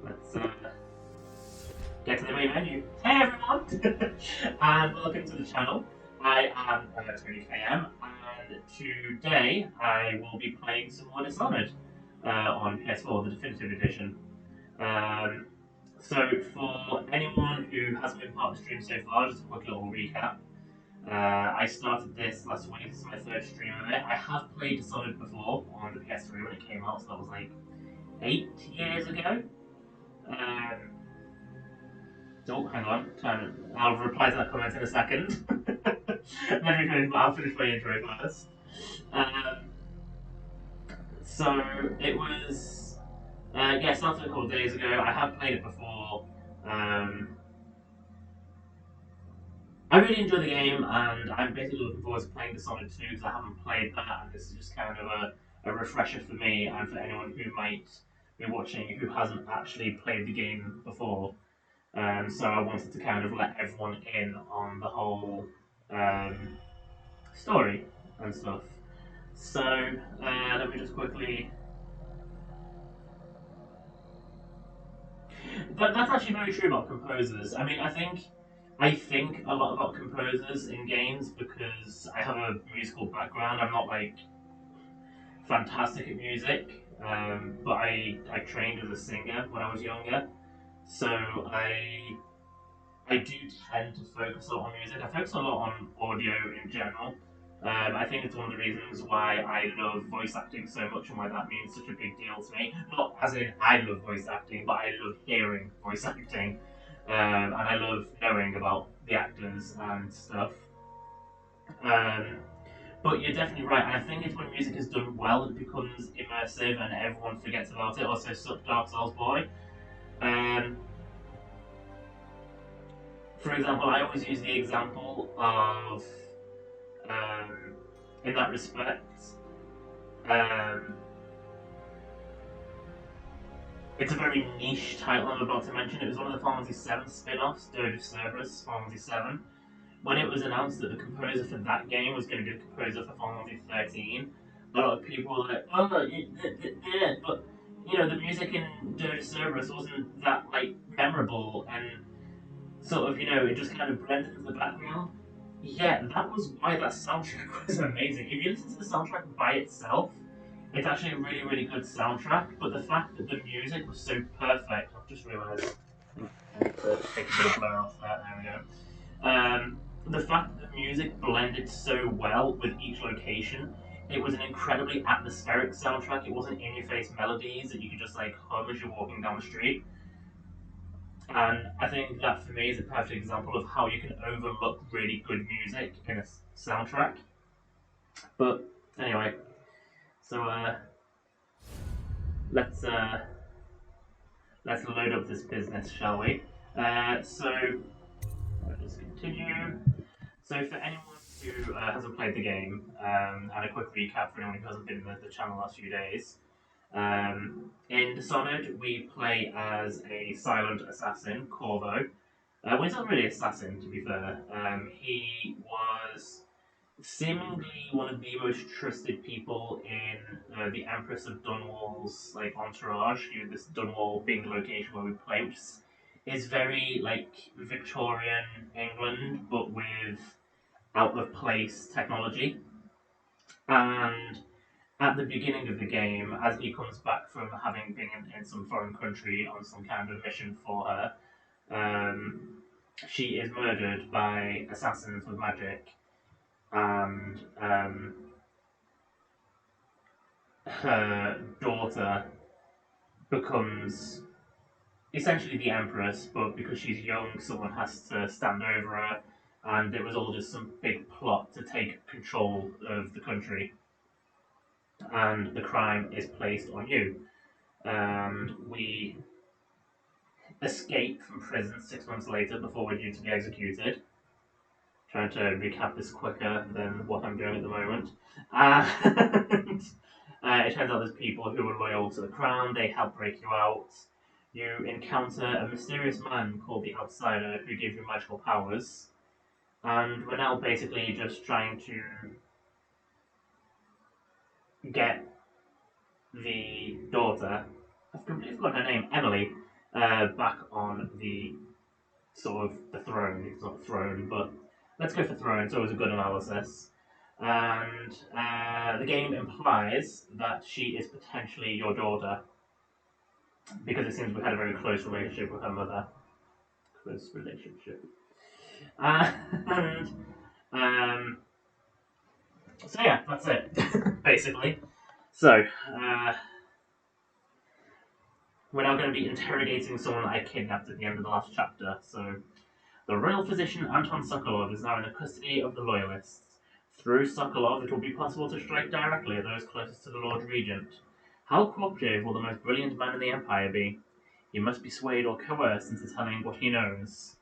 Let's get to the main menu. Hey everyone, and welcome to the channel. I am TonyKM, and today I will be playing some more Dishonored on PS4, the Definitive Edition. So for anyone who hasn't been part of the stream so far, just a quick little recap. I started this last week, this is my third stream of it. I have played Dishonored before on the PS3 when it came out, so that was like 8 years ago. Oh, hang on. I'll reply to that comment in a second. I'll finish my intro first. So it was, yeah, started a couple of days ago. I have played it before. I really enjoy the game, and I'm basically looking forward to playing Dishonored 2 because I haven't played that, and this is just kind of a refresher for me and for anyone who might be watching who hasn't actually played the game before. So I wanted to kind of let everyone in on the whole story and stuff. So let me just quickly. That's actually very true about composers. I mean, I think a lot about composers in games because I have a musical background. I'm not like fantastic at music, but I trained as a singer when I was younger. So I do tend to focus a lot on music. I focus a lot on audio in general. I think it's one of the reasons why I love voice acting so much and why that means such a big deal to me. Not as in I love voice acting, but I love hearing voice acting. And I love knowing about the actors and stuff. Um, but you're definitely right, and I think it's when music is done well, it becomes immersive and everyone forgets about it. Also, Dark Souls Boy. For example, I always use the example of, in that respect, um, it's a very niche title I'm about to mention. It was one of the Final Fantasy VII spin-offs, Dirge of Cerberus, Final Fantasy VII. When it was announced that the composer for that game was going to be the composer for Final Fantasy 13, a lot of people were like, oh, yeah, but, you know, the music in Dirge of Cerberus wasn't that, like, memorable and sort of, you know, it just kind of blended into the background. Yeah, that was why that soundtrack was amazing. If you listen to the soundtrack by itself, it's actually a really, really good soundtrack, but the fact that the music was so perfect, I've just realised I need to take a bit of blur off that, there we go. The fact that the music blended so well with each location, it was an incredibly atmospheric soundtrack. It wasn't in-your-face melodies that you could just like hum as you're walking down the street. And I think that for me is a perfect example of how you can overlook really good music in a soundtrack. But anyway, so let's load up this business, shall we? So let's continue. So for anyone who hasn't played the game, and a quick recap for anyone who hasn't been in the channel the last few days. In Dishonored, we play as a silent assassin, Corvo. Well, he's not really an assassin, to be fair. He was seemingly one of the most trusted people in the Empress of Dunwall's like entourage. This Dunwall being the location where we play, which is very like Victorian England, but with out of place technology. And at the beginning of the game, as he comes back from having been in some foreign country on some kind of mission for her, she is murdered by assassins with magic, and her daughter becomes essentially the Empress, but because she's young, someone has to stand over her, and it was all just some big plot to take control of the country. And the crime is placed on you. And we escape from prison 6 months later before we're due to be executed. Trying to recap this quicker than what I'm doing at the moment. And it turns out there's people who are loyal to the crown, they help break you out. You encounter a mysterious man called the Outsider who gives you magical powers. And we're now basically just trying to get the daughter, I've completely forgotten her name, Emily, back on the sort of the throne. It's not throne, but let's go for throne. It's always a good analysis. And the game implies that she is potentially your daughter, because it seems we had a very close relationship with her mother. Close relationship. And so yeah, that's it, basically. So, we're now going to be interrogating someone that I kidnapped at the end of the last chapter. So, the royal physician Anton Sokolov is now in the custody of the Loyalists. Through Sokolov, it will be possible to strike directly at those closest to the Lord Regent. How cooperative will the most brilliant man in the Empire be? He must be swayed or coerced into telling what he knows.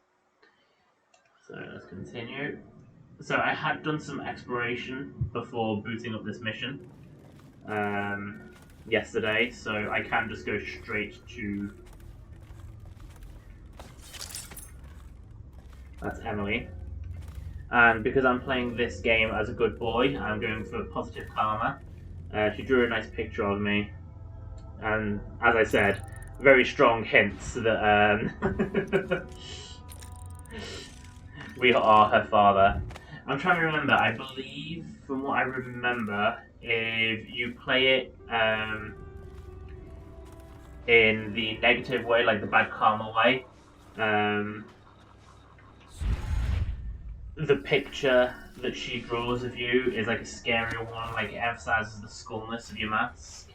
So, let's continue. So, I had done some exploration before booting up this mission. Yesterday, so I can just go straight to... That's Emily. And because I'm playing this game as a good boy, I'm going for positive karma. She drew a nice picture of me. And as I said, very strong hints that we are her father. I'm trying to remember, I believe, from what I remember, if you play it in the negative way, like the bad karma way, the picture that she draws of you is like a scarier one, like it emphasizes the skullness of your mask.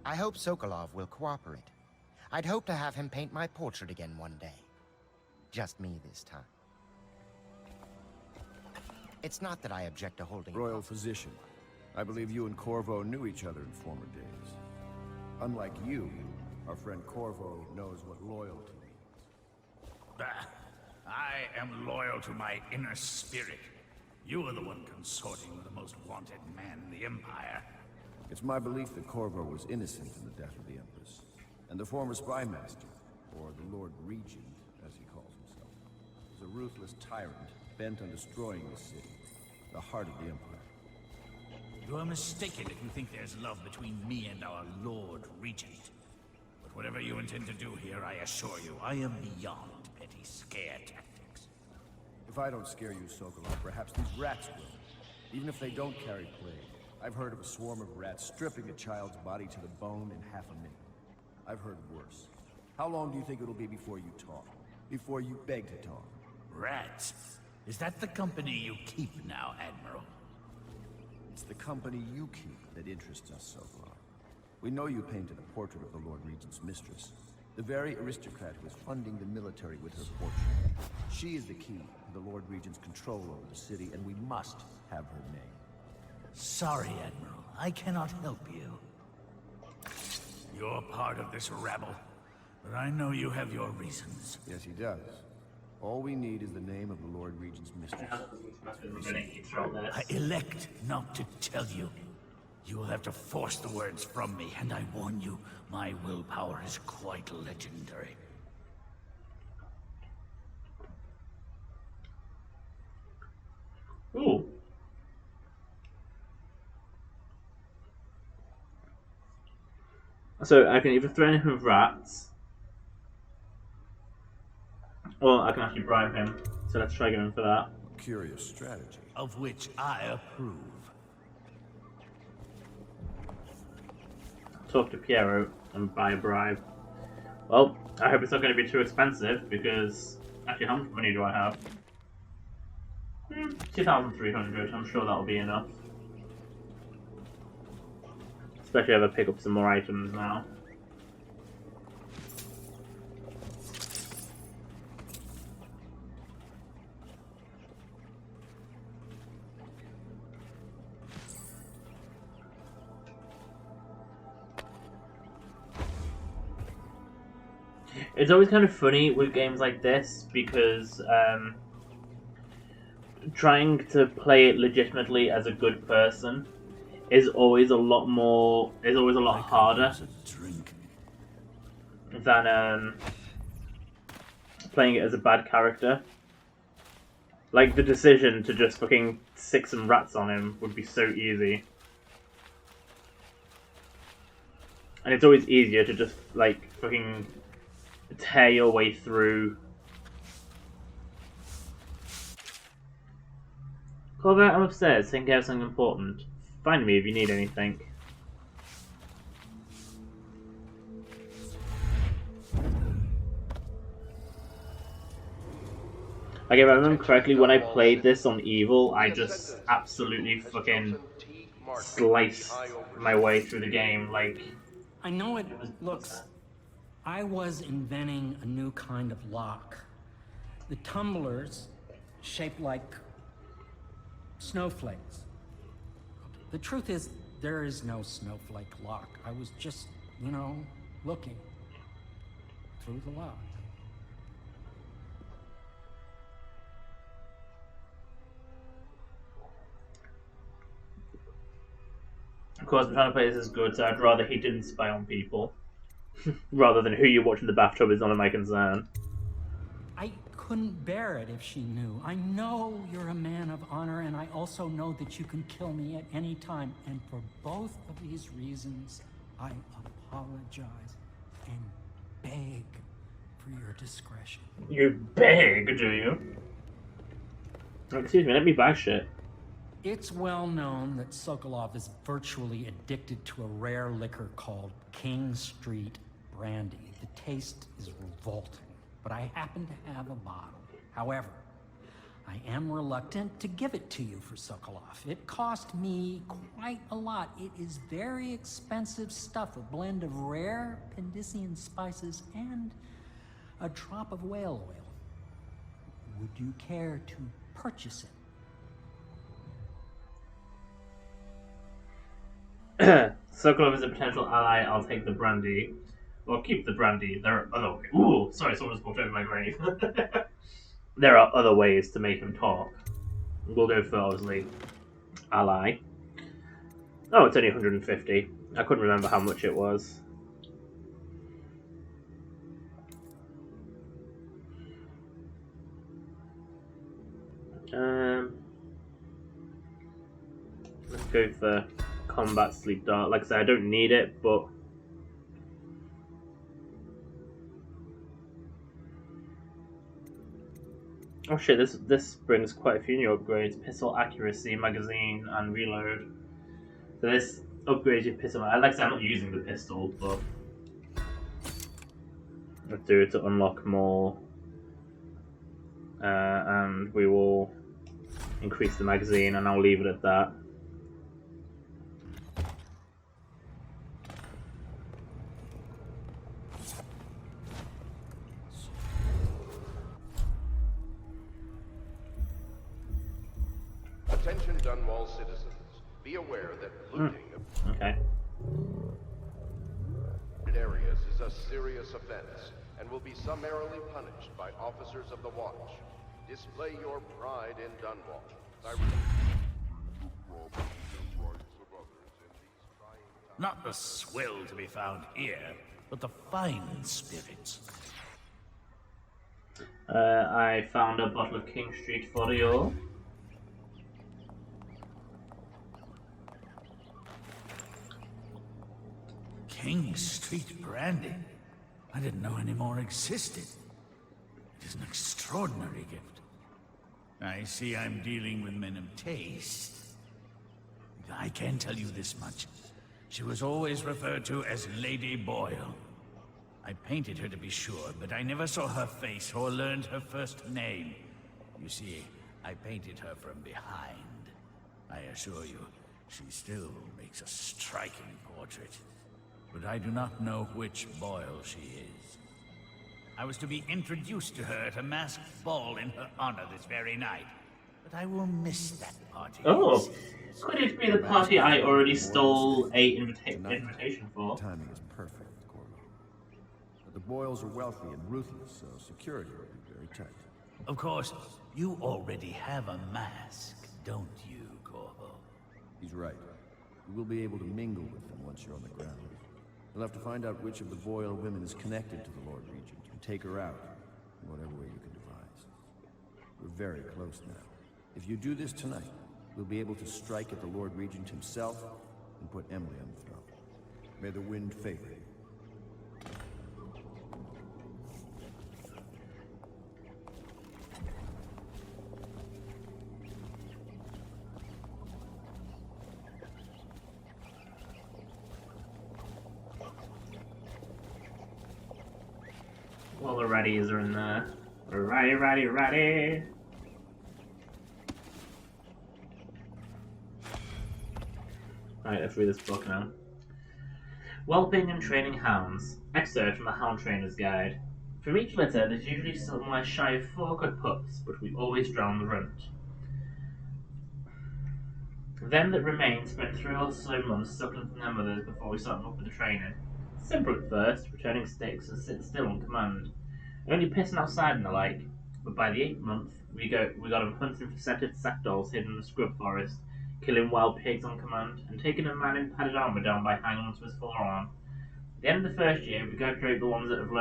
I hope Sokolov will cooperate. I'd hope to have him paint my portrait again one day. Just me this time. It's not that I object to holding... Royal physician. I believe you and Corvo knew each other in former days. Unlike you, our friend Corvo knows what loyalty means. I am loyal to my inner spirit. You are the one consorting with the most wanted man in the Empire. It's my belief that Corvo was innocent in the death of the Empress, and the former spy master, or the Lord Regent, as he calls himself, was a ruthless tyrant bent on destroying the city, the heart of the Empire. You are mistaken if you think there's love between me and our Lord Regent. But whatever you intend to do here, I assure you, I am beyond petty scare tactics. If I don't scare you, Sokolov, perhaps these rats will. Even if they don't carry plague. I've heard of a swarm of rats stripping a child's body to the bone in half a minute. I've heard worse. How long do you think it'll be before you talk? Before you beg to talk? Rats? Is that the company you keep now, Admiral? It's the company you keep that interests us, Sokolov. We know you painted a portrait of the Lord Regent's mistress, the very aristocrat who is funding the military with her fortune. She is the key to the Lord Regent's control over the city, and we must have her name. Sorry, Admiral. I cannot help you. You're part of this rabble, but I know you have your reasons. Yes, he does. All we need is the name of the Lord Regent's mistress. I elect not to tell you. You will have to force the words from me, and I warn you, my willpower is quite legendary. Ooh. So I can either threaten him with rats, or I can actually bribe him. So let's try going for that. Curious strategy. Of which I approve. Talk to Piero and buy a bribe. Well, I hope it's not going to be too expensive, because actually, how much money do I have? 2,300. I'm sure that'll be enough. Especially if I pick up some more items now. It's always kind of funny with games like this because trying to play it legitimately as a good person is always a lot harder than playing it as a bad character. Like, the decision to just fucking stick some rats on him would be so easy. And it's always easier to just, like, fucking tear your way through. Corvo, I'm upstairs, taking care of something important. Find me if you need anything. Like, if I remember correctly, when I played this on Evil, I just absolutely fucking sliced my way through the game. Like, I know it looks... I was inventing a new kind of lock. The tumblers shaped like snowflakes. The truth is, there is no snowflake lock. I was just, you know, looking through the lock. Of course, I'm trying to play this as good, so I'd rather he didn't spy on people. Rather than who you watch in the bathtub is none of my concern. I couldn't bear it if she knew. I know you're a man of honor, and I also know that you can kill me at any time. And for both of these reasons, I apologize and beg for your discretion. You beg, do you? Excuse me, let me buy shit. It's well known that Sokolov is virtually addicted to a rare liquor called King Street Brandy. The taste is revolting, but I happen to have a bottle. However, I am reluctant to give it to you for Sokolov. It cost me quite a lot. It is very expensive stuff, a blend of rare Pendician spices and a drop of whale oil. Would you care to purchase it? Sokolov is a potential ally. I'll take the brandy. Well, keep the brandy. There are other ways. Ooh, sorry, someone just walked over my grave. There are other ways to make him talk. We'll go for, obviously, ally. Oh, it's only 150. I couldn't remember how much it was. Let's go for combat sleep dart. Like I said, I don't need it, but oh shit, this brings quite a few new upgrades. Pistol accuracy, magazine, and reload. So this upgrades your pistol. Like I said, I'm not using the pistol, but let's do it to unlock more. And we will increase the magazine, and I'll leave it at that. Attention Dunwall citizens. Be aware that looting of areas is a serious offense and will be summarily punished by officers of the Watch. Display your pride in Dunwall. Not the swill to be found here, but the fine spirits. I found a bottle of King Street for you. King Street brandy? I didn't know any more existed. It is an extraordinary gift. I see I'm dealing with men of taste. I can tell you this much. She was always referred to as Lady Boyle. I painted her to be sure, but I never saw her face or learned her first name. You see, I painted her from behind. I assure you, she still makes a striking portrait. But I do not know which Boyle she is. I was to be introduced to her at a masked ball in her honor this very night. But I will miss that party. Oh, could it be the party I already stole a invitation for? The timing is perfect, Corvo. But the Boyles are wealthy and ruthless, so security will be very tight. Of course, you already have a mask, don't you, Corvo? He's right. You will be able to mingle with them once you're on the ground. You'll have to find out which of the Boyle women is connected to the Lord Regent and take her out. in whatever way you can devise. We're very close now. If you do this tonight, we'll be able to strike at the Lord Regent himself and put Emily on the throne. May the wind favor you. All the readies are in there. Ready, ready, ready. Right, let's read this book now. Whelping and Training Hounds. Excerpt from the Hound Trainer's Guide. From each litter, there's usually somewhere shy of 4 good pups, but we always drown the runt. Them that remain spend 3 or so months suckling from their mothers before we start them up with the training. Simple at first, returning sticks and sitting still on command. Only pissing outside and the like, but by the 8th month, we got them hunting for scented sack dolls hidden in the scrub forest, killing wild pigs on command, and taking a man in padded armour down by hanging onto his forearm. At the end of the first year, we go drape the ones that have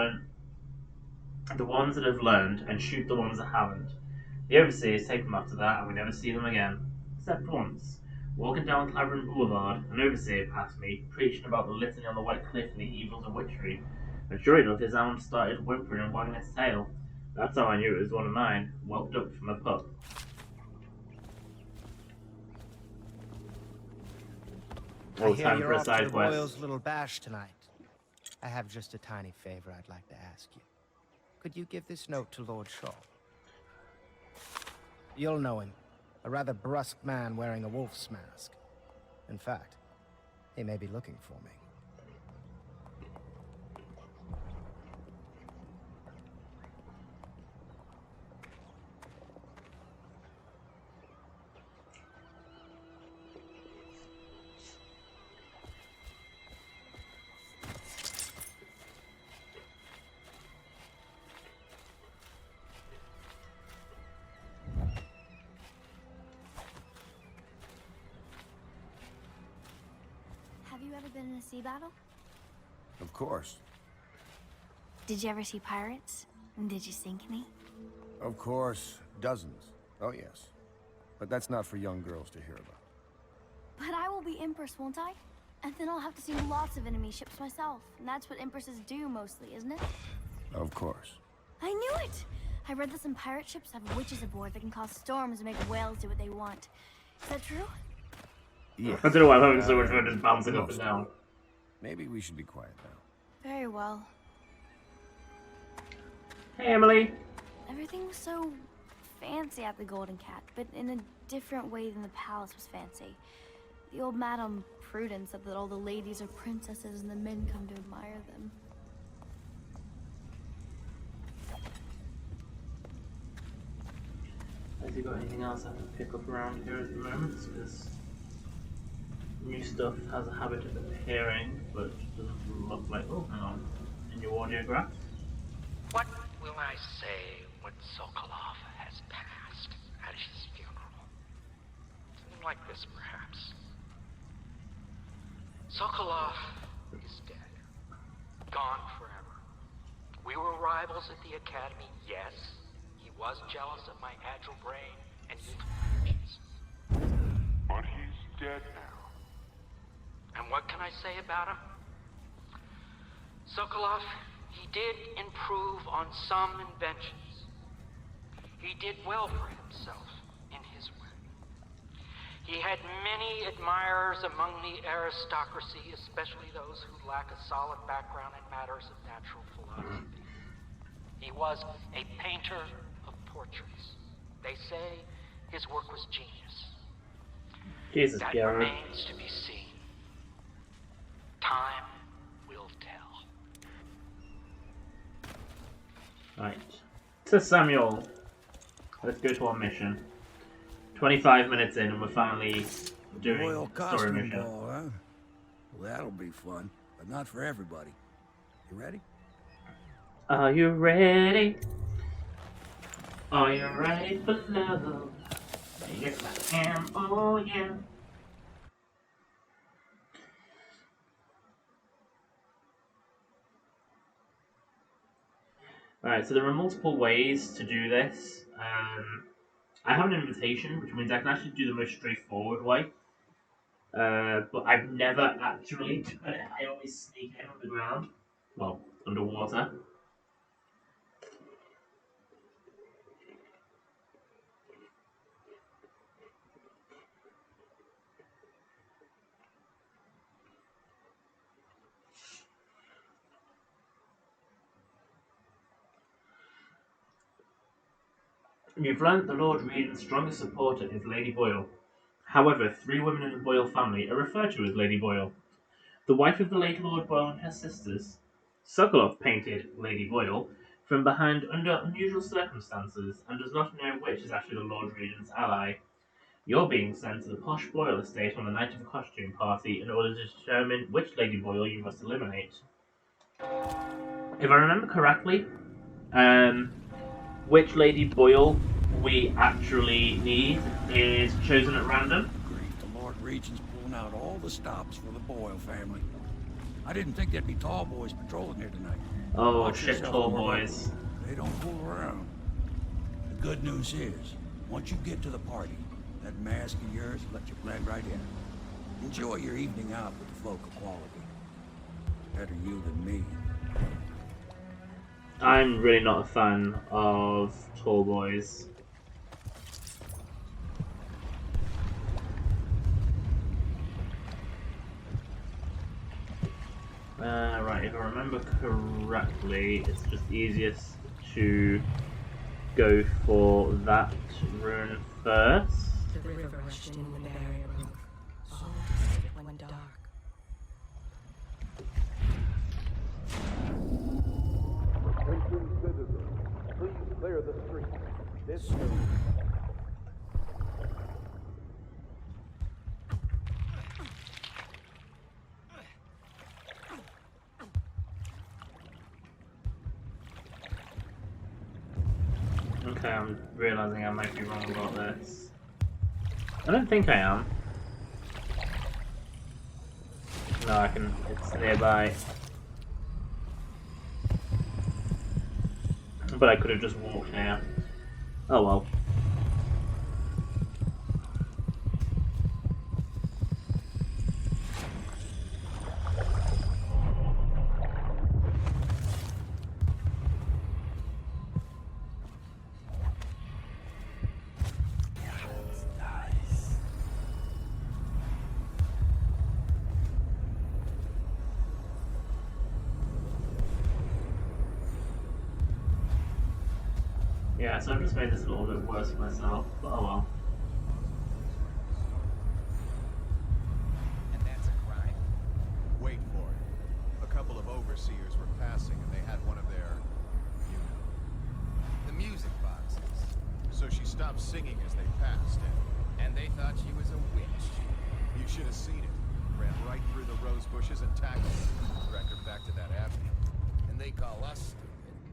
learned, and shoot the ones that haven't. The overseers take them after that, and we never see them again. Except once. Walking down Clavering Boulevard, an overseer passed me, preaching about the litany on the White Cliff and the evils of witchery. And sure enough, his hound started whimpering and wagging its tail. That's how I knew it was one of mine, whelped up from a pup. I hear Time you're for a off to side the quest. Boyle's little bash tonight. I have just a tiny favor I'd like to ask you. Could you give this note to Lord Shaw? You'll know him. A rather brusque man wearing a wolf's mask. In fact, he may be looking for me. Have you ever been in a sea battle? Of course. Did you ever see pirates? And did you sink any? Of course. Dozens. Oh, yes. But that's not for young girls to hear about. But I will be Empress, won't I? And then I'll have to see lots of enemy ships myself. And that's what Empresses do mostly, isn't it? Of course. I knew it! I read that some pirate ships have witches aboard that can cause storms and make whales do what they want. Is that true? Yes. I don't know why I'm having so much fun just bouncing up and down. Maybe we should be quiet now. Very well. Hey, Emily. Everything was so fancy at the Golden Cat, but in a different way than the palace was fancy. The old Madame Prudence said that all the ladies are princesses and the men come to admire them. Has he got anything else I can pick up around here at the moment? Because new stuff has a habit of appearing, but doesn't look like. Oh, hang on. In your audiograph? What will I say when Sokolov has passed at his funeral? Something like this, perhaps. Sokolov is dead. Gone forever. We were rivals at the academy, yes. He was jealous of my agile brain and youthful energies. But he's dead now. And what can I say about him? Sokolov, he did improve on some inventions. He did well for himself in his way. He had many admirers among the aristocracy, especially those who lack a solid background in matters of natural philosophy. He was a painter of portraits. They say his work was genius. Jesus, That Garrett. remains to be seen. Time will tell. Right. To Samuel. Let's go to our mission. 25 minutes in and we're finally doing Royal story costume mission. ball, huh? Well, that'll be fun, but not for everybody. You ready? Are you ready? Are you ready for love? Yes, I am. Oh, yeah. Alright, so there are multiple ways to do this. I have an invitation, which means I can actually do the most straightforward way. But I've never actually done it. I always sneak in on the ground. Well, underwater. You've learned that the Lord Regent's strongest supporter is Lady Boyle. However, 3 women in the Boyle family are referred to as Lady Boyle. The wife of the late Lord Boyle and her sisters, Sokolov painted Lady Boyle from behind under unusual circumstances and does not know which is actually the Lord Regent's ally. You're being sent to the posh Boyle estate on the night of a costume party in order to determine which Lady Boyle you must eliminate. If I remember correctly, which Lady Boyle we actually need is chosen at random. The Lord Regent's pulling out all the stops for the Boyle family. I didn't think there'd be tall boys patrolling here tonight. Oh, Watch shit, yourself, tall Corvo. boys. They don't fool around. The good news is, once you get to the party, that mask of yours will let you blend right in. Enjoy your evening out with the folk of quality. Better you than me. I'm really not a fan of tall boys. Right, if I remember correctly, it's just easiest to go for that rune first. The river rushed in the barrier broke. All went dark. Attention citizens, please clear the street. This Okay, I'm realizing I might be wrong about this. I don't think I am. No, I can. It's nearby. But I could have just walked here. Oh well. Yeah, so I've just made this a little bit worse for myself, but oh well. And that's a crime? Wait for it. A couple of overseers were passing and they had one of their, you know, the music boxes. So she stopped singing as they passed and they thought she was a witch. You should have seen it. Ran right through the rose bushes and tackled her. Dragged her back to that avenue. And they call us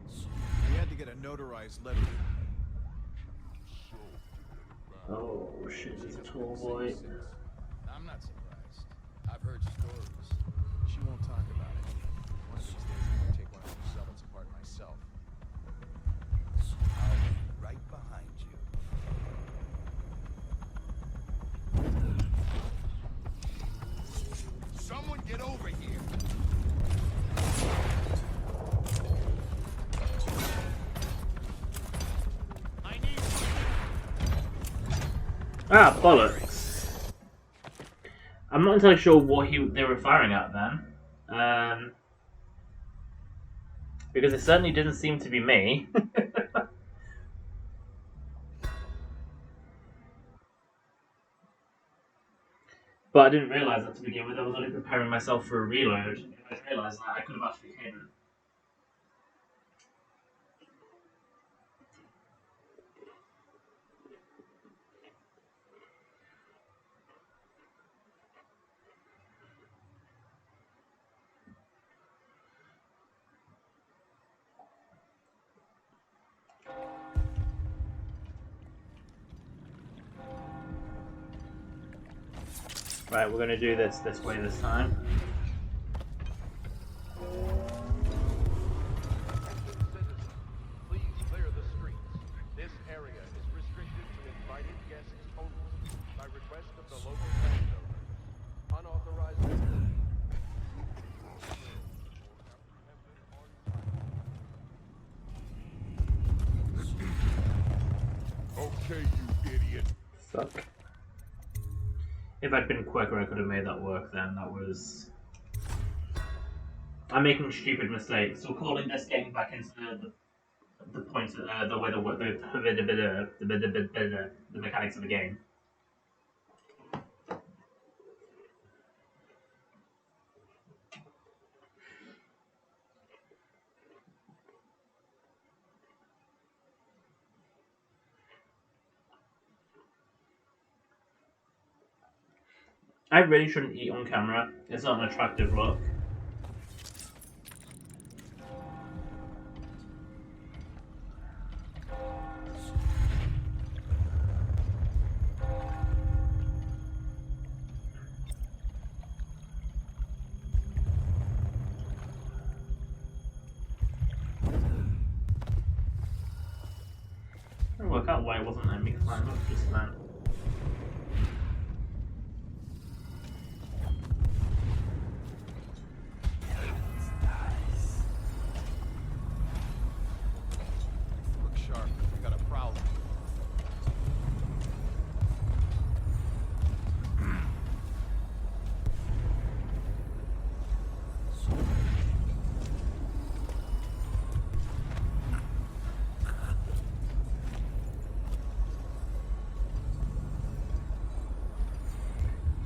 stupid. We had to get a notarized letter. Oh shit, it's a tall boy. I'm not surprised. I've heard stories. She won't talk about it. One of these days I'm gonna take one of her zealots apart myself. I'll be right behind you. Someone get over here! Ah, bollocks. I'm not entirely sure what they were firing at then. Because it certainly didn't seem to be me. But I didn't realise that to begin with. I was only preparing myself for a reload. If I realised that, I could have actually hidden. Right, we're going to do this way this time. request of the local landowner. Unauthorized activity. Okay, you idiot. Fuck. If I'd been quicker, I could have made that work then. That was... I'm making stupid mistakes. So calling this game back into the point, the way the mechanics of the game. I really shouldn't eat on camera. It's not an attractive look. I work out why it wasn't letting me climb up just then. Look sharp. We got a prowler.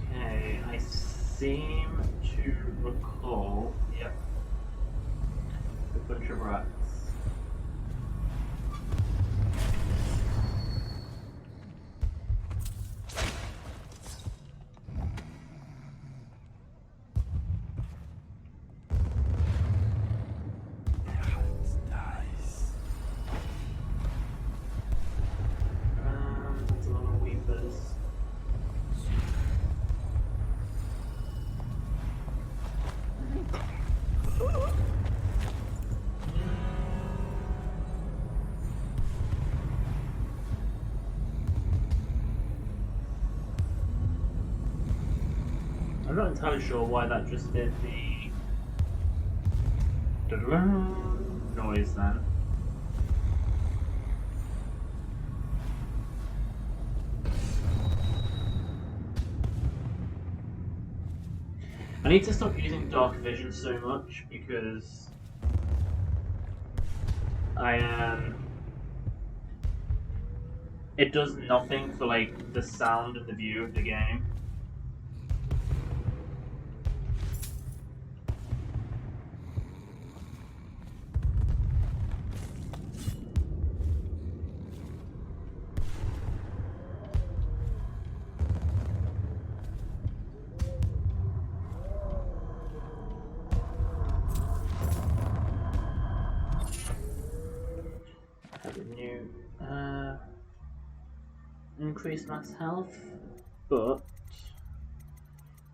Okay, I seem to recall. Yep. A bunch of rats. That's a lot of weepers. I'm not entirely sure why that just did the noise then. I need to stop using dark vision so much because it does nothing for like the sound and the view of the game. New increased max health, but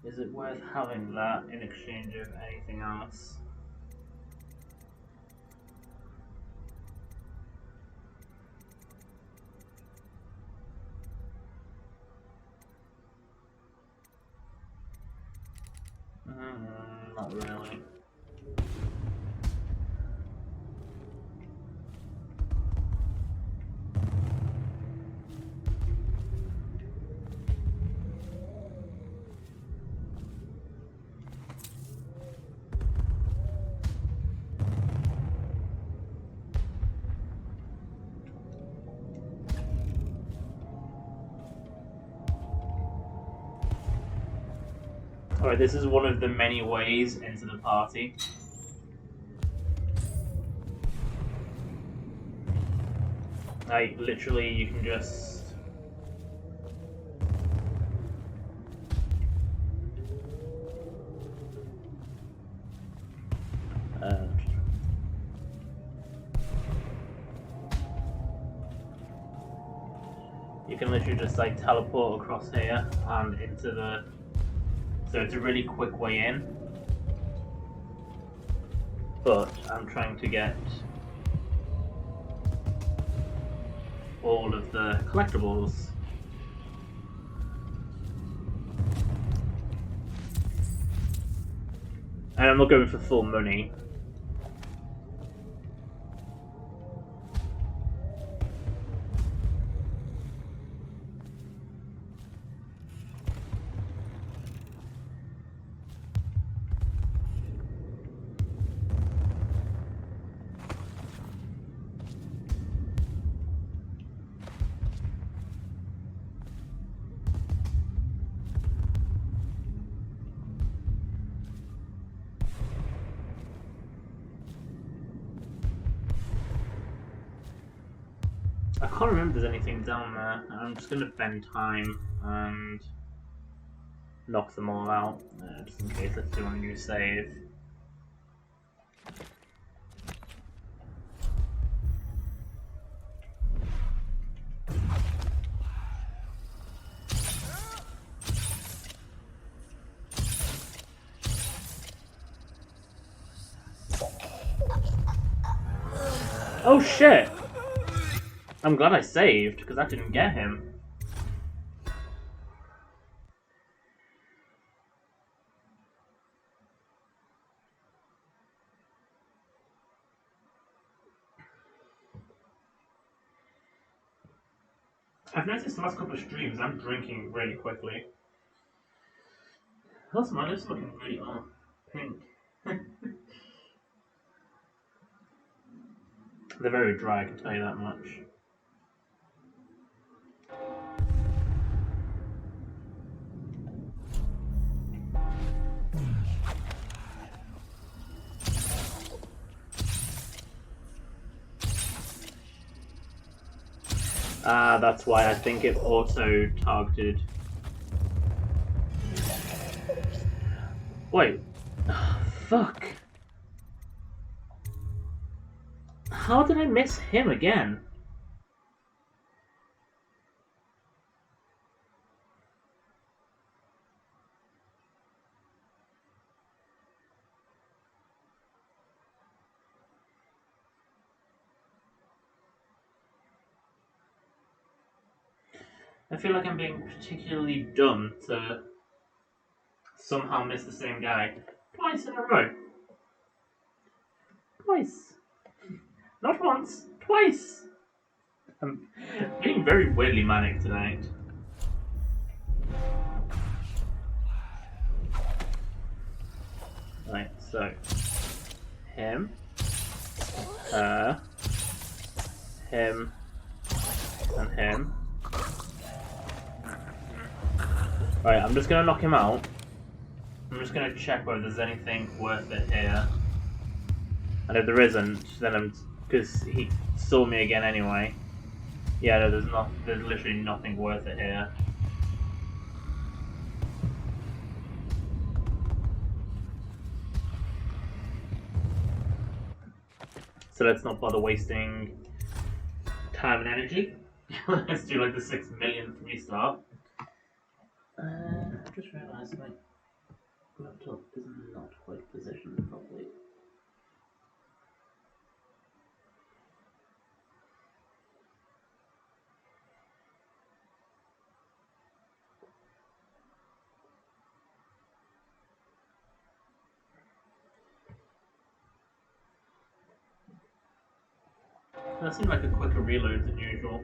is it worth having that in exchange of anything else? Not really. Alright, this is one of the many ways into the party. Like, literally, you can just... you can literally just, like, teleport across here and into the... So it's a really quick way in, but I'm trying to get all of the collectibles. And I'm not going for full money. I can't remember if there's anything down there. I'm just gonna bend time and knock them all out, just in case. Let's do a new save. Oh shit! I'm glad I saved, because that didn't get him. I've noticed the last couple of streams I'm drinking really quickly. Also, my lips looking really pink. They're very dry, I can tell you that much. Ah, that's why I think it auto-targeted. Wait. Fuck. How did I miss him again? I feel like I'm being particularly dumb to somehow miss the same guy twice in a row. Twice. Not once, twice. I'm being very weirdly manic tonight. Right, so him, her, him, and him. Right, I'm just gonna knock him out. I'm just gonna check whether there's anything worth it here. And if there isn't, then I'm... because he saw me again anyway. Yeah, no, there's literally nothing worth it here. So let's not bother wasting time and energy. Let's do like the 6 millionth restart. I just realised my laptop is not quite positioned properly. That seemed like a quicker reload than usual.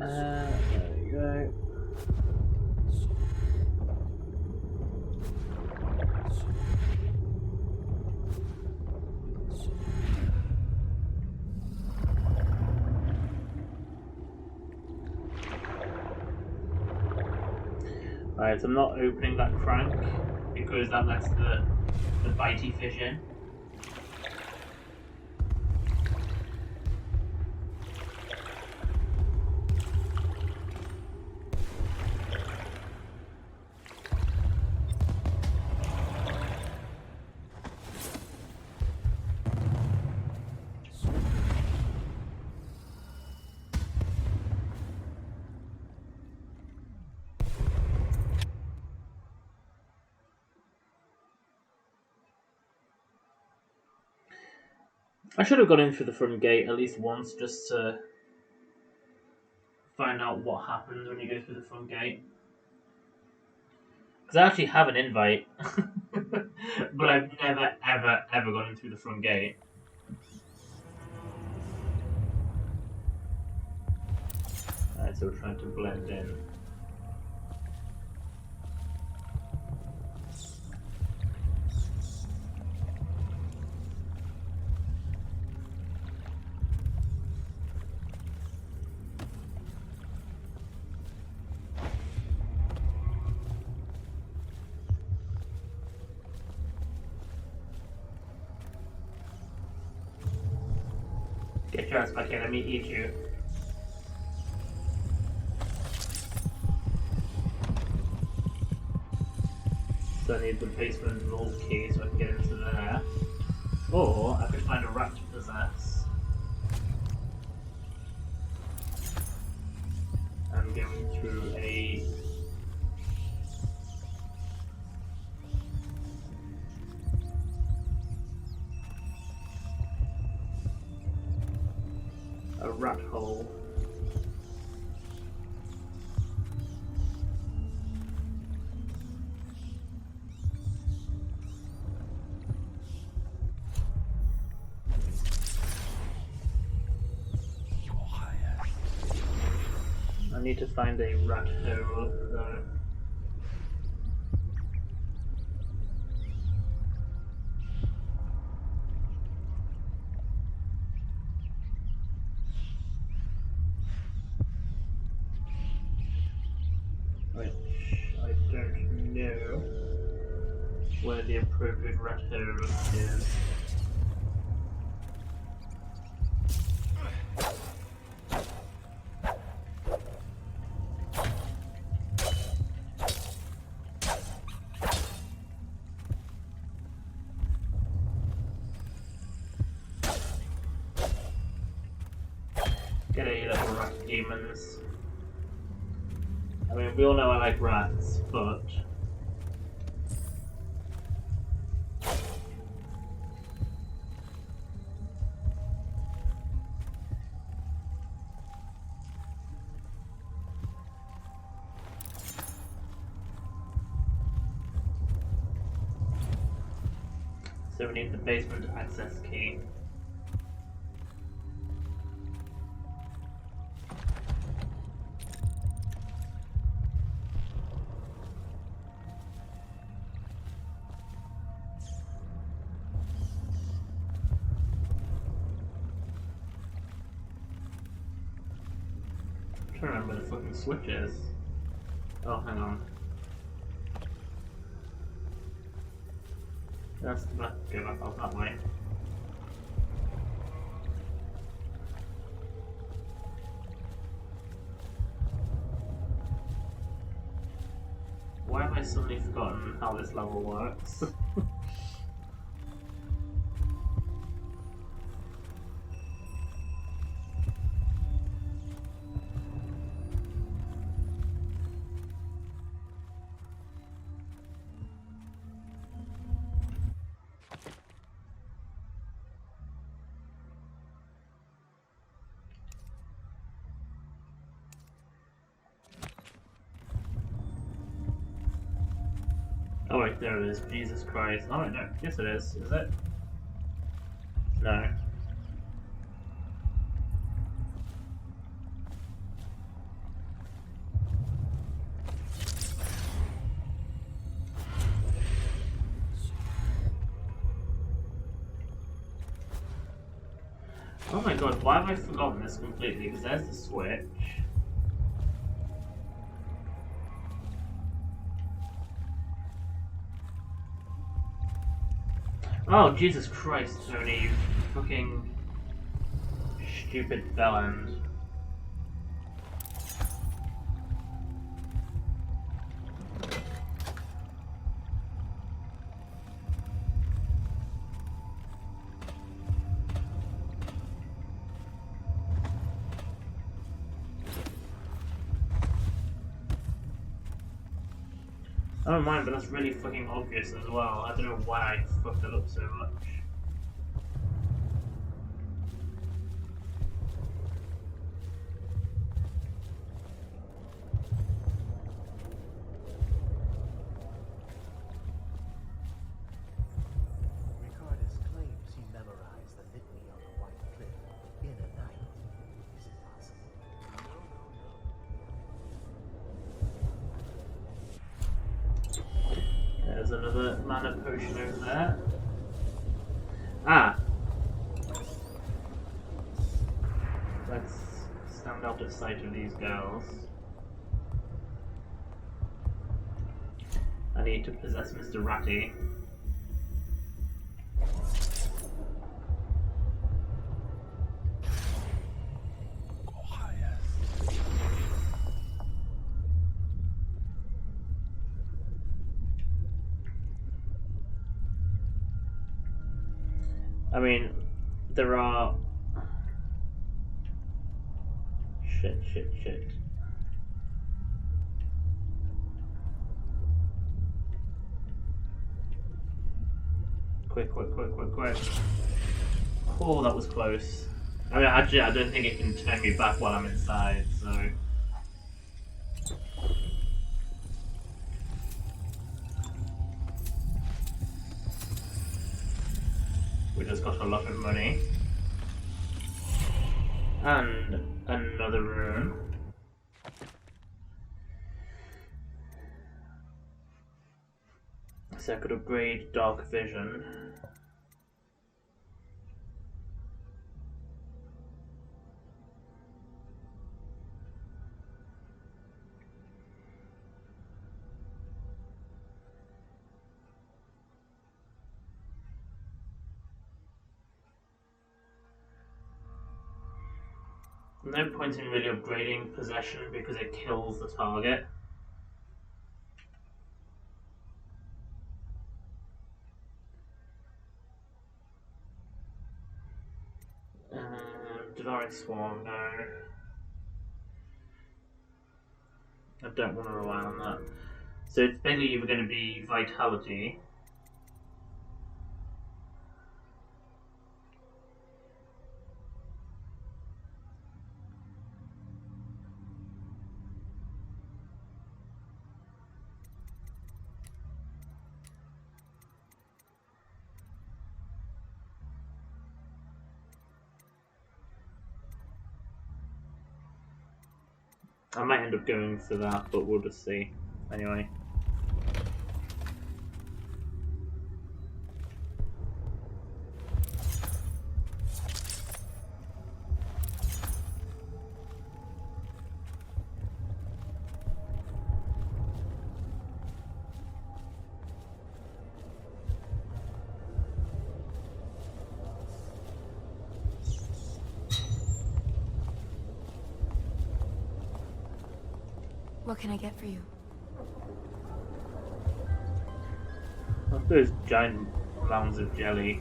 There we go. Alright, so I'm not opening that crank because that lets the bitey fish in. I should have gone in through the front gate at least once just to find out what happens when you go through the front gate. Because I actually have an invite, but I've never, ever, ever gone in through the front gate. Alright, so we're trying to blend in. Get your ass back here, let me eat you. So I need the basement vault key so I can get into there. Or I could find a rat to possess. I'm going through a... rat hole. I need to find a rat hole though. Where the appropriate rat hole is. Get a little rat demons. I mean, we all know I like rats, but so we need the basement access key. I'm trying to remember where the fucking switch is. Oh, hang on. That's the back, go back off that way. Why have I suddenly forgotten how this level works? Oh wait, there it is. Jesus Christ. Oh no, yes it is. Is it? No. Oh my god, why have I forgotten this completely? Because there's the switch. Oh, Jesus Christ, Tony, you fucking stupid felon. I don't mind, but that's really fucking obvious as well. I don't know why I fucked it up so much. Ricardus claims he memorized the litany on the White Cliff in a night. Is it possible? There's another mana potion over there. Ah! Let's stand out of sight of these girls. I need to possess Mr. Ratty. I mean, there are... Shit. Quick. Oh, that was close. I mean, actually, I don't think it can turn me back while I'm inside, so... We just got a lot of money. And another room. So I could upgrade Dark Vision. No point in really upgrading Possession because it kills the target. Devouring Swarm, no. I don't want to rely on that. So it's basically either going to be Vitality. I might end up going for that, but we'll just see. Anyway. What can I get for you? Look at those giant mounds of jelly.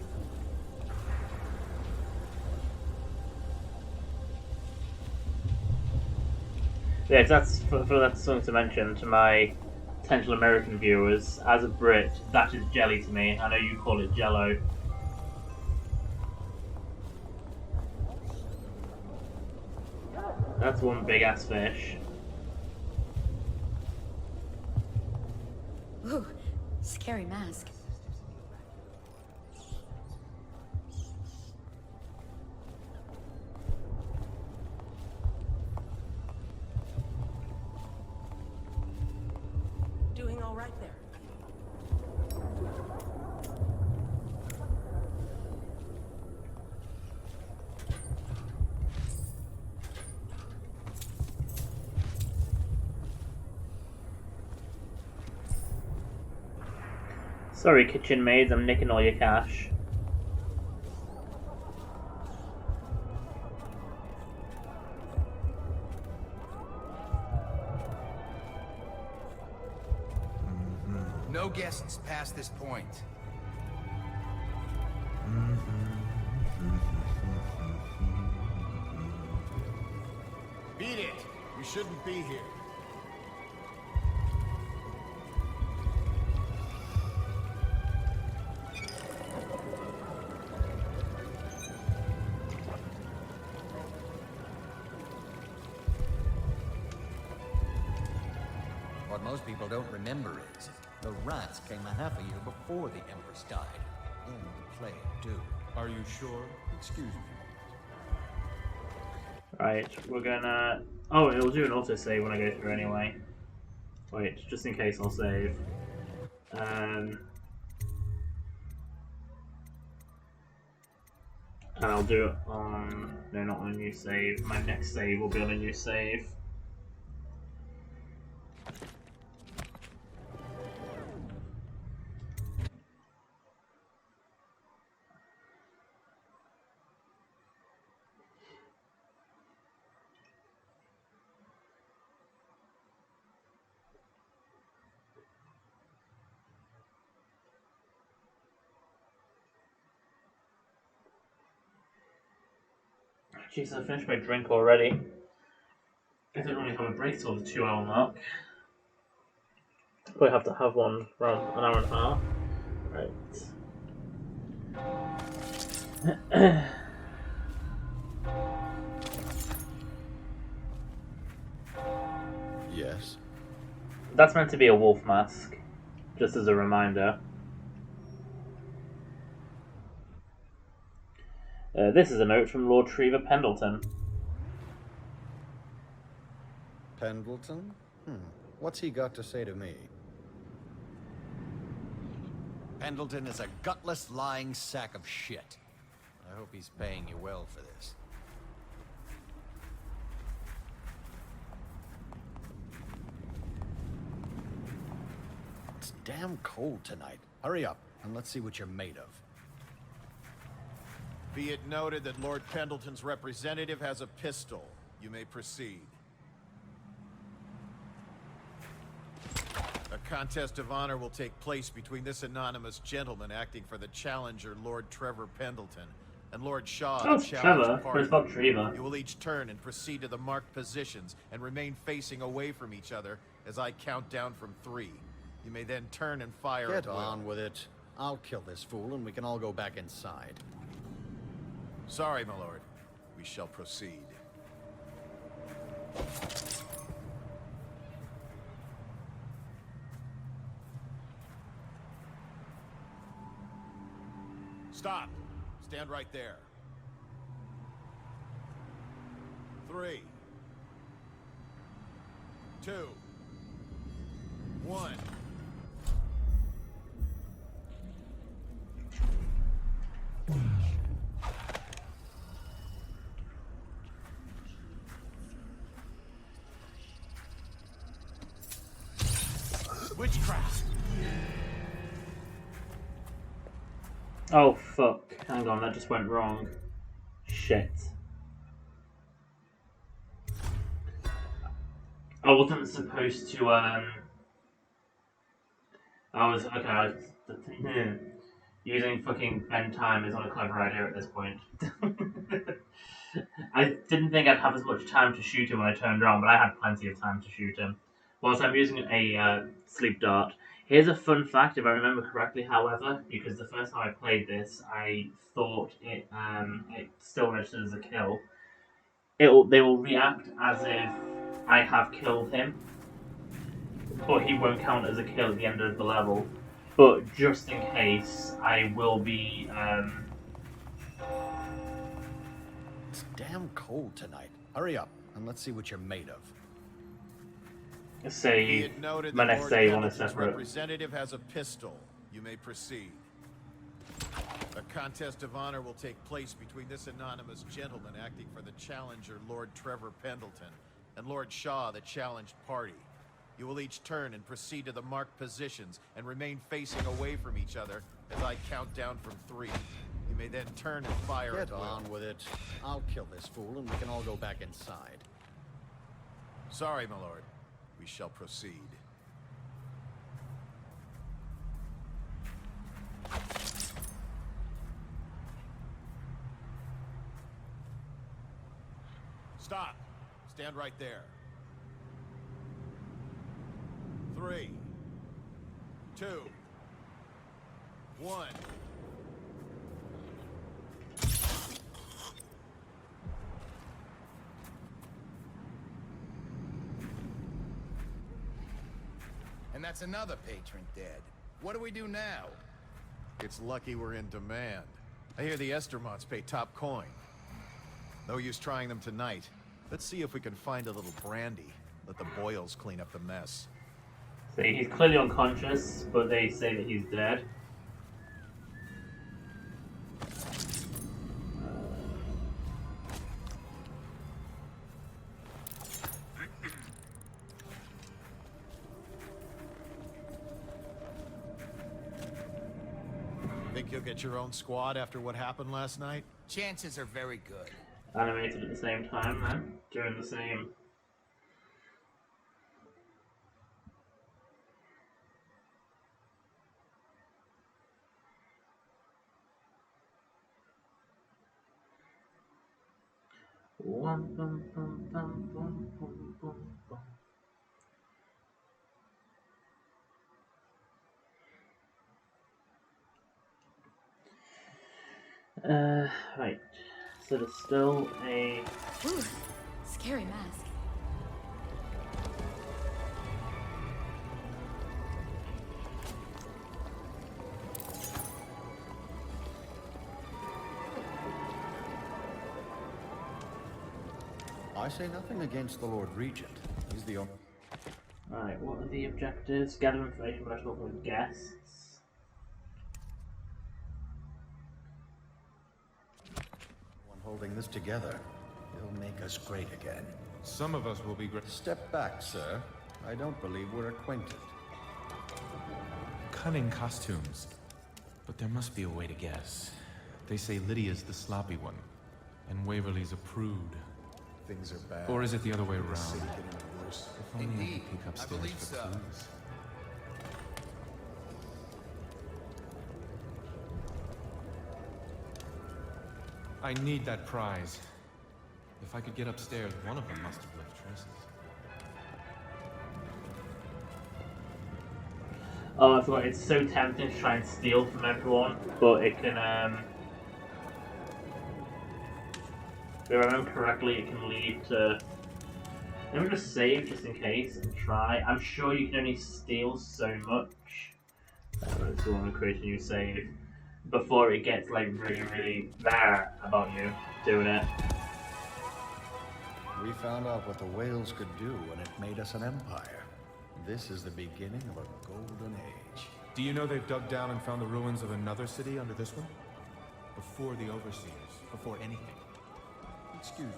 Yeah, that's that's something to mention to my potential American viewers. As a Brit, that is jelly to me. I know you call it Jello. That's one big ass fish. Ooh, scary mask. Doing all right there. Sorry, kitchen maids, I'm nicking all your cash. No guests past this point. Beat it! You shouldn't be here. What most people don't remember is the rats came a half a year before the Empress died. And the plague, too. Are you sure? Excuse me. Right, we're gonna... Oh, it'll do an autosave when I go through anyway. Wait, just in case I'll save. And I'll do it on... No, not on a new save. My next save will be on a new save. Jeez, I finished my drink already. I don't really have a break till the 2-hour mark. Probably have to have one around an hour and a half. Right. Yes. That's meant to be a wolf mask, just as a reminder. This is a note from Lord Trevor Pendleton. Pendleton? What's he got to say to me? Pendleton is a gutless, lying sack of shit. I hope he's paying you well for this. It's damn cold tonight. Hurry up, and let's see what you're made of. Be it noted that Lord Pendleton's representative has a pistol. You may proceed. A contest of honor will take place between this anonymous gentleman acting for the challenger, Lord Trevor Pendleton, and Lord Shaw, Oh, the challenged Trevor. It's not Trevor. You will each turn and proceed to the marked positions and remain facing away from each other as I count down from 3. You may then turn and fire Get at will. on with it. I'll kill this fool and we can all go back inside. Sorry, my lord. We shall proceed. Stop. Stand right there. 3, 2, 1. Witchcraft. Oh fuck, hang on, that just went wrong. Shit. I wasn't supposed to, using fucking bend time is not a clever idea at this point. I didn't think I'd have as much time to shoot him when I turned around, but I had plenty of time to shoot him. Whilst I'm using a sleep dart. Here's a fun fact, if I remember correctly, however, because the first time I played this, I thought it still registered as a kill. They will react as if I have killed him, but he won't count as a kill at the end of the level. But just in case, I will be... It's damn cold tonight. Hurry up, and let's see what you're made of. Say, my next day on a separate... representative has a pistol. You may proceed. A contest of honor will take place between this anonymous gentleman acting for the challenger, Lord Trevor Pendleton, and Lord Shaw, the challenged party. You will each turn and proceed to the marked positions and remain facing away from each other as I count down from 3. You may then turn and fire Get at will. on with it. I'll kill this fool and we can all go back inside. Sorry, my lord. We shall proceed. Stop. Stand right there. 3, 2, 1. And that's another patron dead. What do we do now? It's lucky we're in demand. I hear the Estermonts pay top coin. No use trying them tonight. Let's see if we can find a little brandy. Let the Boyles clean up the mess. So he's clearly unconscious, but they say that he's dead. Think you'll get your own squad after what happened last night? Chances are very good. Animated at the same time, then, during the same. Right. So there's still a. Ooh, scary mask. I say nothing against the Lord Regent. He's the only... Alright, what are the objectives? Gather information about local guests. One holding this together. He'll make us great again. Some of us will be great. Step back, sir. I don't believe we're acquainted. Cunning costumes. But there must be a way to guess. They say Lydia's the sloppy one, and Waverly's a prude. Things are bad. Or is it the other way around? City getting worse. If only I could peek upstairs for clues. I need that prize. If I could get upstairs, one of them must have left traces. Oh, I forgot, it's so tempting to try and steal from everyone, but it can, if I remember correctly, it can lead to... Let me just save just in case and try. I'm sure you can only steal so much. So I'm going to create a new save before it gets like really bad about you doing it. We found out what the whales could do when it made us an empire. This is the beginning of a golden age. Do you know they've dug down and found the ruins of another city under this one? Before the Overseers, before anything. Excuse me.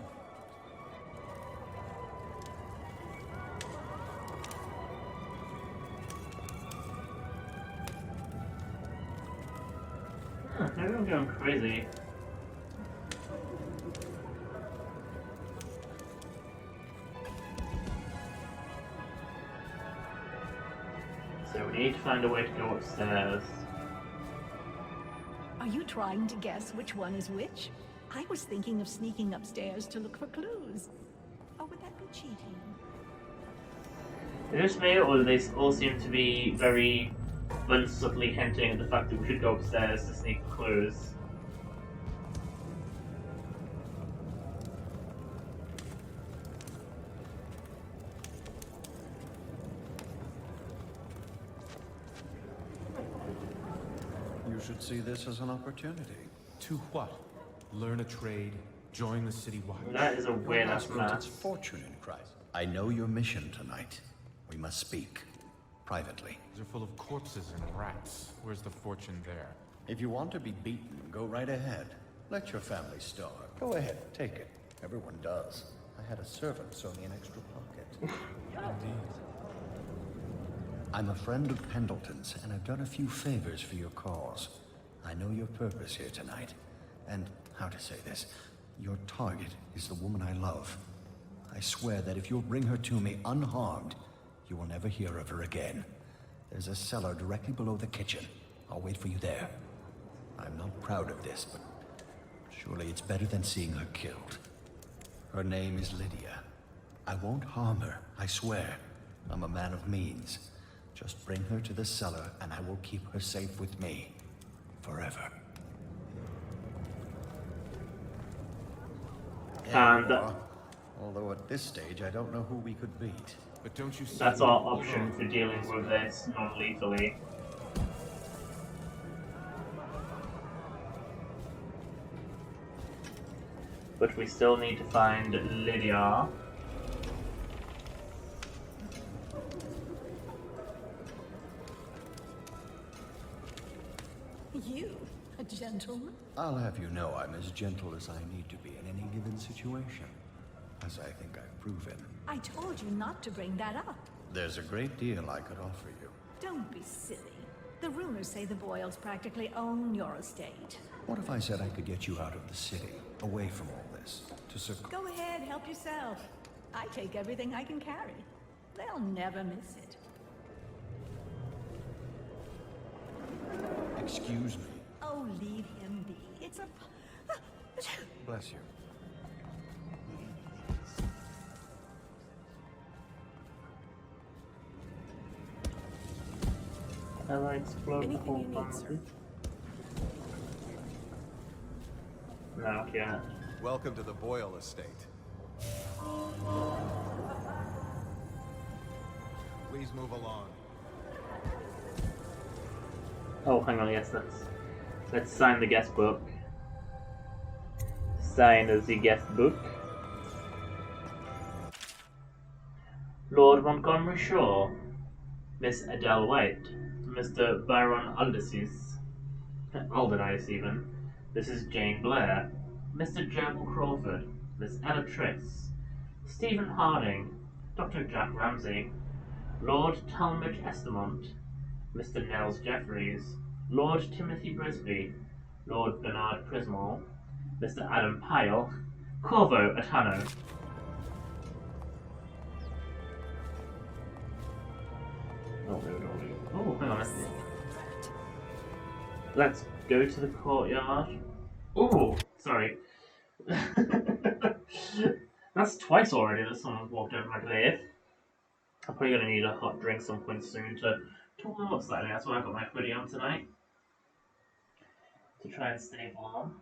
Everyone's going crazy. So we need to find a way to go upstairs. Are you trying to guess which one is which? I was thinking of sneaking upstairs to look for clues. Or would that be cheating? Is it just me, or do they all seem to be very unsubtly hinting at the fact that we should go upstairs to sneak clues? You should see this as an opportunity. To what? Learn a trade, join the city watch. That is a weird ass map. It's fortune in Christ. I know your mission tonight. We must speak. Privately. These are full of corpses and rats. Where's the fortune there? If you want to be beaten, go right ahead. Let your family starve. Go ahead, take it. Everyone does. I had a servant sew me an extra pocket. Indeed. I'm a friend of Pendleton's, and I've done a few favors for your cause. I know your purpose here tonight, and how to say this, your target is the woman I love. I swear that if you'll bring her to me unharmed, you will never hear of her again. There's a cellar directly below the kitchen. I'll wait for you there. I'm not proud of this, but surely it's better than seeing her killed. Her name is Lydia. I won't harm her, I swear. I'm a man of means. Just bring her to the cellar, and I will keep her safe with me. Forever. And although at this stage I don't know who we could beat. But don't you see that's our option for dealing with this non-lethally. But we still need to find Lydia. You, a gentleman? I'll have you know I'm as gentle as I need to be in any given situation, as I think I've proven. I told you not to bring that up. There's a great deal I could offer you. Don't be silly. The rumors say the Boyles practically own your estate. What if I said I could get you out of the city, away from all this, to Go ahead, help yourself. I take everything I can carry. They'll never miss it. Excuse me. Oh, leave him be. It's a... Bless you. Have I explored the whole pharmacy? No, yeah. Welcome to the Boyle estate. Please move along. Oh, hang on, yes, let's sign the guest book. Sign the guest book. Lord Montgomery Shaw, Miss Adele White, Mr. Byron Alderdice even, this is Jane Blair, Mr. Gerbil Crawford, Miss Ella Triss, Stephen Harding, Dr. Jack Ramsey, Lord Talmadge Estamont, Mr. Nels Jeffreys, Lord Timothy Brisby, Lord Bernard Prismall, Mr. Adam Pyle, Corvo Atano. Oh, hang on. Let's go to the courtyard. Oh, sorry. That's twice already that someone's walked over my grave. I'm probably going to need a hot drink some point soon to warm up slightly. That's why I've got my hoodie on tonight. To try and stay warm.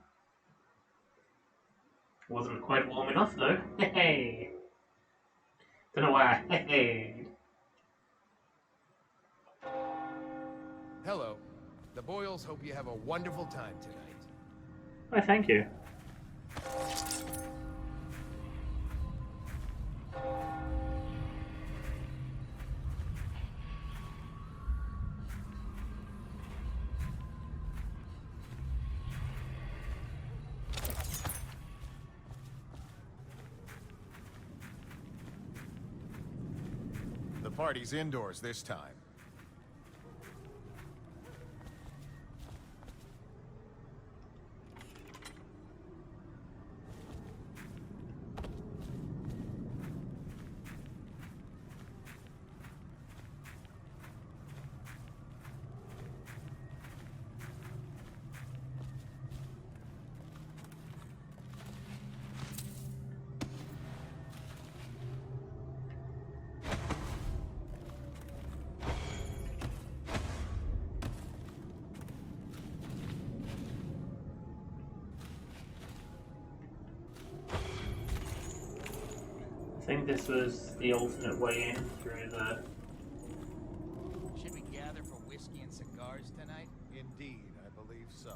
Wasn't quite warm enough though. Hey! Don't know why. Hey! Hello. The Boyles hope you have a wonderful time tonight. Why, thank you. The party's indoors this time. I think this was the alternate way in through the... Should we gather for whiskey and cigars tonight? Indeed, I believe so.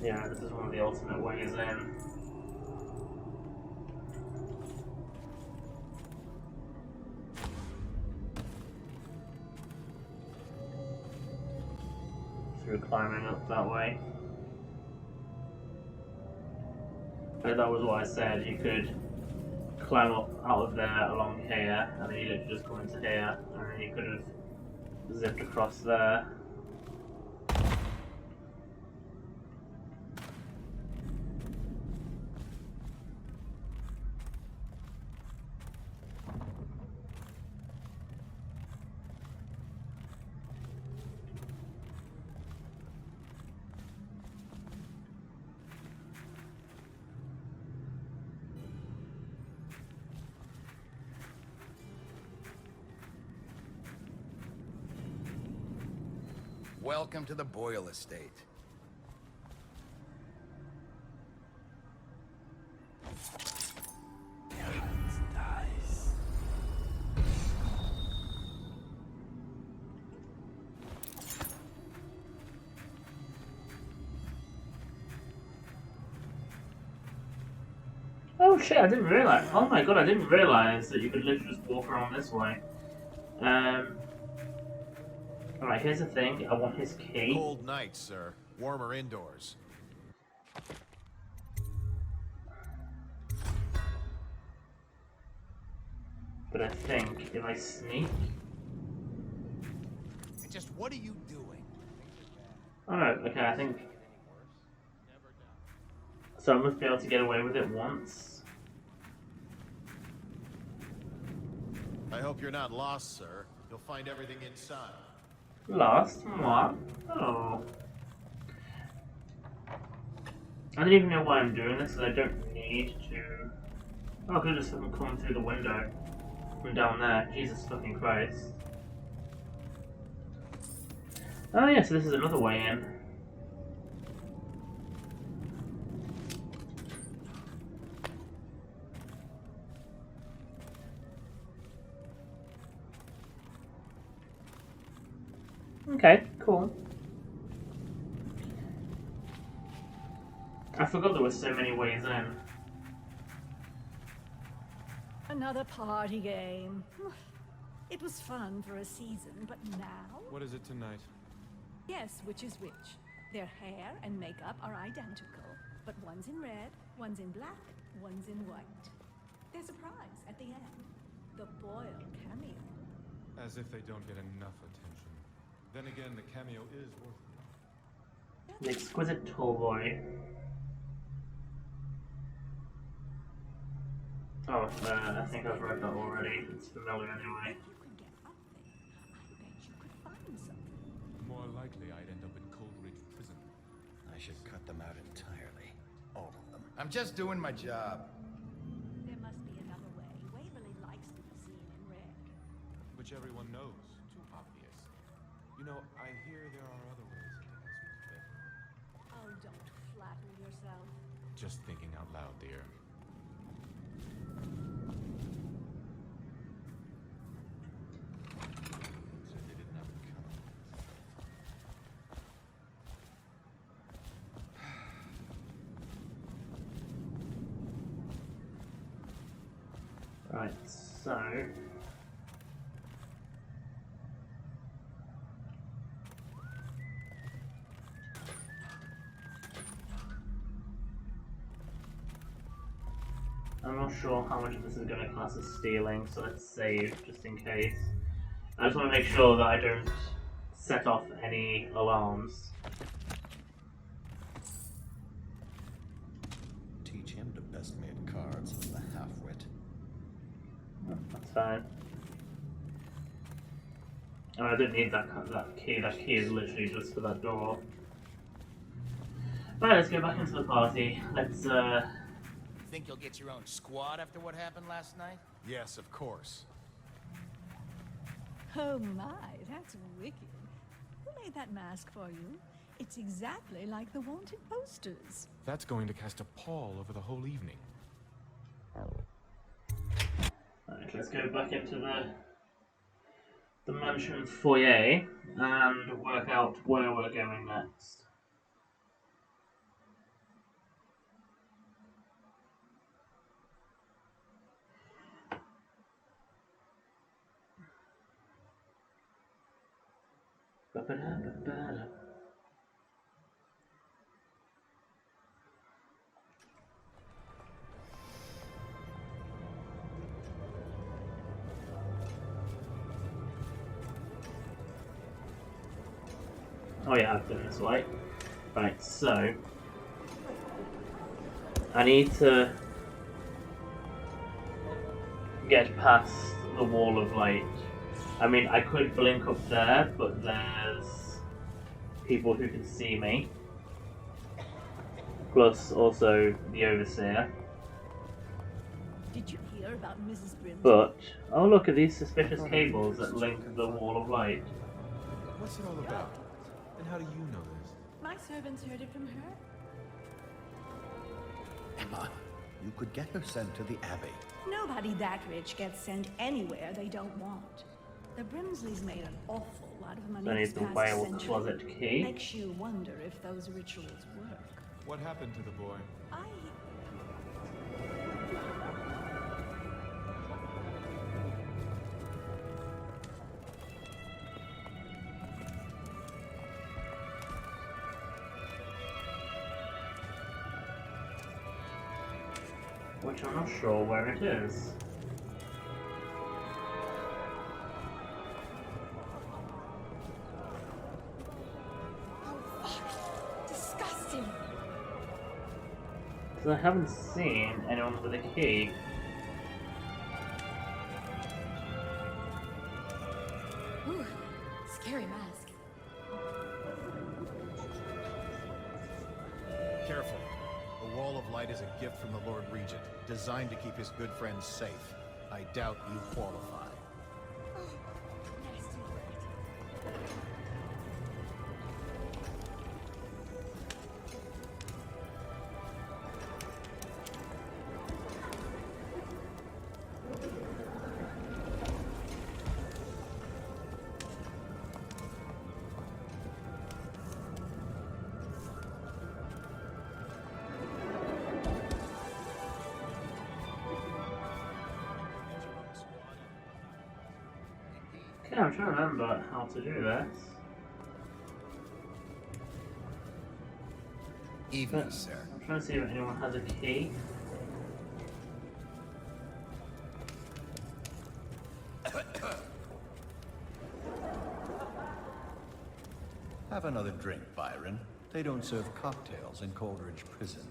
Yeah, this is one of the alternate ways in. Through climbing up that way. But that was what I said, you could climb up out of there along here, and then you literally just come into here, and then you could have zipped across there. Welcome to the Boyle estate. Nice. Oh shit, I didn't realize. Oh my god, I didn't realize that you could literally just walk around this way. Alright, here's the thing. I want his key. Cold night, sir. Warmer indoors. But I think if I sneak. Just what are you doing? Alright, okay, I think. So I must be able to get away with it once. I hope you're not lost, sir. You'll find everything inside. Lost? What? Oh. I don't even know why I'm doing this, because I don't need to. Oh, I could just fucking come through the window from down there. Jesus fucking Christ. Oh yeah, so this is another way in. Okay, cool. I forgot there were so many ways in. Another party game. It was fun for a season, but now? What is it tonight? Guess which is which. Their hair and makeup are identical, but one's in red, one's in black, one's in white. There's a prize at the end. The Boyle cameo. As if they don't get enough attention. Then again, the cameo is worth it. The exquisite toy. Oh, I think I've read that already. It's familiar anyway. More likely I'd end up in Coldridge Prison. I should cut them out entirely. All of them. I'm just doing my job. There must be another way. Waverly likes to be seen in red. Which everyone knows. Too obvious. You know, I hear there are other ways in this with Oh, don't flatter yourself. Just thinking out loud, dear. So they didn't have it coming. Right, so. I'm not sure how much of this is going to class as stealing, so let's save just in case. I just want to make sure that I don't set off any alarms. Teach him to best made cards, the half-wit. That's fine. Oh, I don't need that key. That key is literally just for that door. Right, let's go back into the party. Let's Think you'll get your own squad after what happened last night? Yes, of course. Oh my, that's wicked. Who made that mask for you? It's exactly like the wanted posters. That's going to cast a pall over the whole evening. Right, let's go back into the mansion foyer and work out where we're going next. Ba-ba-da-ba-ba-da. Oh yeah, I've been this way. Right, so I need to get past the wall of light. I mean, I could blink up there, but there's people who can see me. Plus, also the Overseer. Did you hear about Mrs. Brimley? But, oh look at these suspicious cables that link the wall of light. What's it all about? And how do you know this? My servants heard it from her. Emma, you could get her sent to the Abbey. Nobody that rich gets sent anywhere they don't want. The Brimsleys made an awful lot of money I need this the past Boyle century. closet key. Makes you wonder if those rituals work. What happened to the boy? Which I'm not sure where it is. Disgusting. Because I haven't seen anyone with a key. Ooh, scary mask. Careful. The Wall of Light is a gift from the Lord Regent, designed to keep his good friends safe. I doubt you qualify. Yeah, I'm trying to remember how to do this. Evening, sir. I'm trying to see if anyone has a key. Have another drink, Byron. They don't serve cocktails in Coleridge Prison.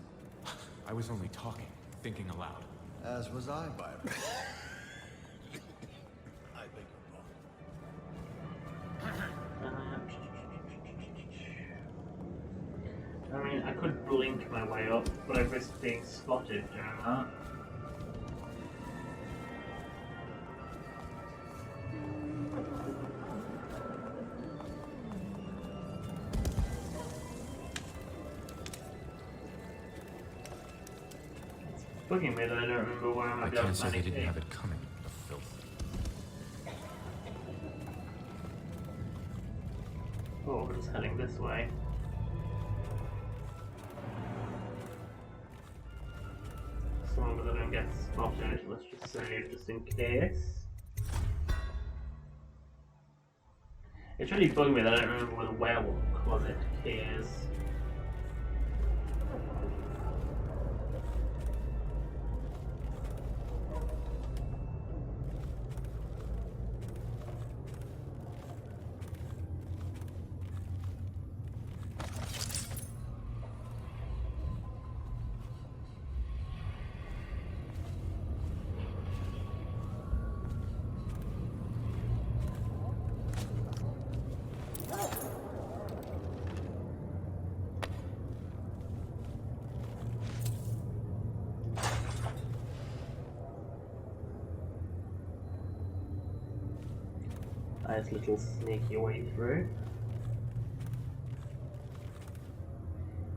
I was only talking, thinking aloud. As was I, Byron. I mean, I could blink my way up, but I risk being spotted doing that. It's bugging me that I don't remember where I might I be able can't to say find they a didn't key. have it coming, the filth. Oh, we're just heading this way. As long as I don't get spotted, let's just save just in case. It's really bugging me that I don't remember where the werewolf closet key is. Nice little sneaky way through.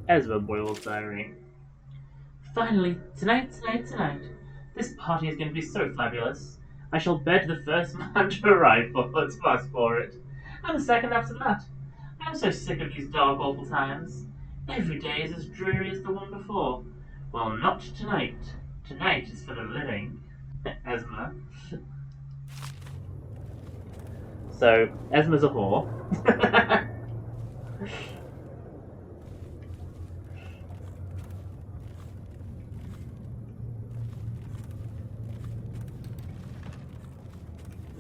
Ezra Boyle's diary. Finally, tonight. This party is going to be so fabulous. I shall bed the first man to arrive for let's pass for it. And the second after that. I'm so sick of these dark, awful times. Every day is as dreary as the one before. Well, not tonight. Tonight is for the living. Esma. So, Esma's a whore.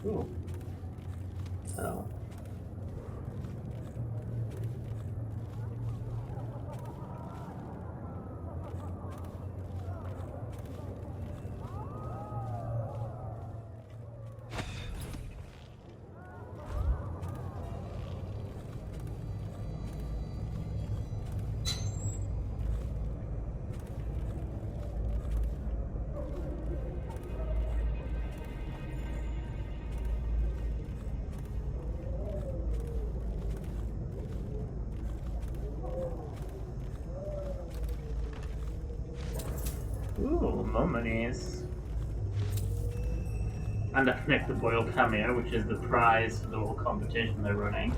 Ooh. Oh. more monies. And I picked the Boyle cameo, which is the prize for the little competition they're running.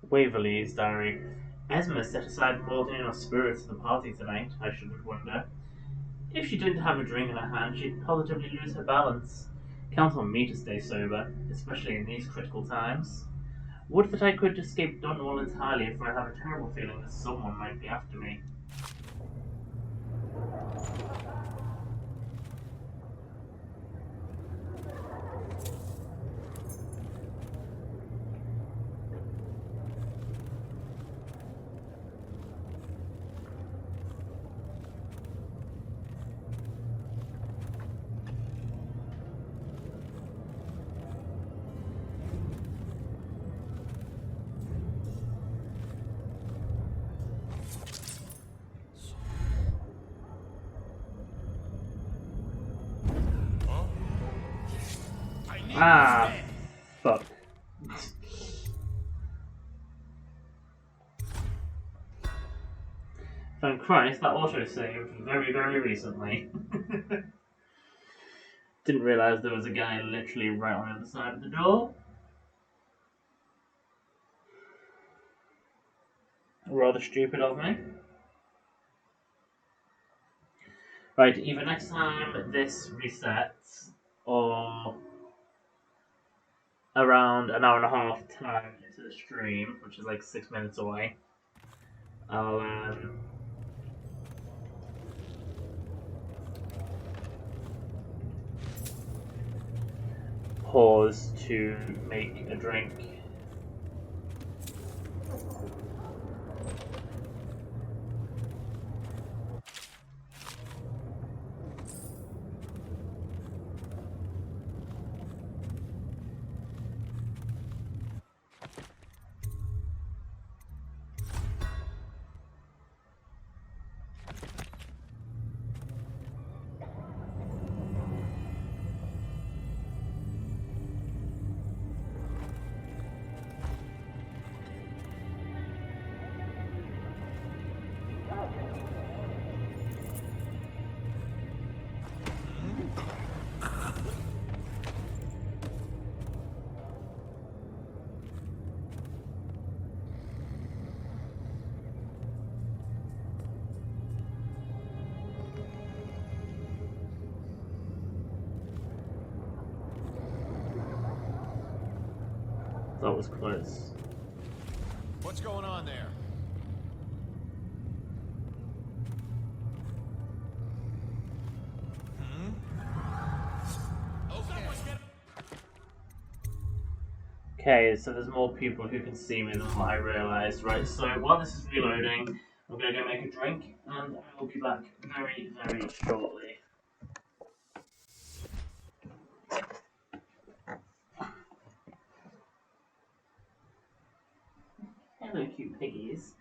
Waverley's diary. Esma set aside more than enough spirits for the party tonight, I shouldn't wonder. If she didn't have a drink in her hand, she'd positively lose her balance. Count on me to stay sober, especially in these critical times. Would that I could escape Dunwall entirely, for I have a terrible feeling that someone might be after me. Ah, fuck. Thank Christ, that auto-saved very, very recently. Didn't realise there was a guy literally right on the other side of the door. Rather stupid of me. Right, either next time this resets, or around an hour and a half time into the stream, which is like 6 minutes away, I'll pause to make a drink. That was close. What's going on there? Okay, so there's more people who can see me than what I realised. Right, so while this is reloading, I'm going to go make a drink, and I will be back very, very shortly. Hello, cute piggies.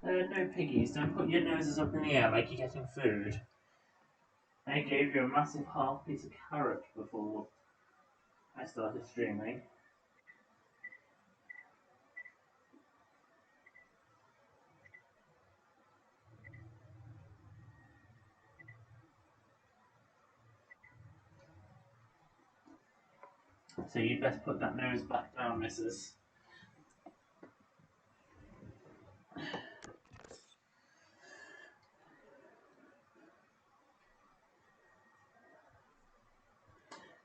No piggies, don't put your noses up in the air like you're getting food. I gave you a massive half piece of carrot before I started streaming. So you'd best put that nose back down, missus.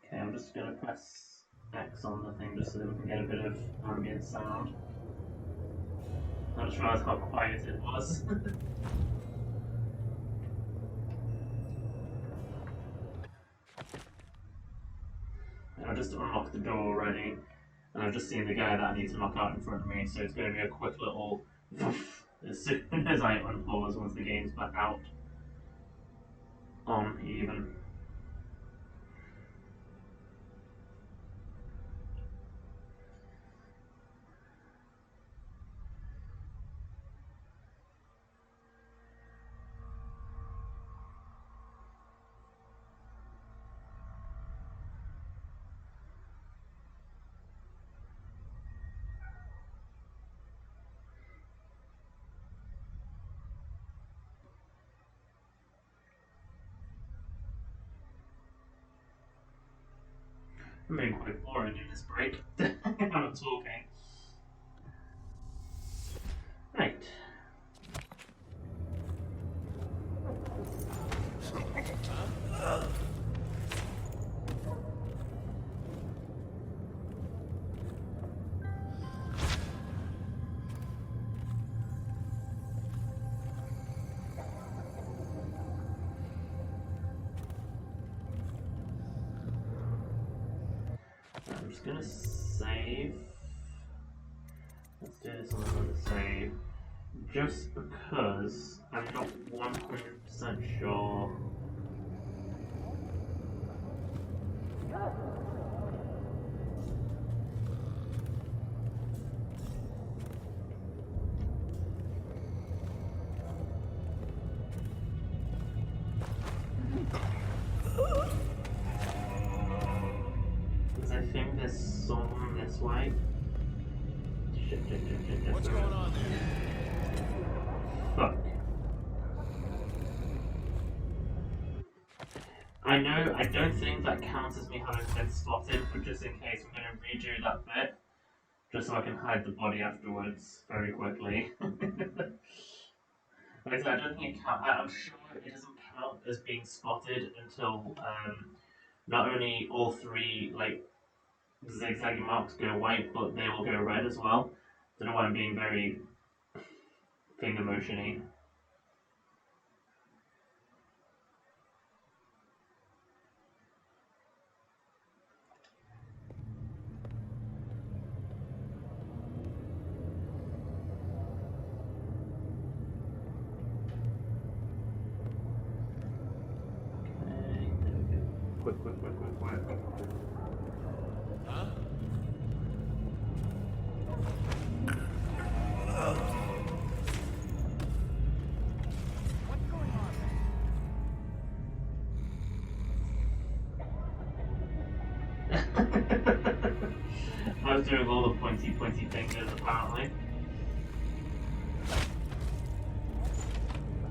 Okay, I'm just going to press X on the thing just so that we can get a bit of ambient sound. I just realised how quiet it was. I just unlocked the door already, and I've just seen the guy that I need to knock out in front of me, so it's going to be a quick little as soon as I unpause once the game's back out. On even. I'm being quite boring in this break. I'm not talking. Right. I'm just gonna save. Let's do this on another save. Just because I'm not 100% sure. Because I think there's someone this way. Shit. What's going on there? Fuck. I know, I don't think that counts as me having been spotted, but just in case, I'm going to redo that bit, just so I can hide the body afterwards very quickly. Like I said, I don't think it counts. I'm sure it doesn't count as being spotted until not only all three like zigzag marks go white, but they will go red as well. Don't know why I'm being very finger motiony. Quick. Huh? What's going on I was doing all the pointy fingers apparently.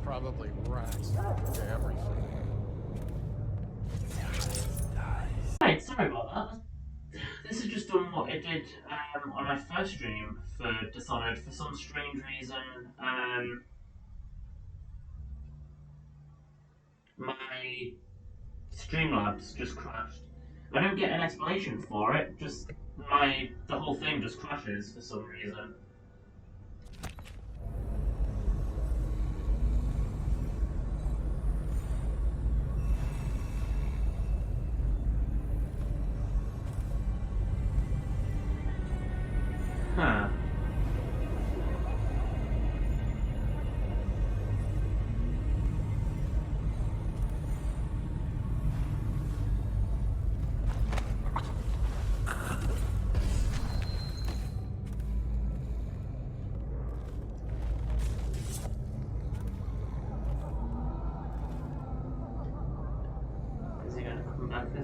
Probably rats. Everything. Right, sorry about that. This has just done what it did on my first stream for Dishonored. For some strange reason, my Streamlabs just crashed. I don't get an explanation for it, just the whole thing just crashes for some reason. Huh.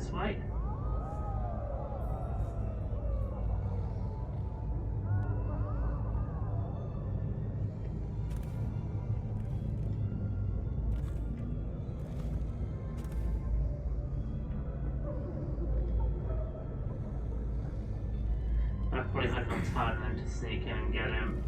this way. I probably had enough time then to sneak in and get him.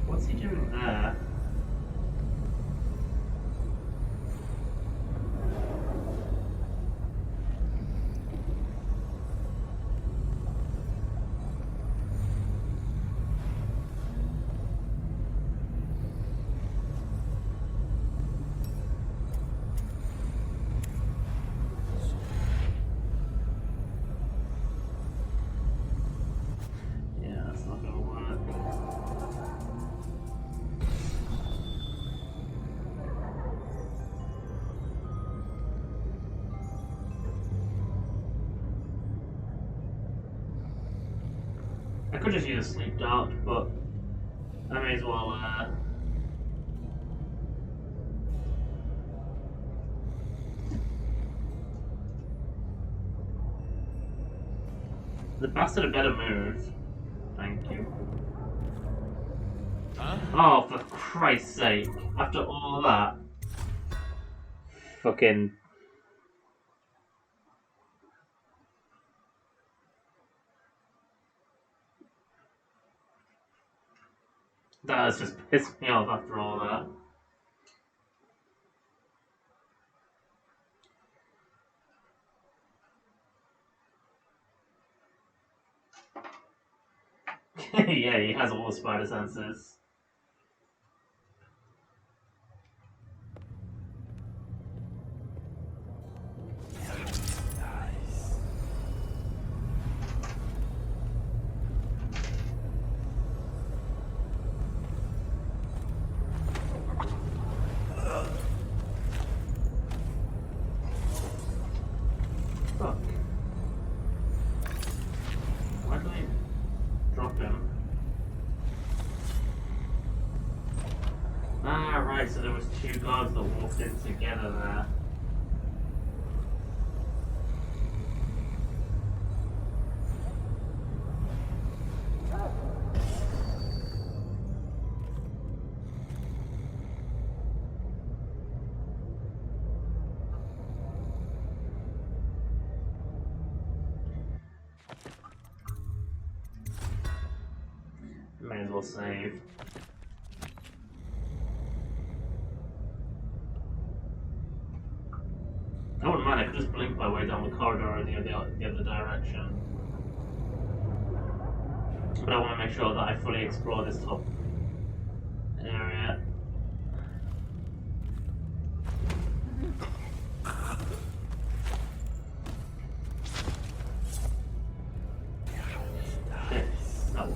What's he doing there? Yeah, that's not gonna work. I could just use a sleep dart, but I may as well, The bastard had better move. Thank you. Huh? Oh, for Christ's sake. After all that. Fucking... That has just pissed me off after all that. Yeah, he has all the spider senses. Fuck. Why do I drop him? Ah, right, so there was two guards that walked in together there. May as well save. I wouldn't mind, I could just blink my way down the corridor in the other direction. But I want to make sure that I fully explore this top area. Shit. No.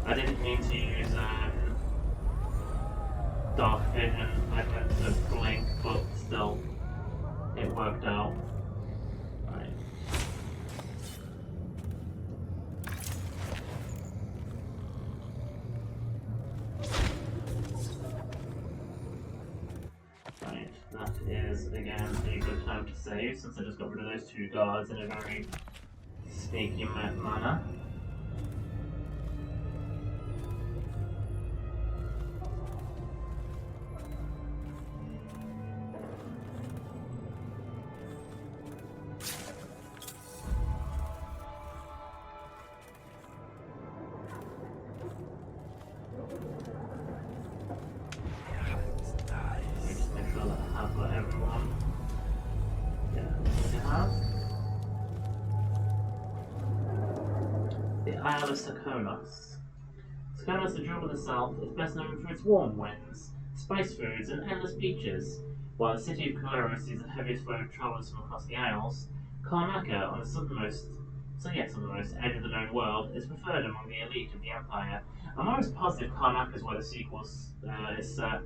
I didn't mean to use dark vision. I meant to blink, but still, it worked out. Right. Right, that is again a good time to save since I just got rid of those two guards in a very sneaky manner. Just make sure that I have got everyone. Yeah, I have. The Isle of Sakonos. Sakonos, the jewel of the south, is best known for its warm winds, spice foods, and endless beaches. While the city of Caloris sees the heaviest flow of travellers from across the Isles, Karmaka, on the southernmost so yes, on the most edge of the known world, is preferred among the elite of the Empire. I'm always positive Karnak is where the sequel is set.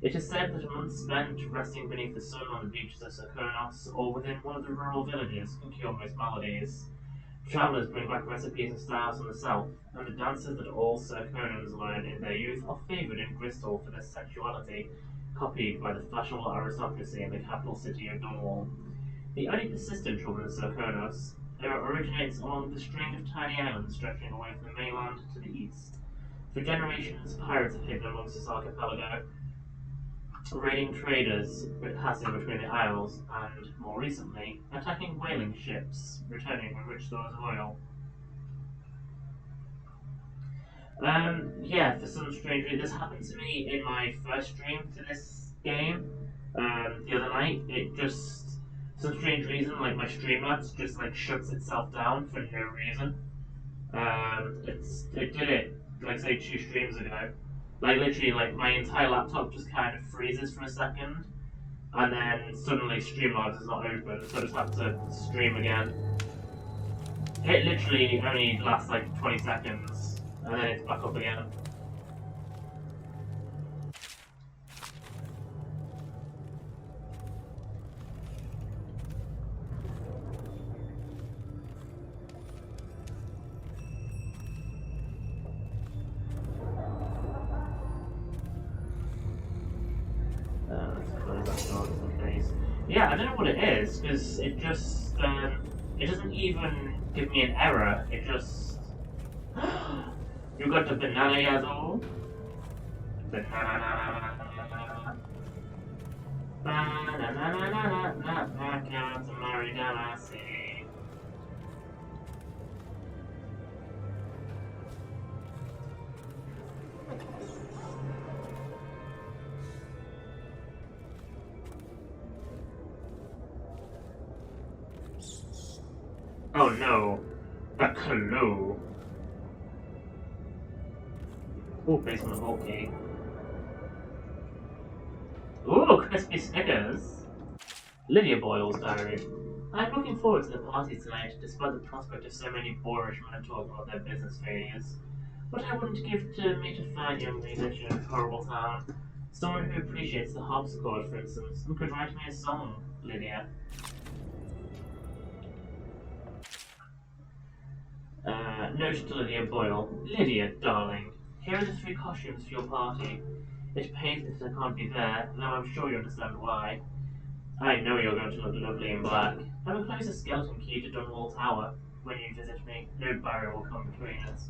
It is said that a month spent resting beneath the sun on the beaches of Sokonos or within one of the rural villages can cure most maladies. Travellers bring back recipes and styles from the south, and the dances that all Sokonans learn in their youth are favoured in Bristol for their sexuality, copied by the fashionable aristocracy in the capital city of Dunwall. The only persistent trouble in Sokonos originates along the string of tiny islands stretching away from the mainland to the east. For generations, pirates have hidden amongst this archipelago, raiding traders passing between the isles, and, more recently, attacking whaling ships returning with rich stores of oil. Yeah, for some strange reason, this happened to me in my first stream to this game the other night. It just, for some strange reason, like my Streamlabs just like shuts itself down for no reason. It did it like say 2 streams ago. Like literally, like my entire laptop just kind of freezes for a second, and then suddenly Streamlabs is not open, so I just have to stream again. It literally only lasts like 20 seconds, and then it's back up again. Yeah, I don't know what it is, because it just, it doesn't even give me an error, it just... You got the banana yazzle? Banana... Oh no, a clue. Ooh, basement vault key. Ooh, crispy Snickers. Lydia Boyle's diary. I'm looking forward to the party tonight, despite the prospect of so many boorish men talking about their business failures. What I wouldn't give to meet a fine young musician in a horrible town. Someone who appreciates the harpsichord, for instance, and could write me a song, Lydia. Note to Lydia Boyle. Lydia, darling, here are the 3 costumes for your party. It pains me that I can't be there, though I'm sure you understand why. I know you're going to look lovely in black. I will close a skeleton key to Dunwall Tower. When you visit me, no barrier will come between us.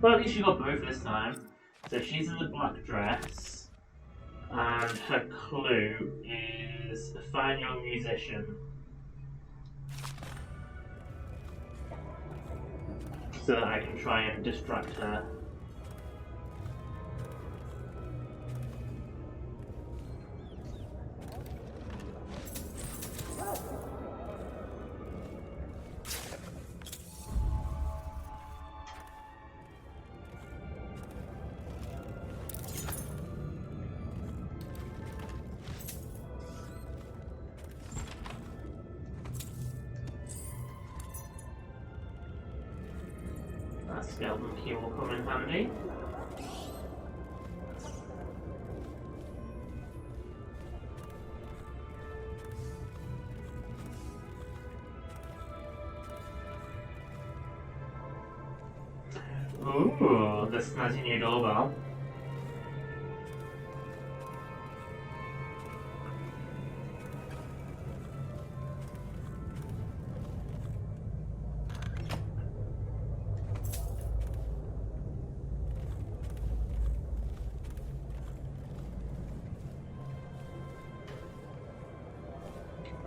Well, at least you got both this time. So she's in the black dress, and her clue is a fine young musician. So that I can try and distract her. That skeleton key will come in handy. Ooh, the snazzy new doorbell.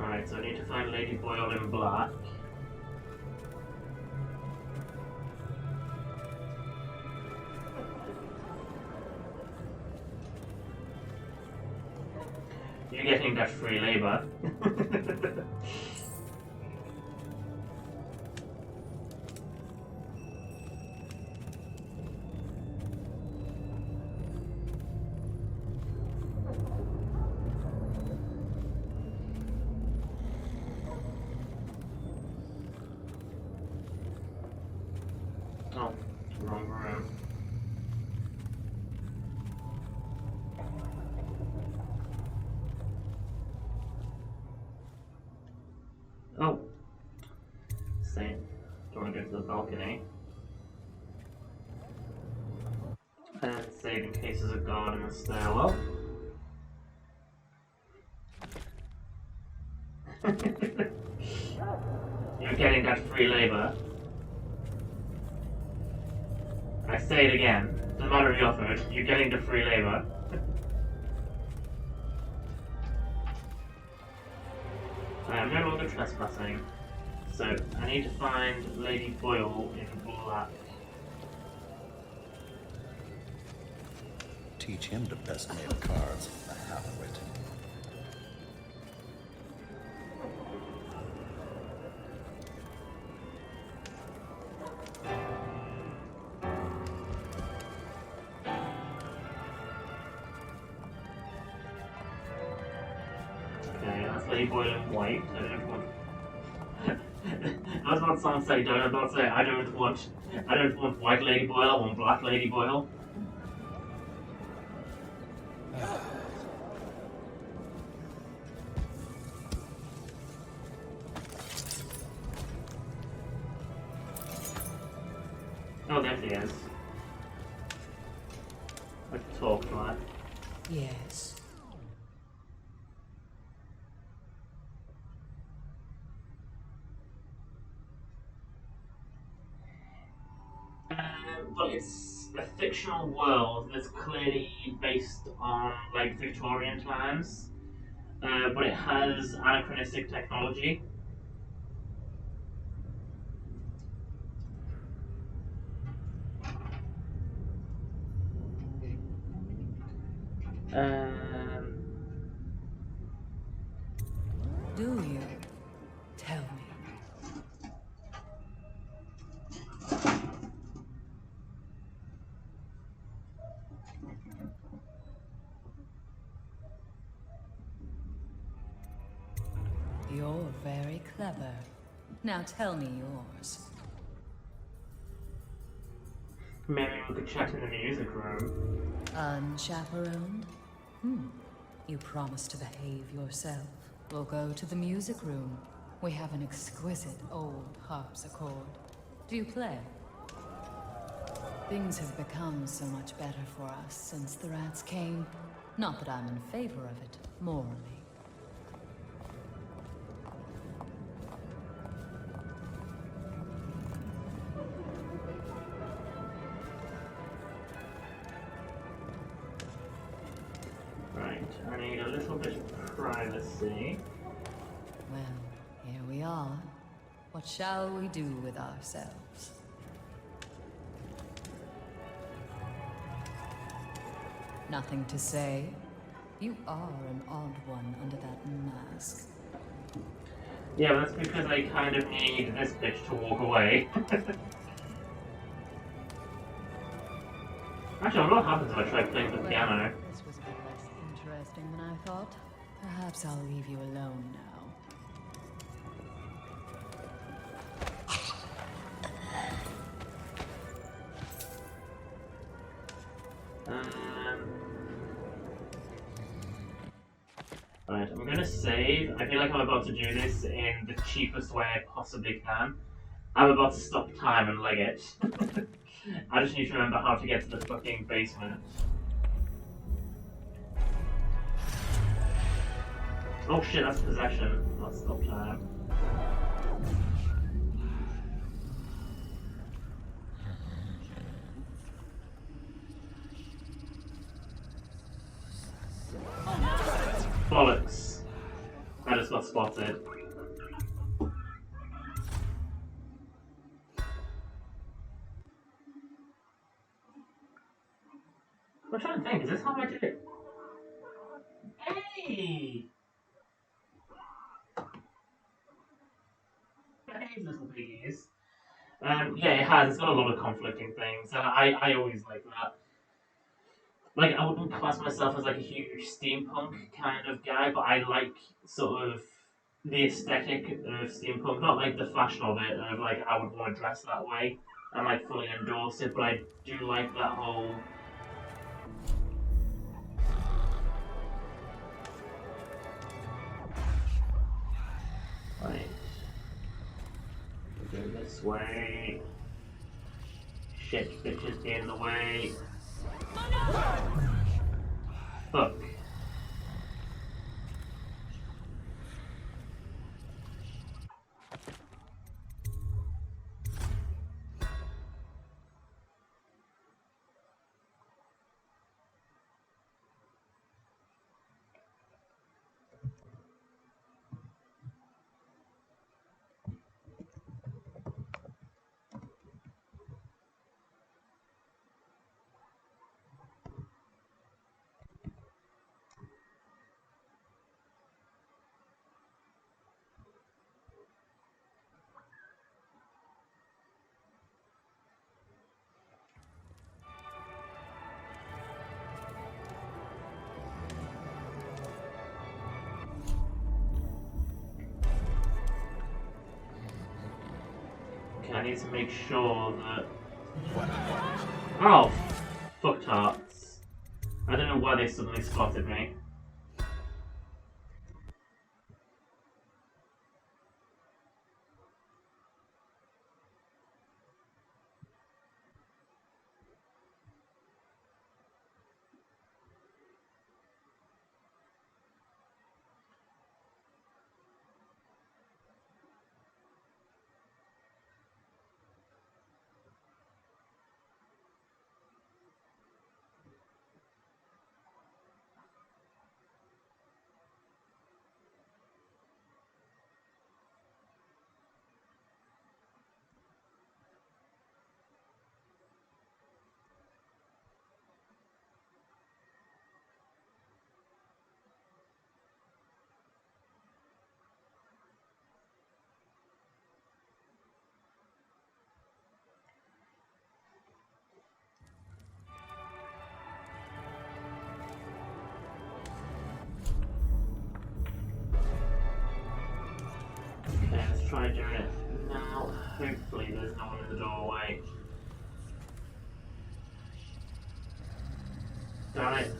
Alright, so I need to find Lady Boyle in black. You're getting that free labor. Oh. Same. Don't want to go to the balcony. And save in case there's a guard in the stairwell. You're getting that free labor. I say it again. Doesn't matter if you offer it. You're getting the free labor. I am no longer trespassing. So, I need to find Lady Boyle in black. Teach him to best made cards. The half of it. Okay, that's Lady Boyle in white. I don't want. I was about to someone say, I don't want white Lady Boyle, I want black Lady Boyle. Oh, there she is. Let's talk to her. Yes. But it's a fictional world that's clearly based on like Victorian times, but it has anachronistic technology. Do you? Tell me. You're very clever. Now tell me yours. Maybe we could chat in the music room. Unchaperoned? You promised to behave yourself. We'll go to the music room. We have an exquisite old harpsichord. Do you play? Things have become so much better for us since the rats came. Not that I'm in favor of it, morally. Right, I need a little bit of privacy. Well, here we are. What shall we do with ourselves? Nothing to say? You are an odd one under that mask. Yeah, but that's because I kind of need this bitch to walk away. Actually, what happens if I try playing the piano? This was a bit less interesting than I thought. Perhaps I'll leave you alone now. Right, I'm gonna save. I feel like I'm about to do this in the cheapest way I possibly can. I'm about to stop time and leg it. I just need to remember how to get to the fucking basement. Oh shit, that's possession. Let's stop time. Bollocks. I just got spotted. I'm trying to think, is this how I did it? Hey! Hey, little piggies. Yeah, it has. It's got a lot of conflicting things, and I always like that. Like, I wouldn't class myself as like a huge steampunk kind of guy, but I like sort of the aesthetic of steampunk, not like the fashion of it, of like I would want to dress that way, and like fully endorse it, but I do like that whole. Right. this way. Shit, bitches, get in the way. Fuck. I need to make sure that... Oh, fuck tarts. I don't know why they suddenly spotted me. Okay, let's try doing it now. Hopefully there's no one in the doorway. Damn it.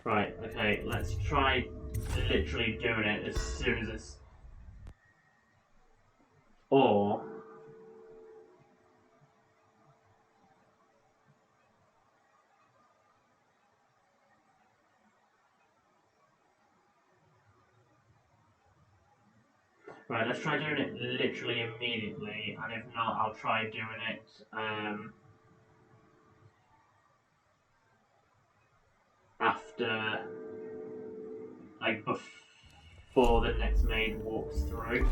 Right, okay, let's try literally doing it as soon as it's... Or... Right, let's try doing it literally immediately, and if not, I'll try doing it, after, like, before the next maid walks through.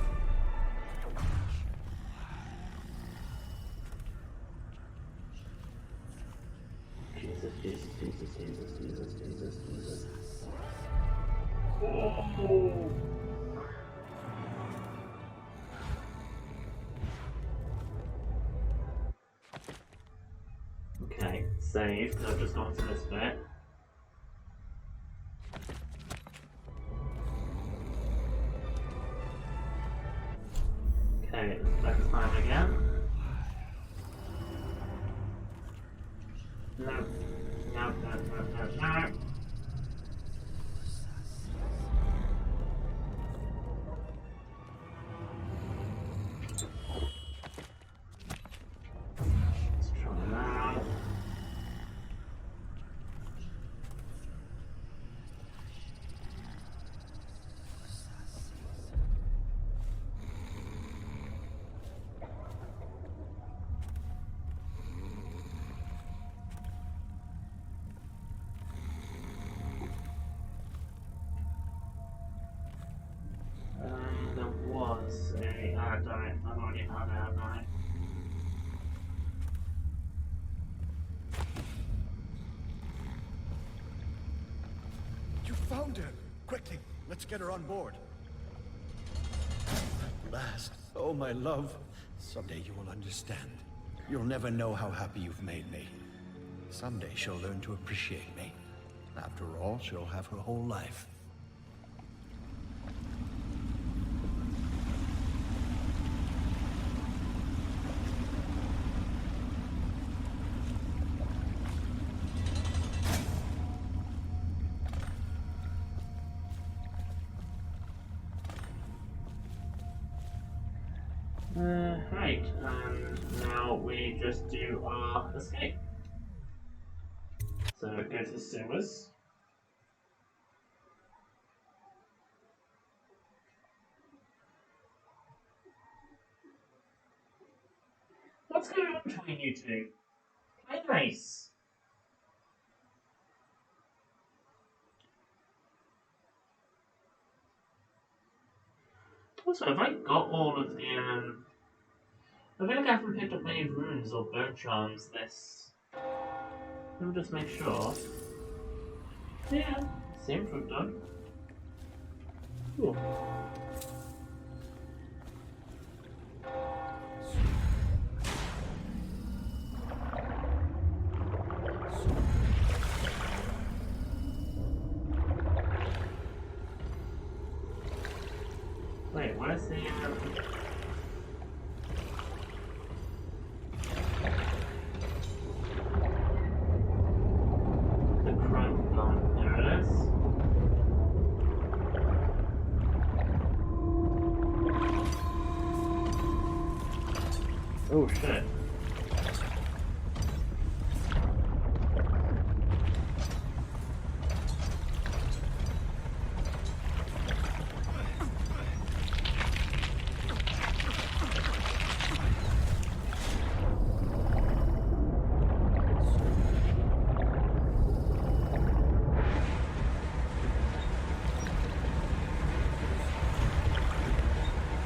Jesus, Jesus, Jesus, Jesus, Jesus, Jesus, Jesus. Oh. Okay, save, because I've just gone to this bit. Okay, let's time again. No. No, no, no, no, no. Let's try that. There was a... damn it, I've already had it, haven't I? You found her! Quickly, let's get her on board. At last. Oh, my love. Someday you will understand. You'll never know how happy you've made me. Someday she'll learn to appreciate me. After all, she'll have her whole life. Right, and now we just do our escape. So go to the sewers. What's going on between you two? Play nice. Also, have I got all of the, I feel like I haven't picked up many runes or bone charms this. Let me just make sure. Yeah, seems to have done. Cool. Wait, where's the crime gone? There it is. Oh shit.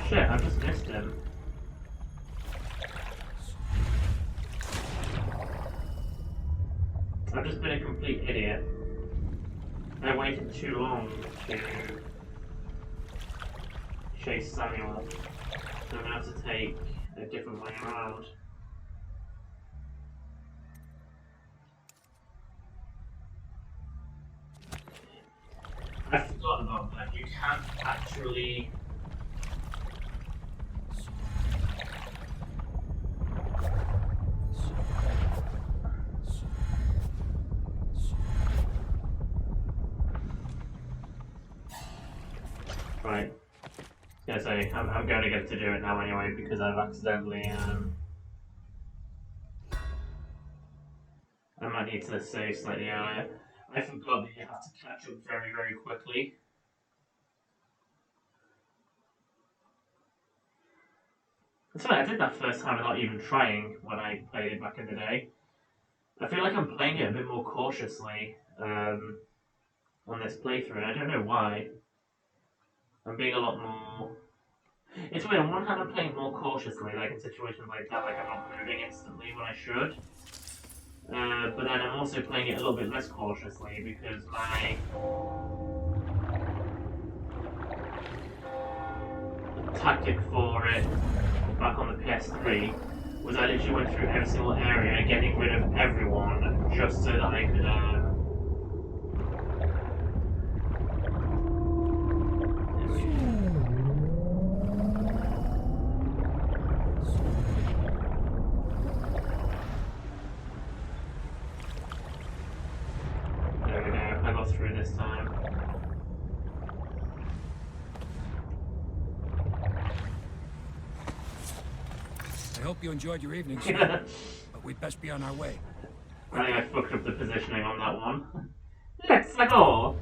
Shit, I just missed him. I've just been a complete idiot. I waited too long to chase Samuel, so I'm gonna have to take a different way around. I forgot about that. You can't actually. Right. Yeah, so I'm going to get to do it now anyway because I've accidentally, I might need to save slightly earlier. I forgot that you have to catch up very, very quickly. That's right, I did that first time without even trying when I played it back in the day. I feel like I'm playing it a bit more cautiously on this playthrough, and I don't know why. I'm being a lot more... It's weird, on one hand I'm playing more cautiously, like in situations like that, like I'm not moving instantly when I should. But then I'm also playing it a little bit less cautiously because my tactic for it back on the PS3 was I literally went through every single area getting rid of everyone just so that I could there we go, I got through this time. I hope you enjoyed your evening, sir. But we'd best be on our way. I think I fucked up the positioning on that one. Let's go!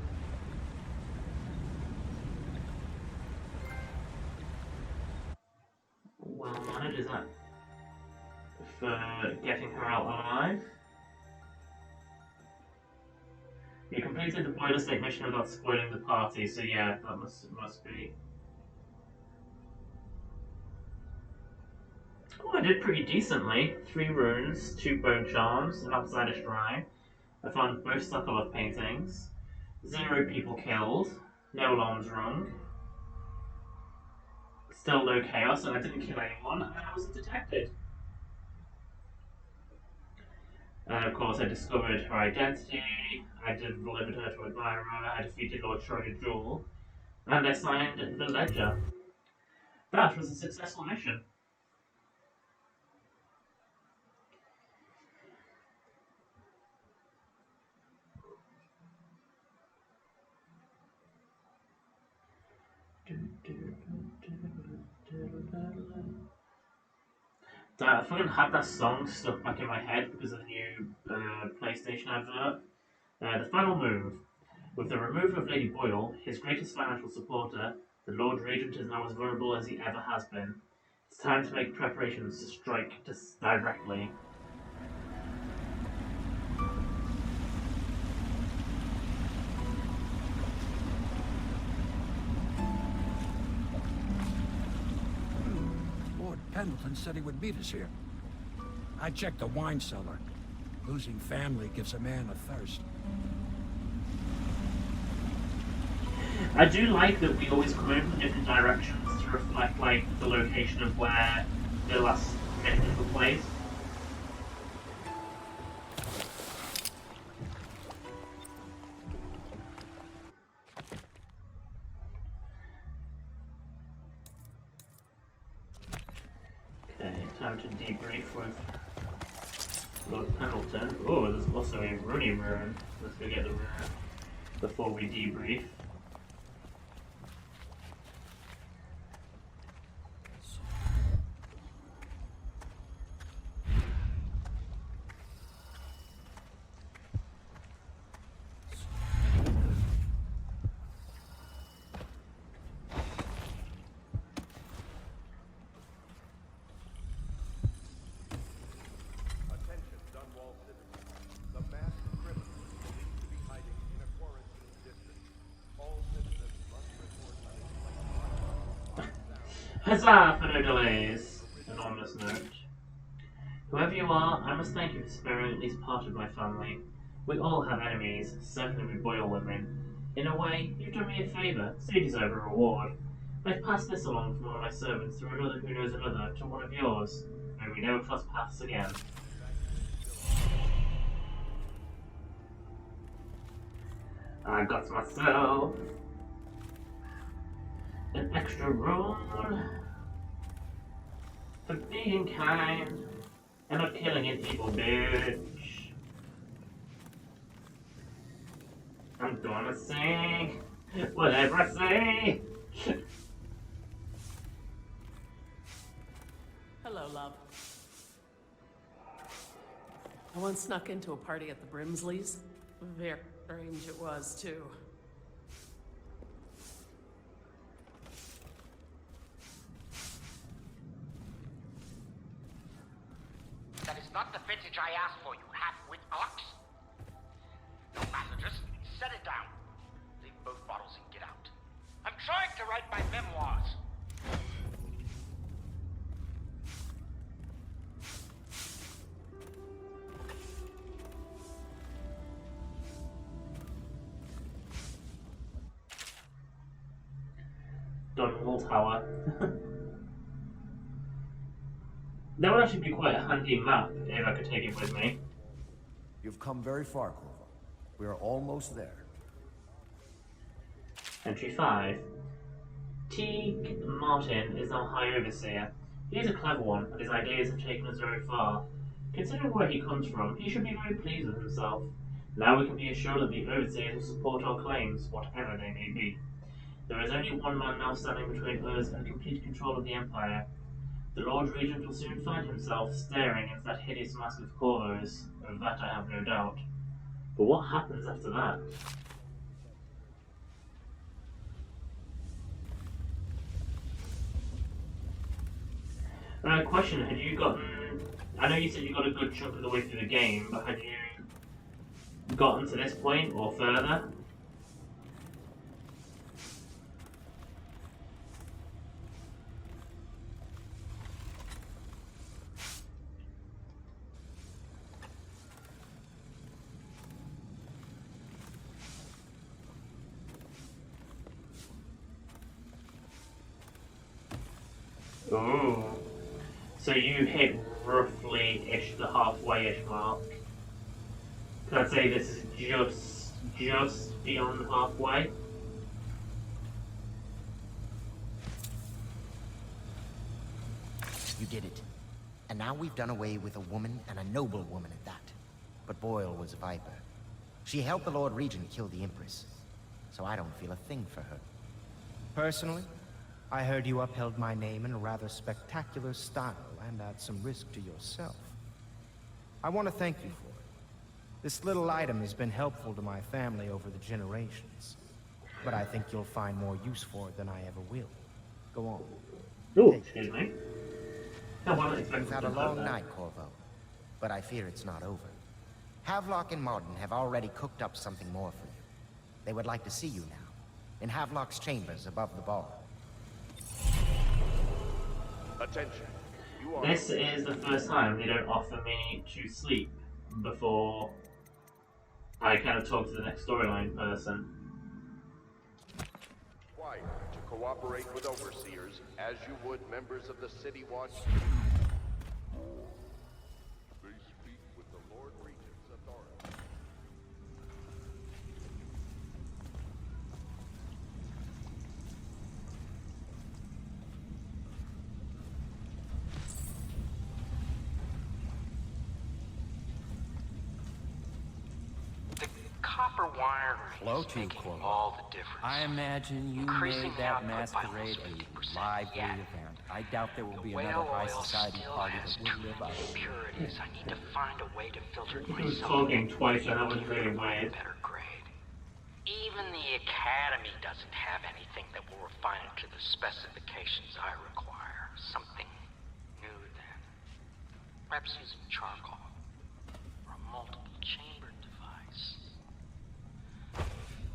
Well managed, is that for getting her out alive? You completed the Boyle estate mission without spoiling the party, so yeah, that must be. Oh, I did pretty decently. 3 runes, 2 bone charms, an outsider shrine. I found both Sokolov paintings. 0 people killed. No alarms rung. Still no chaos, and I didn't kill anyone, and I wasn't detected. And of course I discovered her identity, I delivered her to Admirer, I defeated Lord Schroeder Jewel, and I signed the ledger. That was a successful mission. So I fucking had that song stuck back in my head because of the new PlayStation advert. The final move. With the removal of Lady Boyle, his greatest financial supporter, the Lord Regent is now as vulnerable as he ever has been. It's time to make preparations to strike directly. Lord Pendleton said he would meet us here. I checked the wine cellar. Losing family gives a man a thirst. I do like that we always come in from different directions to reflect like the location of where the last mission took place. Okay, time to debrief with Lord Pendleton. Oh, there's also a running rune. Let's go get the rune before we debrief. Attention, Dunwall citizens. The masked criminal believed to be hiding in a quarantine district. All citizens must report unexplained. Huzzah for no delays! Anonymous note. Whoever you are, I must thank you for sparing at least part of my family. We all have enemies, certainly with Boyle women. In a way, you've done me a favour, so you deserve a reward. I've passed this along from one of my servants through another who knows another to one of yours. May we never cross paths again. I got myself an extra roll for being kind and not killing an evil bitch. I'm gonna sing whatever I say. Hello, love. I once snuck into a party at the Brimsleys. Very strange it was, too. That is not the vintage I asked for, you half-wit ox. No matter, just set it down. Leave both bottles and get out. I'm trying to write my memoirs. Dunwall Tower. That would actually be quite a handy map if I could take it with me. You've come very far, Corvo. We are almost there. Entry 5. Teague Martin is our High Overseer. He is a clever one, and his ideas have taken us very far. Considering where he comes from, he should be very pleased with himself. Now we can be assured that the Overseers will support our claims, whatever they may be. There is only one man now standing between us and complete control of the Empire. The Lord Regent will soon find himself staring into that hideous mask of Corvo's, of that I have no doubt. But what happens after that? Question, had you gotten... I know you said you got a good chunk of the way through the game, but had you gotten to this point or further? Ooh. So you hit roughly-ish the halfway-ish mark. Could I say this is just beyond halfway? You did it. And now we've done away with a woman, and a noble woman at that. But Boyle was a viper. She helped the Lord Regent kill the Empress. So I don't feel a thing for her. Personally, I heard you upheld my name in a rather spectacular style and at some risk to yourself. I want to thank you for it. This little item has been helpful to my family over the generations, but I think you'll find more use for it than I ever will. Go on. Oh, excuse me. You've had a long night, Corvo, but I fear it's not over. Havelock and Martin have already cooked up something more for you. They would like to see you now, in Havelock's chambers above the bar. Attention. This is the first time they don't offer me to sleep before I kind of talk to the next storyline person. Required to cooperate with overseers as you would members of the City Watch. They speak with the Lord Regent's authority. Copper wiring Hello is to you, making Corvo. all the difference. I imagine you Increasing made that output by masquerade almost a lively Yeah. event. I doubt there will be Whale another high oil society still party has that too will live many up. impurities. I need to find a way to filter it He was myself. talking twice and that was really weird. Better grade. Even the Academy doesn't have anything that will refine it to the specifications I require. Something new then. Perhaps using charcoal. Or a multiple chamber device.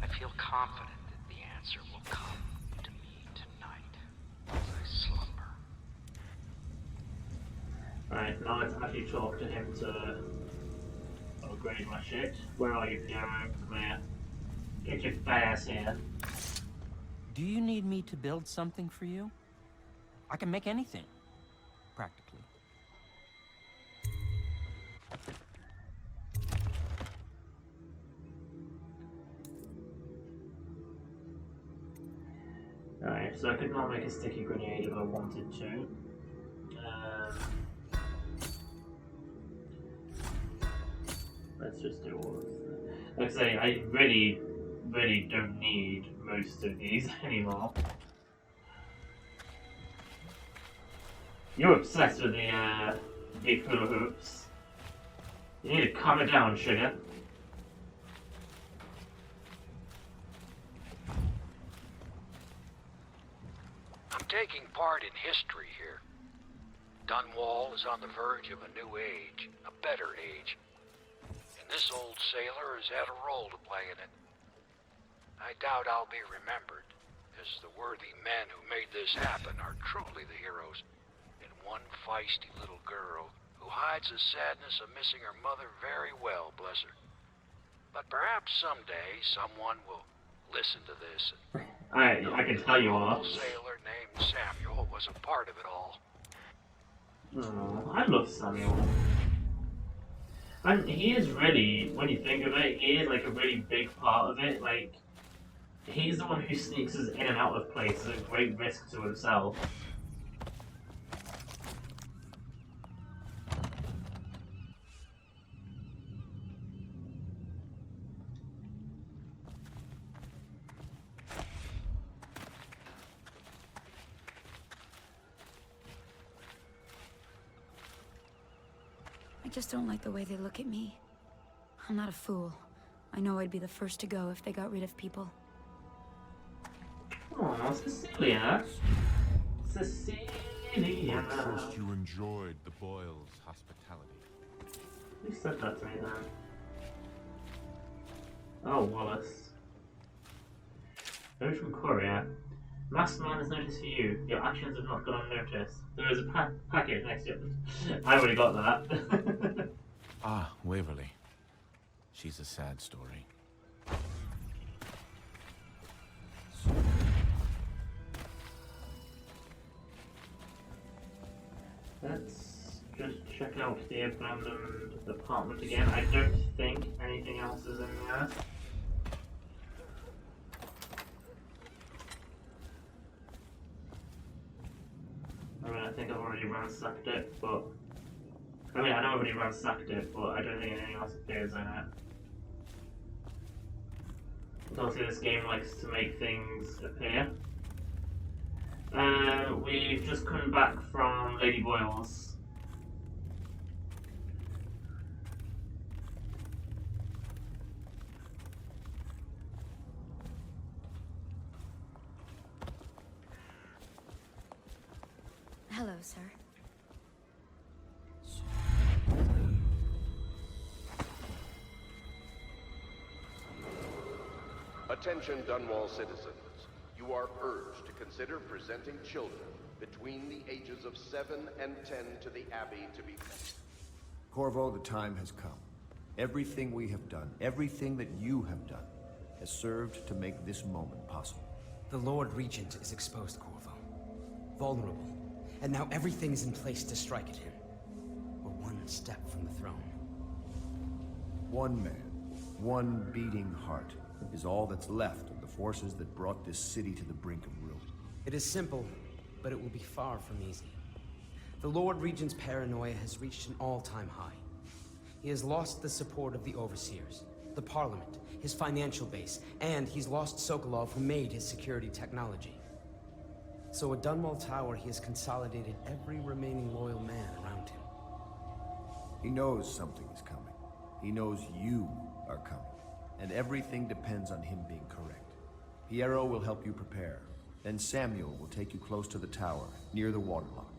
I feel confident that the answer will come to me tonight as I slumber. Right, now let's actually talk to him to upgrade my shit. Where are you, Piero? Come here. Get your fat ass here. Do you need me to build something for you? I can make anything, practically. Alright, so I could not make a sticky grenade if I wanted to. Let's just do all of them. Like I say, I really don't need most of these anymore. You're obsessed with the big hula hoops. You need to calm it down, sugar. I'm taking part in history here. Dunwall is on the verge of a new age, a better age. And this old sailor has had a role to play in it. I doubt I'll be remembered, as the worthy men who made this happen are truly the heroes, and one feisty little girl who hides the sadness of missing her mother very well, bless her. But perhaps someday someone will listen to this and I can tell you all. a sailor named Samuel was a part of it all. Oh, I love Samuel. And he is really, when you think of it, he is like a really big part of it. Like, he's the one who sneaks us in and out of places at great risk to himself. I just don't like the way they look at me. I'm not a fool. I know I'd be the first to go if they got rid of people. Oh, Cecilia. Cecilia. I trust you enjoyed the Boyle's hospitality. Who said that to me then? Oh, Wallace. Note from Courier. Mastermind has noticed for you. Your actions have not gone unnoticed. There is a packet next to it. I already got that. Ah, Waverly. She's a sad story. Let's just check out the abandoned apartment again. I don't think anything else is in there. I mean, I think I've already ransacked it, but... I mean, I know I've already ransacked it, but I don't think anything else appears in it. Obviously, this game likes to make things appear. We've just come back from Lady Boyle's. Hello, sir. Attention, Dunwall citizens. You are urged to consider presenting children between the ages of 7 and 10 to the Abbey to be tested. Corvo, the time has come. Everything we have done, everything that you have done, has served to make this moment possible. The Lord Regent is exposed, Corvo. Vulnerable. And now everything is in place to strike at him. We're one step from the throne. One man, one beating heart, is all that's left of the forces that brought this city to the brink of ruin. It is simple, but it will be far from easy. The Lord Regent's paranoia has reached an all-time high. He has lost the support of the Overseers, the Parliament, his financial base, and he's lost Sokolov, who made his security technology. So at Dunwall Tower, he has consolidated every remaining loyal man around him. He knows something is coming. He knows you are coming. And everything depends on him being correct. Piero will help you prepare. Then Samuel will take you close to the tower, near the waterlock.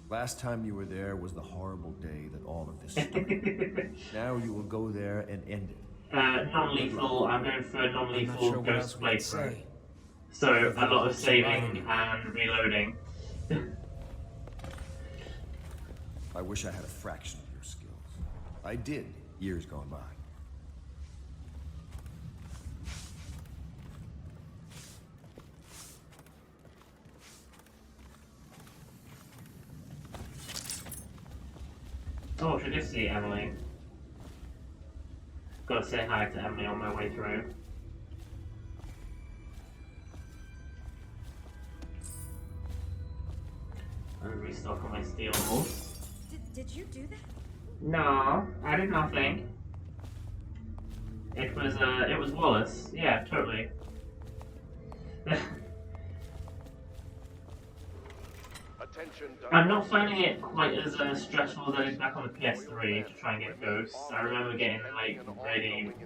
Last time you were there was the horrible day that all of this started. Now you will go there and end it. Non-lethal, I'm going for non-lethal ghost playthrough. So, a lot of saving and reloading. I wish I had a fraction of your skills. I did, years gone by. Oh, should I see Emily? Gotta say hi to Emily on my way through. And restock on my steel horse. Did you do that? No, I did nothing. It was Wallace. Yeah, totally. I'm not finding it quite as stressful as I did back on the PS3 to try and get ghosts. I remember getting like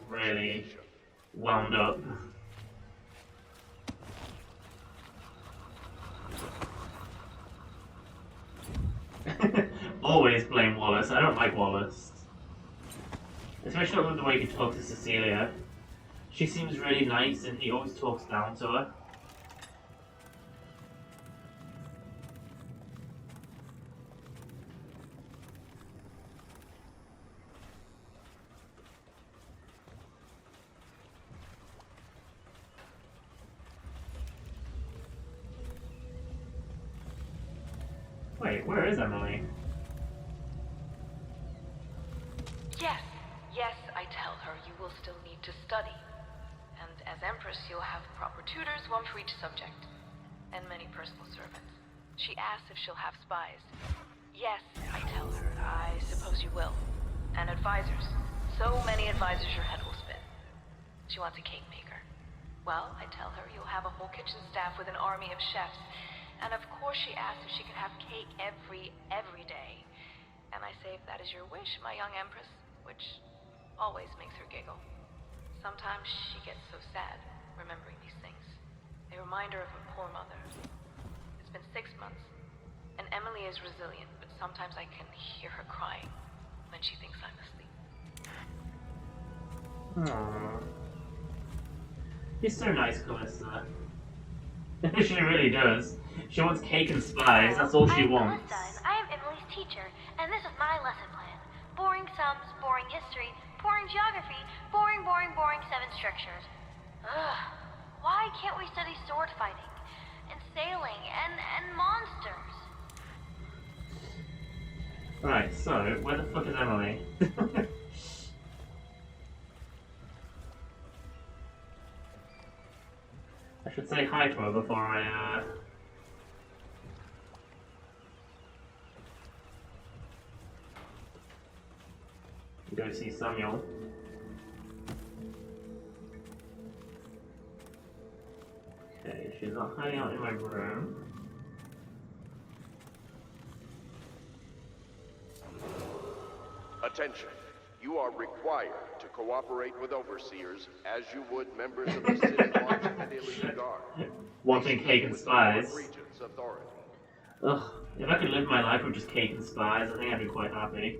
really wound up. Always blame Wallace. I don't like Wallace. Especially with the way he talks to Cecilia. She seems really nice and he always talks down to her. Wait, where is Emily? Yes, I tell her you will still need to study. And as Empress, you'll have proper tutors, one for each subject. And many personal servants. She asks if she'll have spies. Yes, I tell her, I suppose you will. And advisors. So many advisors your head will spin. She wants a cake maker. Well, I tell her you'll have a whole kitchen staff with an army of chefs. And of course she asks if she can have cake every day. And I say if that is your wish, my young Empress, which always makes her giggle. Sometimes she gets so sad, remembering these things. They remind her of her poor mother. It's been 6 months, and Emily is resilient, but sometimes I can hear her crying when she thinks I'm asleep. Aww. He's so nice, Calista. She really does. She wants cake and spies, that's all she wants. Calista, I am Emily's teacher, and this is my lesson plan. Boring sums, boring history, boring geography, boring 7 strictures. Ugh. Why can't we study sword fighting, and sailing, and monsters? Right, so, where the fuck is Emily? I should say hi to her before I, go see Samuel. Okay, she's not hiding out in my room. Attention. You are required to cooperate with overseers as you would members of the city watch and elite guard. Wanting cake and spies. Regent's authority. Ugh, if I could live my life with just cake and spies, I think I'd be quite happy.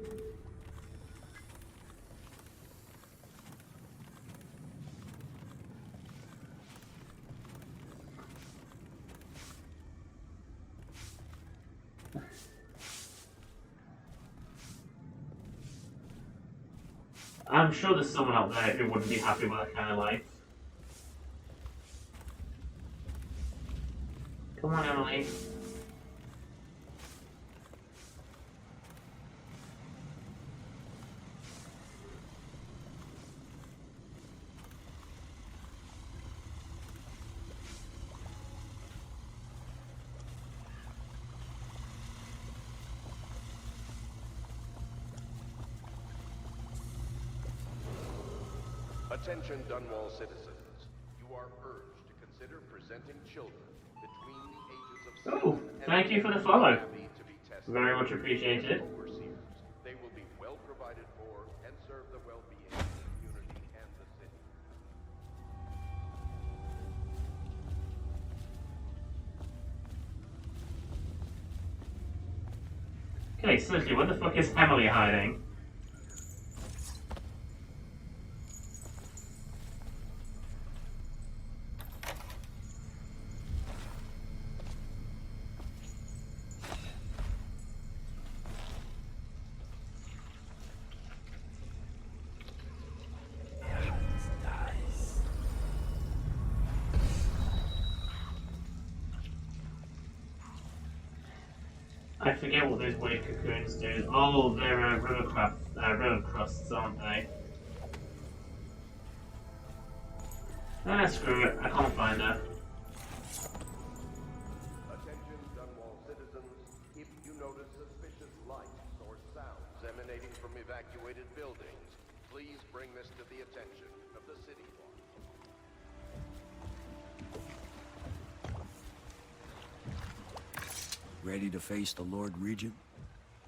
I'm sure there's someone out there who wouldn't be happy with that kind of life. Come on, Emily. Attention Dunwall citizens. You are urged to consider presenting children between the ages of 7 Oh, and thank you for the follow. Very much appreciated. overseers. They will be well provided for and serve the well-being of the community and the city. Okay, seriously, where the fuck is Emily hiding? I forget what those weird cocoons do. Oh, they're river crusts, aren't they? Ah, screw it. I can't find her. Attention Dunwall citizens. If you notice suspicious lights or sounds emanating from evacuated buildings, please bring this to the attention of the city watch. Ready to face the Lord Regent?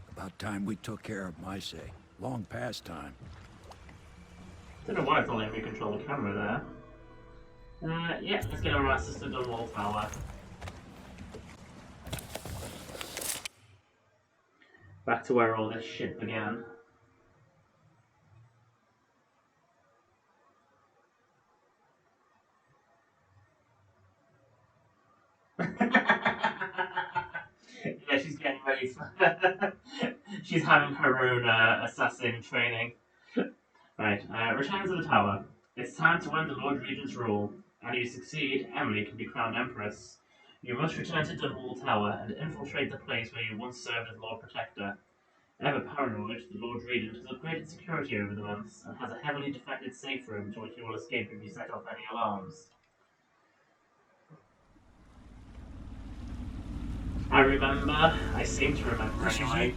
About time we took care of my say. Long past time. Don't know why it's not letting me control the camera there. Yeah, let's get our asses to Dunwall Tower. Back to where all this shit began. Yeah, she's getting ready for she's having her own assassin training. Right, return to the tower. It's time to end the Lord Regent's rule, and if you succeed, Emily can be crowned Empress. You must return to Dunwall Tower and infiltrate the place where you once served as Lord Protector. Ever paranoid, the Lord Regent has upgraded security over the months, and has a heavily defended safe room to which you will escape if you set off any alarms. I seem to remember anyway,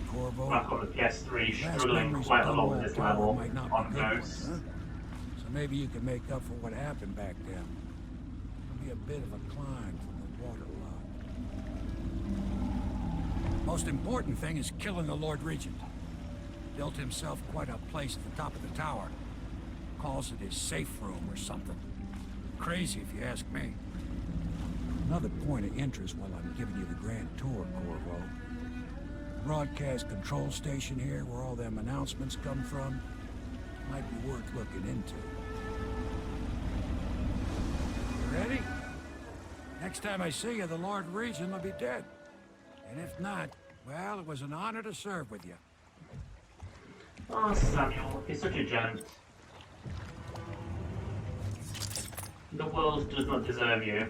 back on the PS3, struggling quite a lot with this level on Ghost. So maybe you can make up for what happened back then. It'll be a bit of a climb from the waterlogged. Most important thing is killing the Lord Regent. Built himself quite a place at the top of the tower. Calls it his safe room or something. Crazy if you ask me. Another point of interest while I'm giving you the grand tour, Corvo. Broadcast control station here, where all them announcements come from, might be worth looking into. You ready? Next time I see you, the Lord Regent will be dead. And if not, well, it was an honor to serve with you. Oh, Samuel, you're such a gent. The world does not deserve you.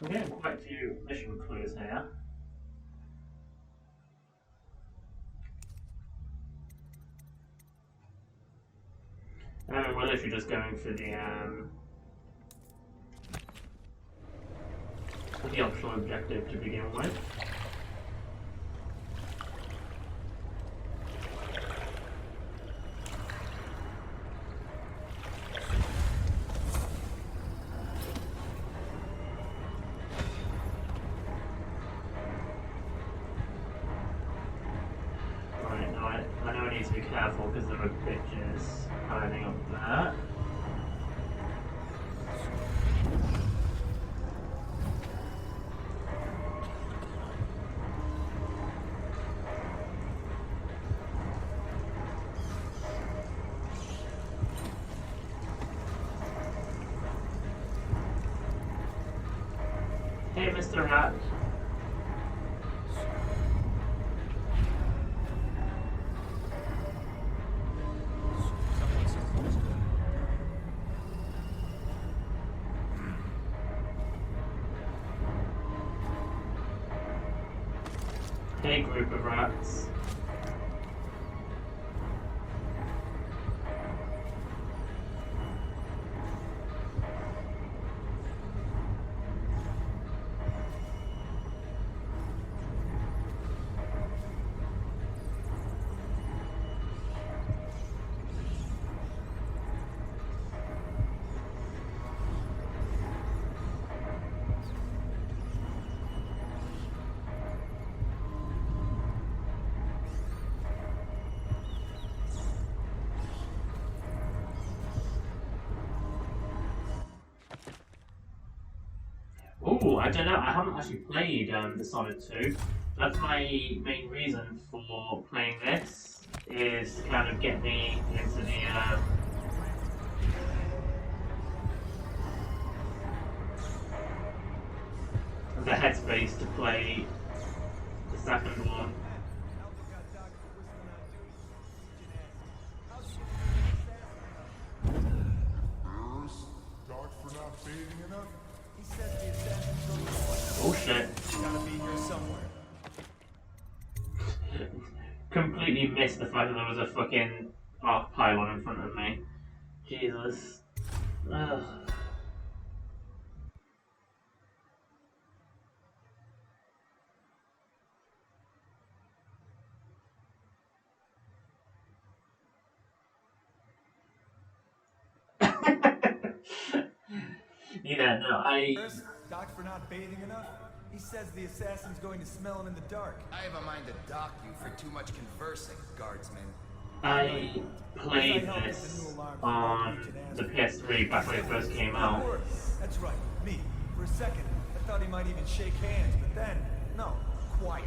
We're getting quite a few mission clues here. We're literally just going for the optional objective to begin with. careful because there are bitches hiding up there. Hey, Mr. Rat. Hey, group of rats. Ooh, I don't know. I haven't actually played Dishonored 2. That's my main reason for playing this, is to kind of get me into the headspace to play the second one. Oh shit. Gotta be here somewhere. Completely missed the fact that there was a fucking arc pylon in front of me. Jesus. Ugh. Yeah, no, Doc for not bathing enough? He says the assassin's going to smell him in the dark. I have a mind to dock you for too much conversing, guardsman. I played this on the PS3 back when it first came out. That's right, me. For a second, I thought he might even shake hands, but then, no, quiet.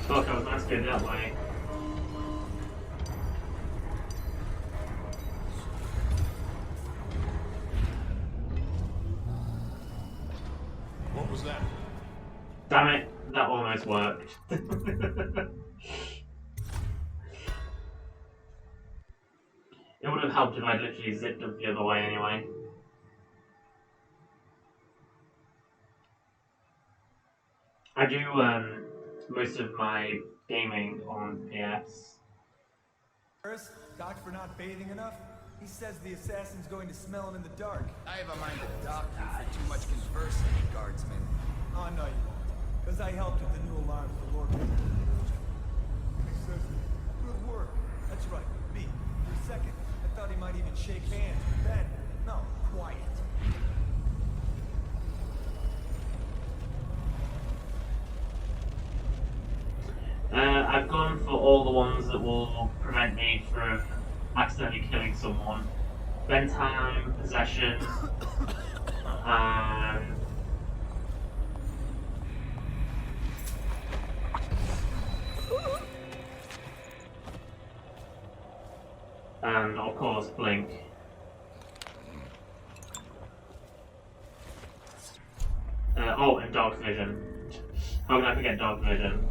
Fuck, I was not scared that way. What was that? Damn it, that almost worked. It would have helped if I'd literally zipped up the other way anyway. I do most of my gaming on PS. Doc for not bathing enough? He says the assassin's going to smell him in the dark. I have a mind to dock you for too much conversing, guardsman. Oh, no, you won't. Because I helped with the new alarm for Lord. He says, good work. That's right, me. For a second, I thought he might even shake hands, but then, no, quiet. I've gone for all the ones that will prevent me from accidentally killing someone. Bentham, Possession, and of course Blink. Oh, and Dark Vision. How can I forget Dark Vision?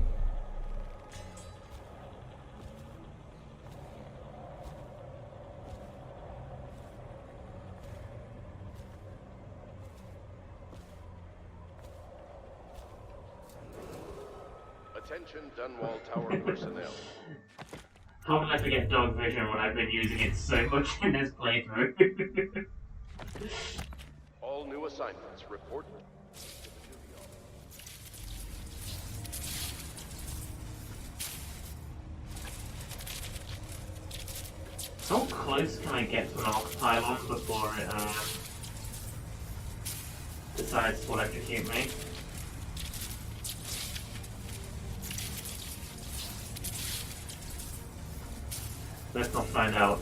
Attention Dunwall Tower personnel. How did I forget dog vision when I've been using it so much in this playthrough? All new assignments report. How close can I get to an arc pylon before it decides to electrocute me? Let's not find out.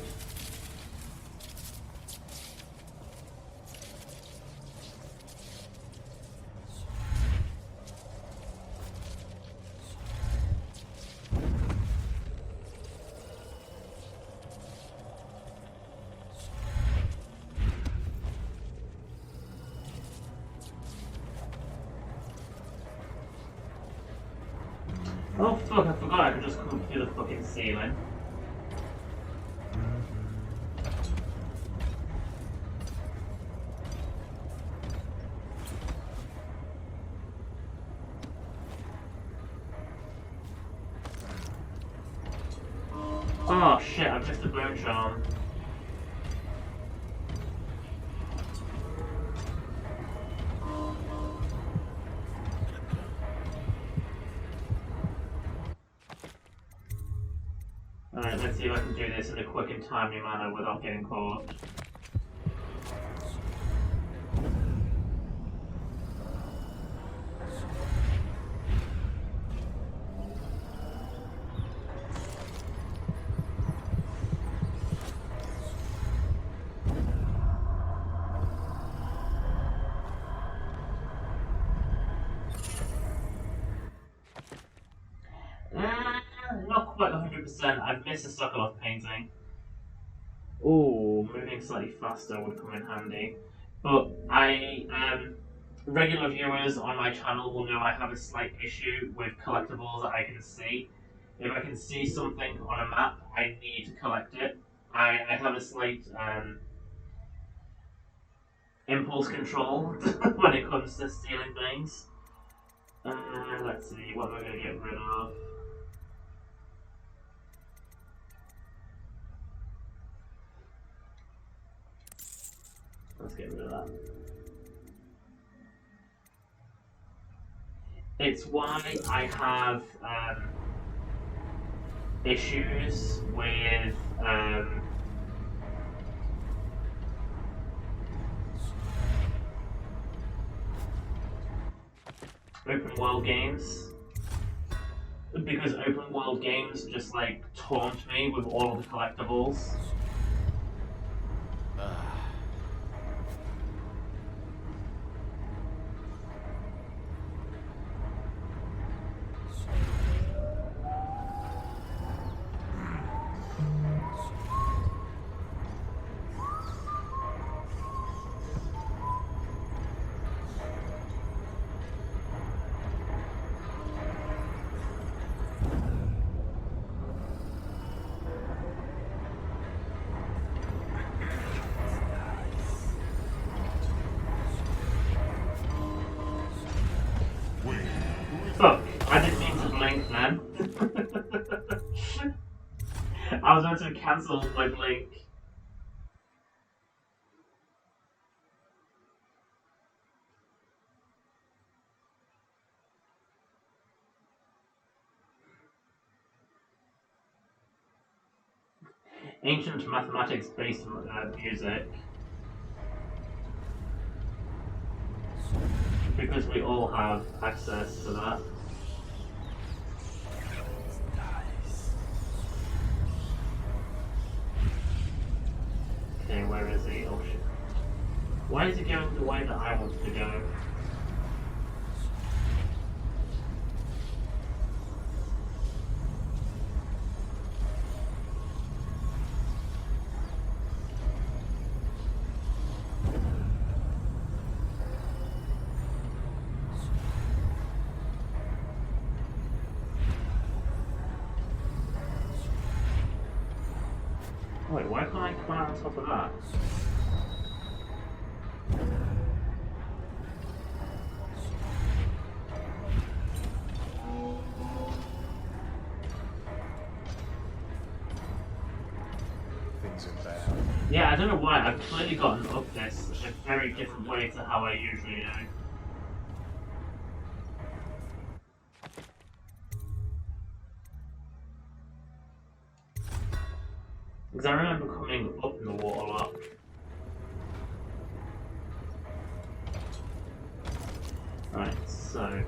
Oh fuck, I forgot I could just come through the fucking ceiling. Oh shit, I've just a bone charm. Alright, let's see if I can do this in a quick and timely manner without getting caught. Not quite 100%. I've missed a Sokolov painting. Ooh, moving slightly faster would come in handy. But regular viewers on my channel will know I have a slight issue with collectibles that I can see. If I can see something on a map, I need to collect it. I have a slight impulse control when it comes to stealing things. Let's see, what am I going to get rid of? Let's get rid of that. It's why I have issues with open world games. Because open world games just like taunt me with all of the collectibles. Fuck, I didn't mean to blink then. I was about to cancel my blink. Ancient mathematics-based music. Because we all have access to that. Okay, where is he? Oh shit. Why is he going the way that I want to go? Wait, why can't I climb on top of that? Yeah, I don't know why, I've clearly gotten up this a very different way to how I usually do. Because I remember coming up in the water a lot. Right, so...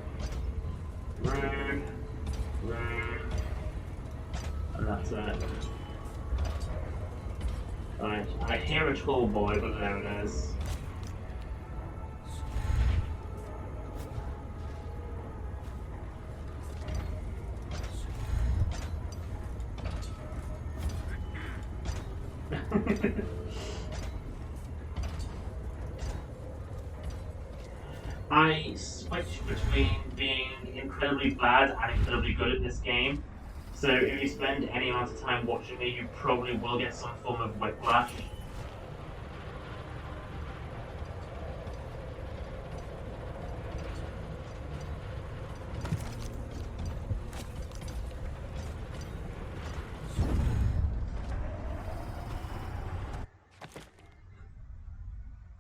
Room, and that's it. Right, I hear a tall boy, but there it is. I switch between being incredibly bad and incredibly good at this game. So if you spend any amount of time watching me, you probably will get some form of whiplash.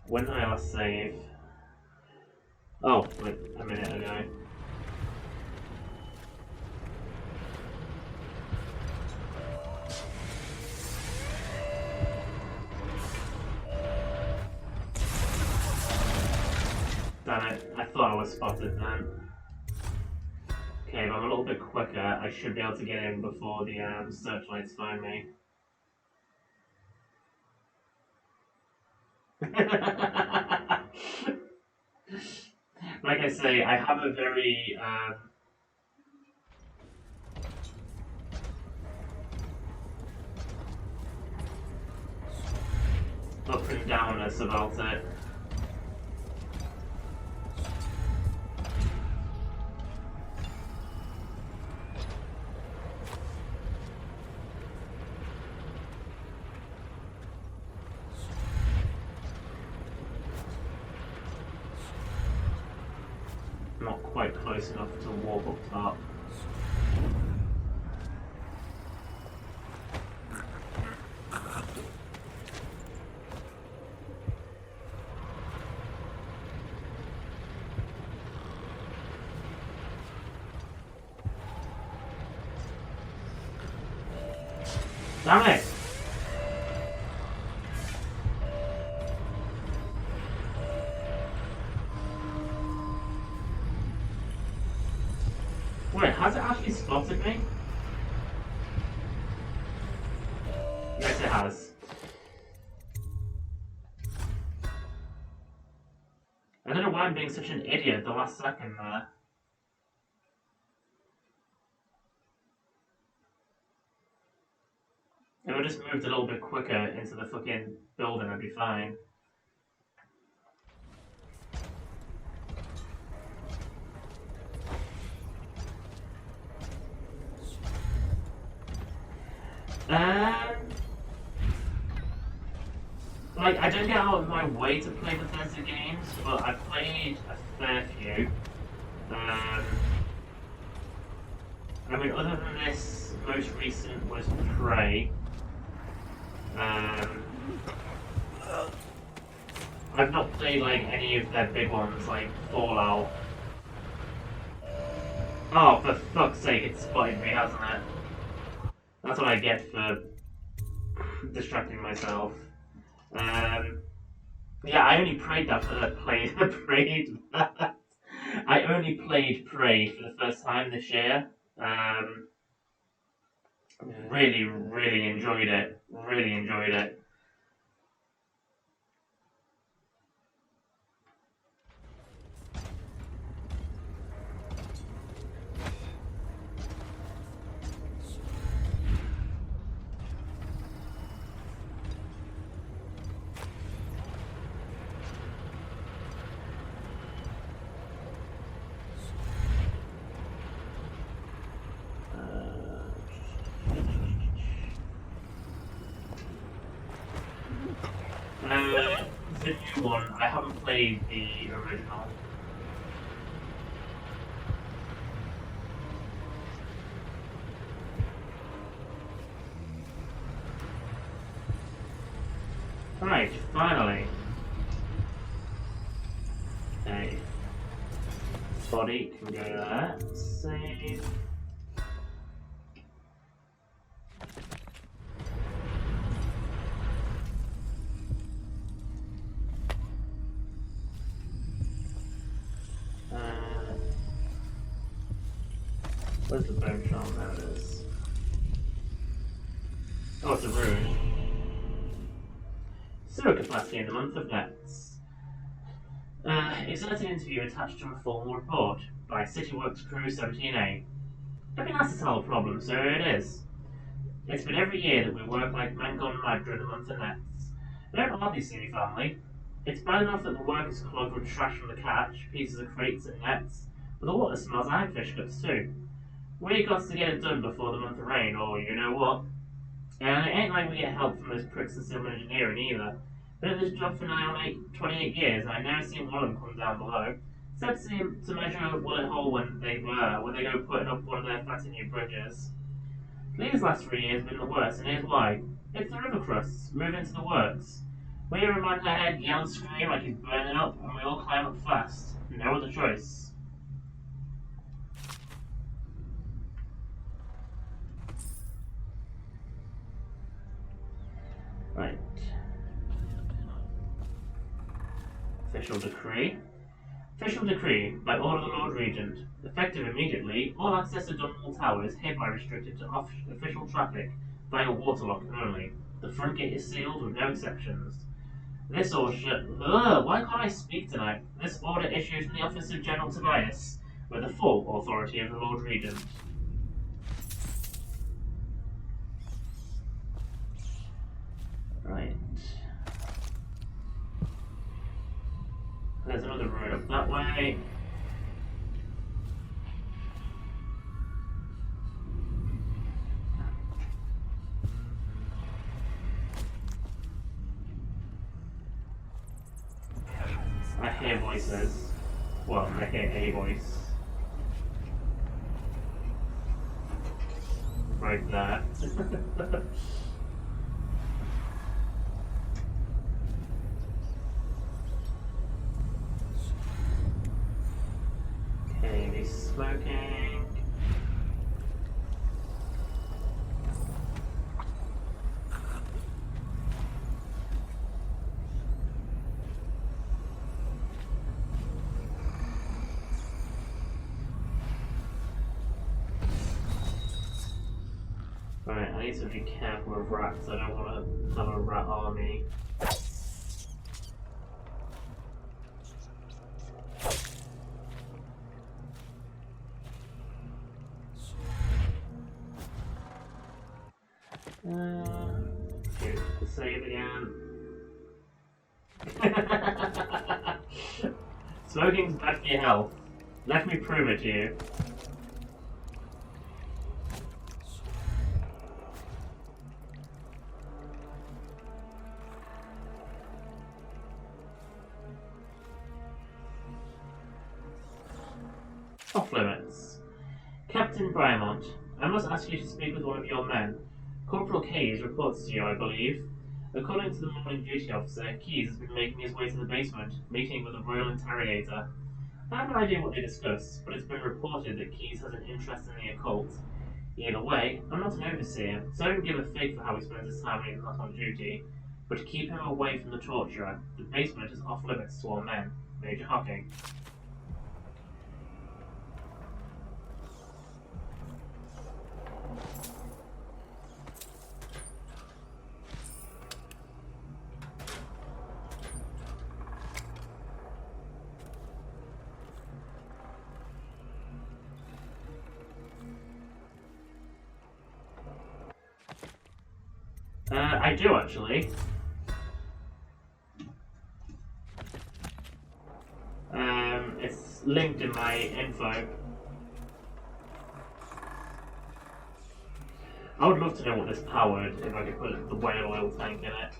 When did I last save? Oh, like a minute ago. Damn it, I thought I was spotted then. Okay, if I'm a little bit quicker, I should be able to get in before the searchlights find me. Like I say, I have a very up and downness about it. Not quite close enough to walk up top. Damn it! Wait, has it actually spotted me? Yes, it has. I don't know why I'm being such an idiot at the last second there. If I just moved a little bit quicker into the fucking building, I'd be fine. Like, I don't get out of my way to play Bethesda games, but I've played a fair few. I mean, other than this, most recent was Prey. I've not played, like, any of their big ones, like Fallout. Oh, for fuck's sake, it's spotted me, hasn't it? That's what I get for distracting myself. Yeah, I only played that for I only played Prey for the first time this year. Really, really enjoyed it. Really enjoyed it. The new one, I haven't played the original. Right, finally. Okay. Body can go there. Save. Where's the bone charm? There it is. Oh, it's a rune. Sewer capacity in the month of Nets. Exert an interview attached to a formal report by CityWorks Crew 17A. I've been asked to solve a problem, so here it is. It's been every year that we work like men gone mad during the month of Nets. I don't hardly see any family. It's bad enough that the work is clogged with trash from the catch, pieces of crates and nets, but the water smells like hagfish guts too. We got to get it done before the month of rain, or you know what. And it ain't like we get help from those pricks in civil engineering either. Been at this job for nigh on 28 years, and I've never seen one of them come down below. Except to measure a bullet hole when they go putting up one of their fancy new bridges. These last 3 years have been the worst, and here's why. It's the river crusts, moving to the works. We hear a man ahead yell and scream like he's burning up, and we all climb up fast. No other choice. Right. Official decree. Official decree, by order of the Lord Regent. Effective immediately, all access to Dunwall Tower is hereby restricted to official traffic via waterlock only. The front gate is sealed with no exceptions. This order... why can't I speak tonight? This order issues from the Office of General Tobias, with the full authority of the Lord Regent. Right. There's another road up that way. I hear voices. Well, I hear a voice. Right there. Okay, he's smoking. Right, I need to be careful with rats. I don't want to have a rat army. Okay, to save again. Smoking's bad for your health. Let me prove it to you. Off limits. Captain Brymont, I must ask you to speak with one of your men. Corporal Keyes reports to you, I believe. According to the morning duty officer, Keyes has been making his way to the basement, meeting with a royal interrogator. I have no idea what they discussed, but it's been reported that Keyes has an interest in the occult. Either way, I'm not an overseer, so I don't give a fig for how he spends his time when he's not on duty. But to keep him away from the torturer, the basement is off limits to all men. Major Hocking. I do actually. It's linked in my info. I would love to know what this powered if I could put the whale oil tank in it.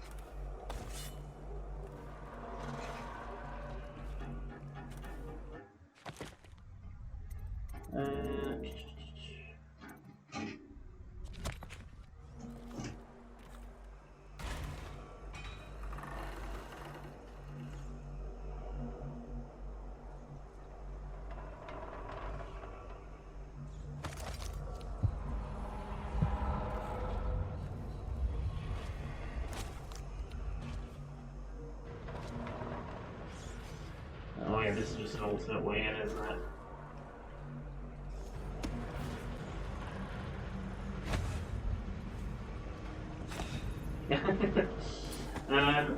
an alternate way in, isn't it?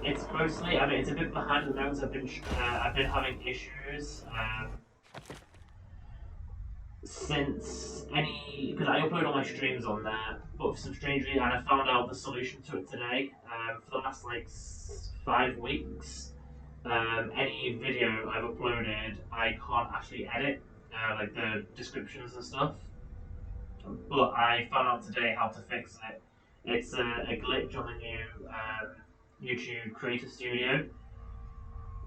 It's mostly, I mean, it's a bit behind the notes. I've been having issues since because I upload all my streams on there, but for some strange reason, and I found out the solution to it today. For the last like 5 weeks, any video I've uploaded, I can't actually edit, like the descriptions and stuff. But I found out today how to fix it. It's a glitch on the new YouTube Creator Studio.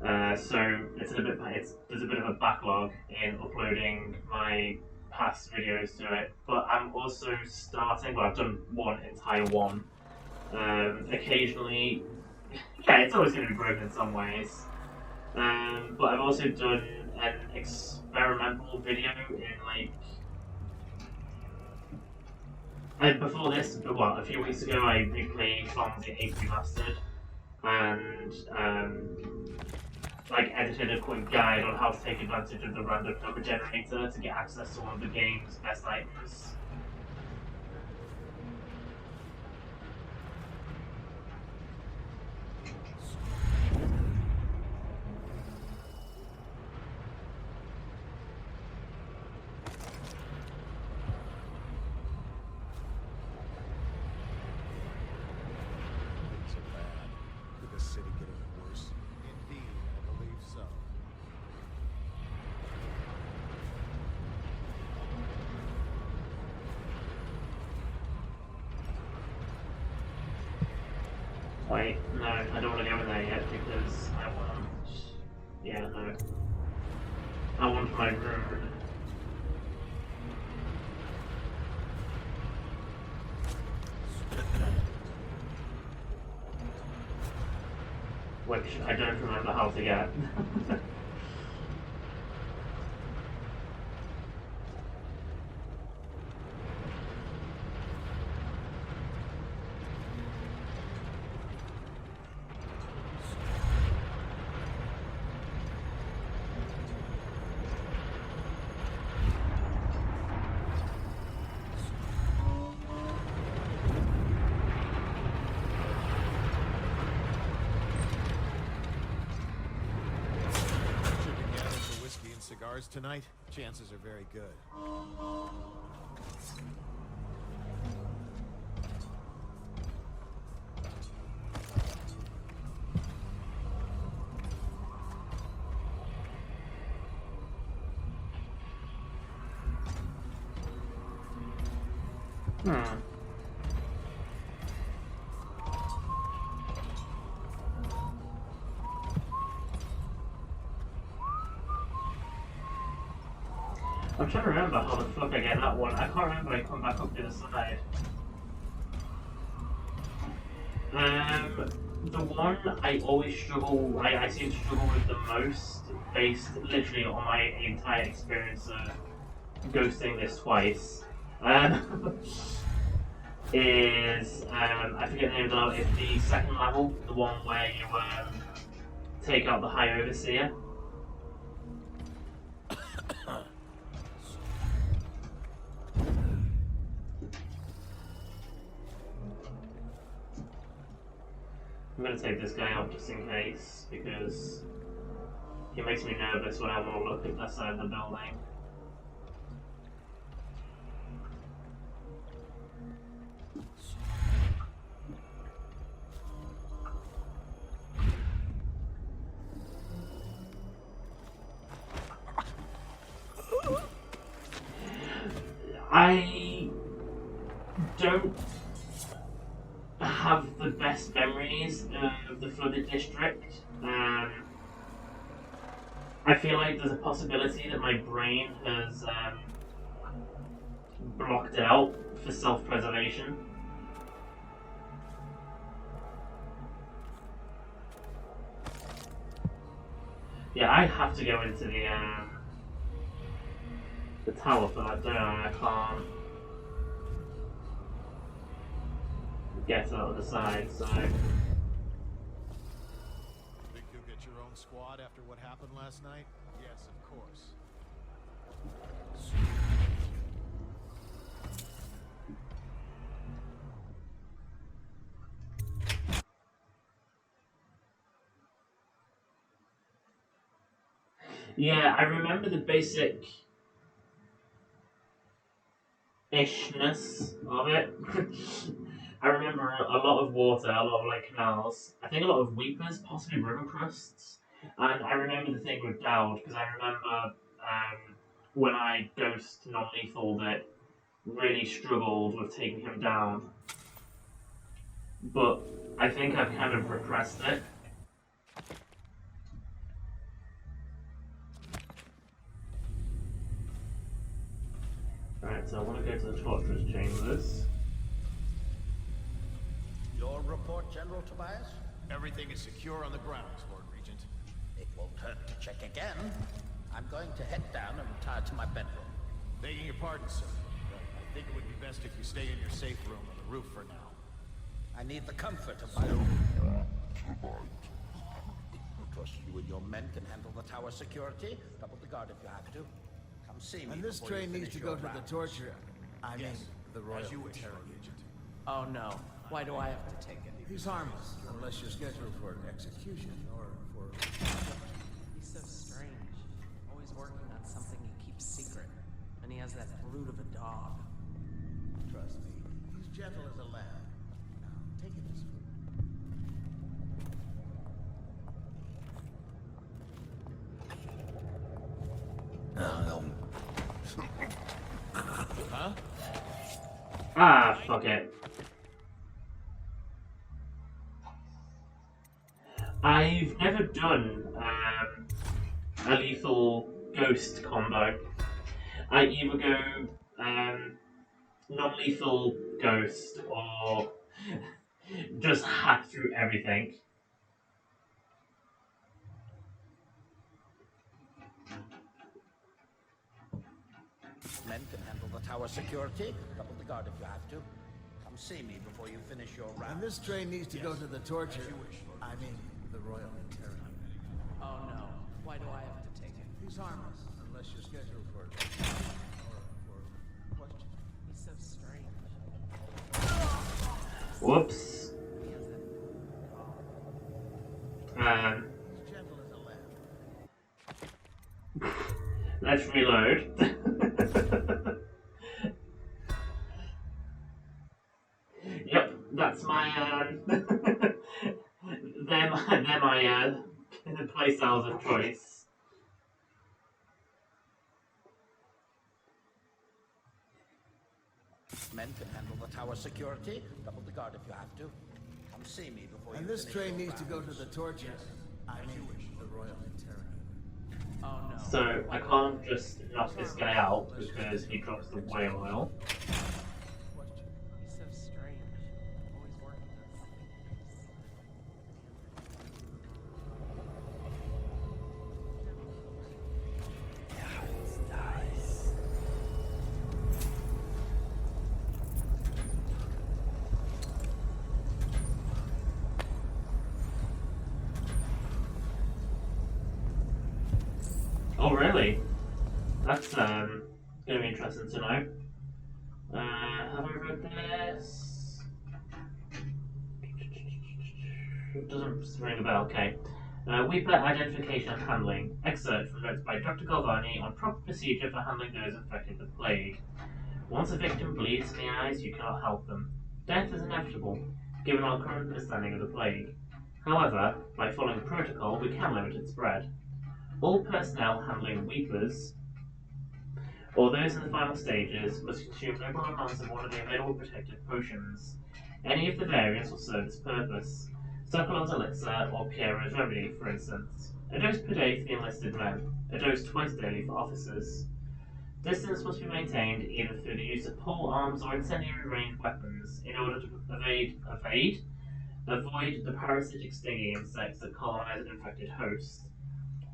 So there's a bit of a backlog in uploading my past videos to it. But I'm also starting. Well, I've done one entire one. Occasionally, yeah, it's always going to be broken in some ways. But I've also done an experimental video in like. Before this, well, a few weeks ago, I replayed Final Fantasy 8 Remastered, and like edited a quick guide on how to take advantage of the random number generator to get access to one of the game's best items. Wait, no, I don't want to go in there yet because I want... Yeah, no. I want my room. Which I don't remember how to get. Cigars tonight? Chances are very good. I'm trying to remember how the fuck I get that one. I can't remember I come back up the other side. The one I always struggle, I seem to struggle with the most, based literally on my entire experience of ghosting this twice, is, I forget the name of the level, it's the second level, the one where you take out the High Overseer. I'm going to take this guy out just in case, because he makes me nervous when I want to look at that side of the building. I don't have the best memories of the flooded district. I feel like there's a possibility that my brain has blocked it out for self-preservation. Yeah, I have to go into the tower for that, don't I? I can't get out of the side, so... Think you'll get your own squad after what happened last night? Yes, of course. Yeah, I remember the basic ishness of it. I remember a lot of water, a lot of like canals. I think a lot of weepers, possibly river crusts. And I remember the thing with Dowd because I remember when I ghost non-lethal that really struggled with taking him down. But I think I've kind of repressed it. Right, so I want to go to the torturer's chambers. Your report, General Tobias? Everything is secure on the grounds, Lord Regent. It won't hurt to check again. I'm going to head down and retire to my bedroom. Begging your pardon, sir. But I think it would be best if you stay in your safe room on the roof for now. I need the comfort of my own. Trust you and your men can handle the tower security. Double the guard if you have to. Come see me. And this before you train needs finish to go your to the rounds. torture. I mean, the royal As you wish, Lord interrogation. Regent. Oh no. Why do I have to take it? He's harmless, unless you're scheduled for an execution or for... He's so strange. Always working on something he keeps secret. And he has that brute of a dog. Trust me, he's gentle as a lamb. Now, take it as food. Huh? Ah, fuck it. I've never done a lethal ghost combo. I either go non-lethal ghost or just hack through everything. Men can handle the tower security. Double the guard if you have to. Come see me before you finish your round. And this train needs to go to the torture. I mean, the royal interrogation. Oh no. Why do I have to take it? He's harmless, unless you're scheduled for... question. He's so strange. Whoops. He's gentle as a lamb. Let's reload. Yep, that's my they're my play styles of choice. Men can handle the tower security. Double the guard if you have to. Come see me before you And this finish train your needs to go to rounds. the torture. I mean, the royal interrogation. Oh no. So I can't just knock this guy out because he drops the whale oil. He's so strange. Always working on something. Oh really? That's gonna be interesting to know. Have I read this? It doesn't ring a bell, okay. Weeper identification and handling. Excerpt from notes by Dr. Galvani on proper procedure for handling those infected with plague. Once a victim bleeds in the eyes, you cannot help them. Death is inevitable, given our current understanding of the plague. However, by following protocol, we can limit its spread. All personnel handling weepers, or those in the final stages, must consume liberal amounts of one of the available protective potions. Any of the variants will serve its purpose. Sokolow's Elixir or Piero's Remedy, for instance. A dose per day for the enlisted men, a dose twice daily for officers. Distance must be maintained either through the use of pole arms or incendiary ranged weapons in order to avoid the parasitic stinging insects that colonize an infected host.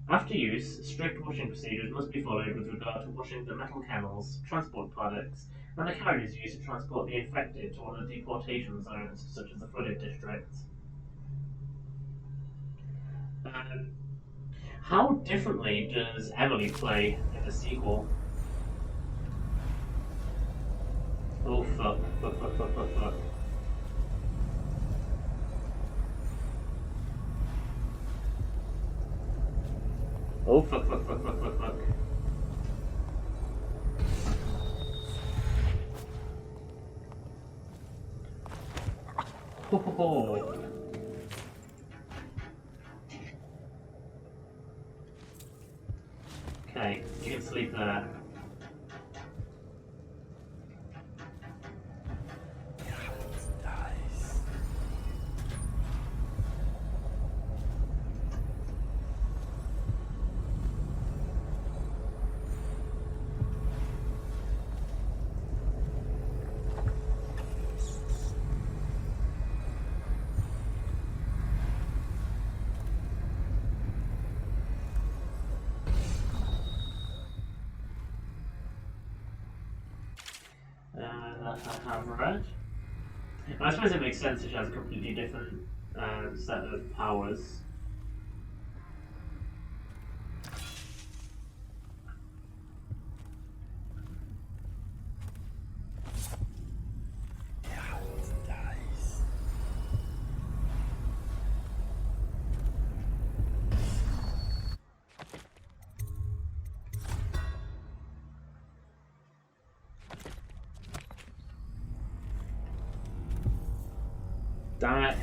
After use, strict washing procedures must be followed with regard to washing the metal kennels, transport products, and the carriages used to transport the infected to one of the deportation zones, such as the flooded district. How differently does Emily play in the sequel? Oh fuck, fuck, fuck, fuck, fuck, fuck. Oh fuck, fuck, fuck, fuck, fuck, fuck. Oh. Okay, you can sleep there. I have read. I suppose it makes sense if she has a completely different set of powers. Damn it.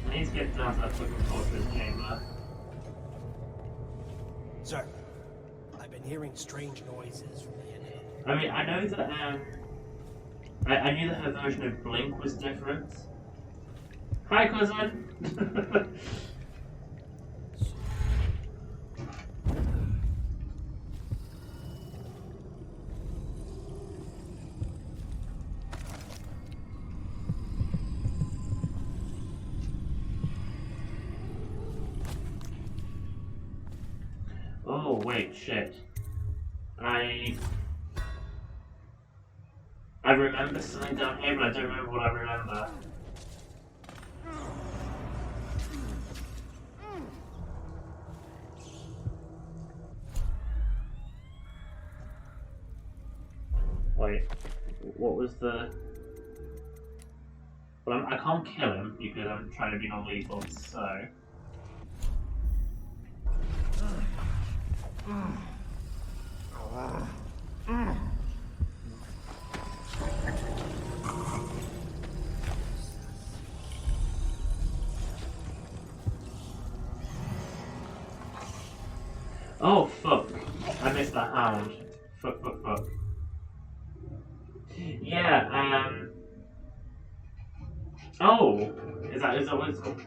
I need to get down to that fucking fortress chamber. Sir, I've been hearing strange noises from the enemy. I mean, I know that, I knew that her version of Blink was different. Hi, cousin! Oh, wait, shit. I remember something down here, but I don't remember what I remember. Wait, what was the... Well, I can't kill him because I'm trying to be non-lethal, so... Oh fuck! I missed that hound. Fuck, fuck, fuck. Yeah, oh! Is that what it's called?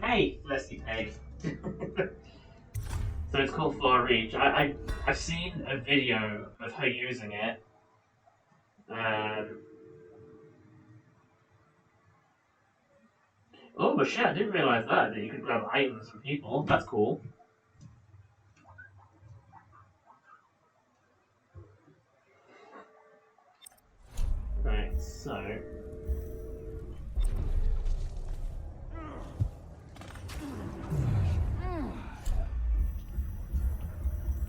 Hey, Leslie Peg. So it's called Far Reach. I've seen a video of her using it. Oh, but shit, I didn't realise that you could grab items from people. That's cool. Right, so...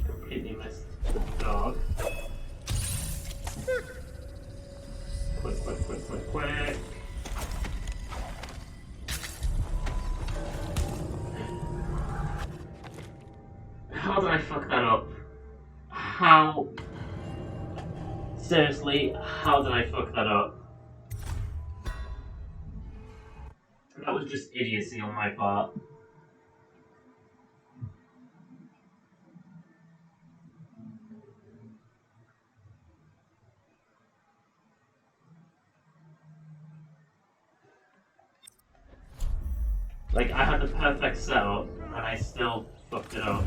Completely missed the dog. Quick, quick, quick, quick, quick. How did I fuck that up? How... Seriously, how did I fuck that up? That was just idiocy on my part. Like, I had the perfect setup, and I still fucked it up.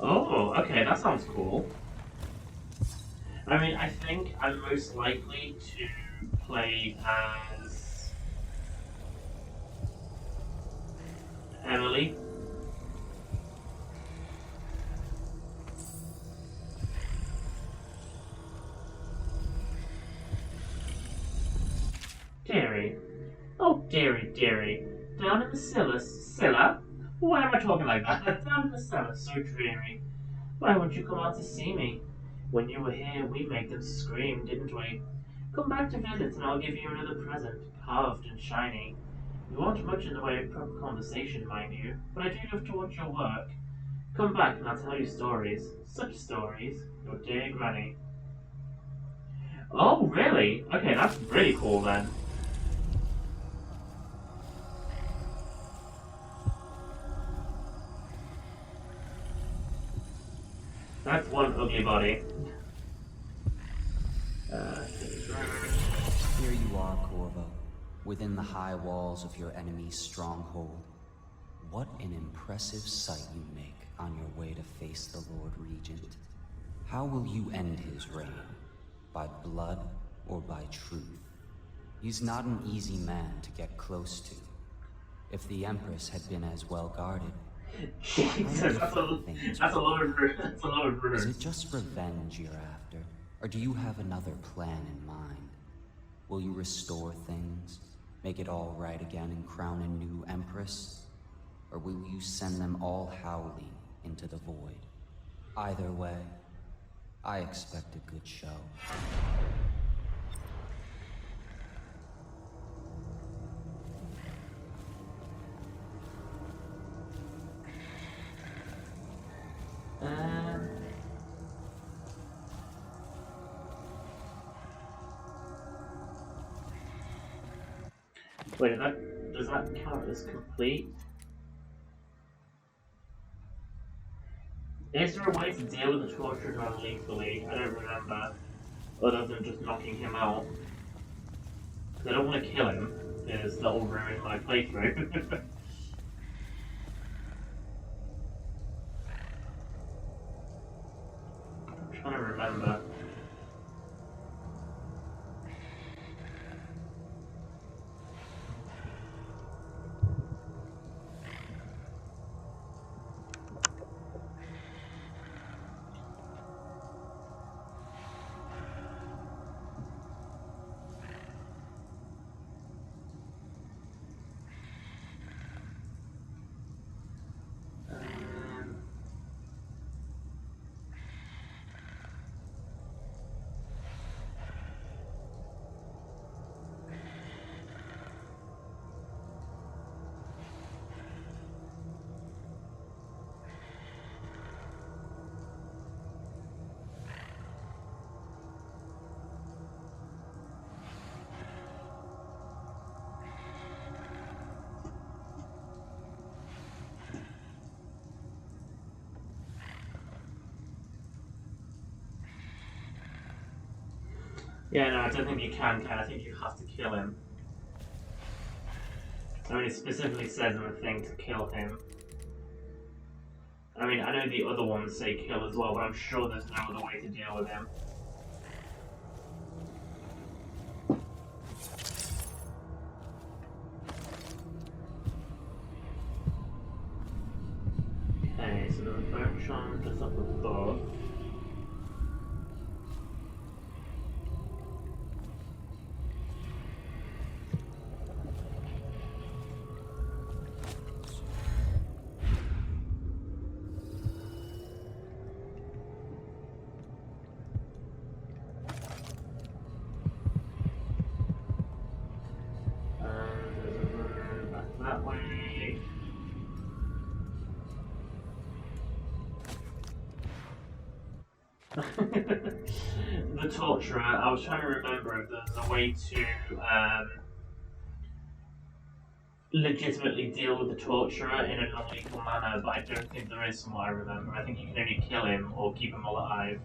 Oh, okay, that sounds cool. I mean, I think I'm most likely to play as Emily. Dearie. Oh, dearie, dearie. Down in the cellar? Why am I talking like that? Down in the cellar, so dreary. Why won't you come out to see me? When you were here, we made them scream, didn't we? Come back to visit and I'll give you another present, carved and shiny. You won't much in the way of proper conversation, mind you, but I do love to watch your work. Come back and I'll tell you stories. Such stories. Your dear granny. Oh, really? Okay, that's really cool then. That's one ugly body. Here you are, Corvo, within the high walls of your enemy's stronghold. What an impressive sight you make on your way to face the Lord Regent. How will you end his reign? By blood or by truth? He's not an easy man to get close to. If the Empress had been as well guarded, Jesus, that's a lot of room. Is it just revenge you're after? Or do you have another plan in mind? Will you restore things? Make it all right again and crown a new Empress? Or will you send them all howling into the void? Either way, I expect a good show. Wait, does that count as complete? Is there a way to deal with the tortured man lethally? I don't remember. Other than just knocking him out. Because I don't want to kill him, because that will ruin my playthrough. I'm trying to remember. Yeah, no, I don't think you can. I think you have to kill him. I mean, it specifically says in the thing to kill him. I mean, I know the other ones say kill as well, but I'm sure there's no other way to deal with him. Okay, so there's a bone charm just up above. The torturer. I was trying to remember if there's a way to legitimately deal with the torturer in a non-lethal manner, but I don't think there is from what I remember. I think you can only kill him or keep him alive.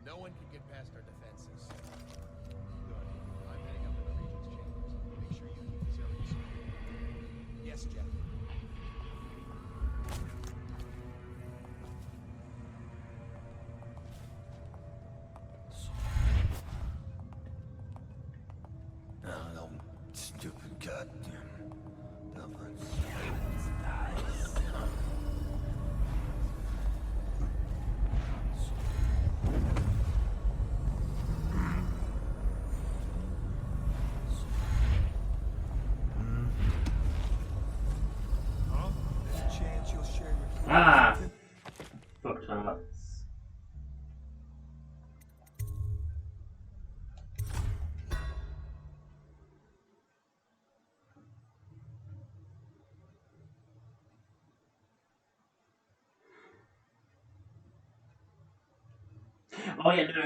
No one can get past our defenses. Good. I'm heading up to the Regent's chambers. Make sure you keep this area secure. Yes, Jeff. No, stupid goddamn dumbass. Huh? There's a chance you'll share your Ah! Fuck tarts. Oh yeah, no,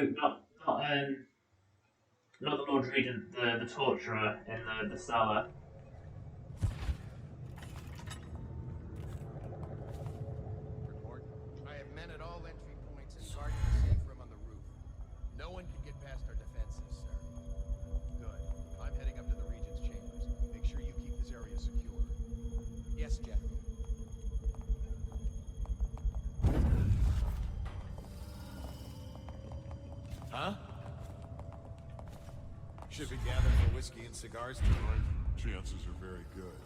not the Lord Regent, the torturer in the cellar. Report. I have men at all entry points and guarding the safe room on the roof. No one can get past our defenses, sir. Good. I'm heading up to the Regent's chambers. Make sure you keep this area secure. Yes, Jeff. Huh? Should be gathered for whiskey and cigars tonight. Chances are very good.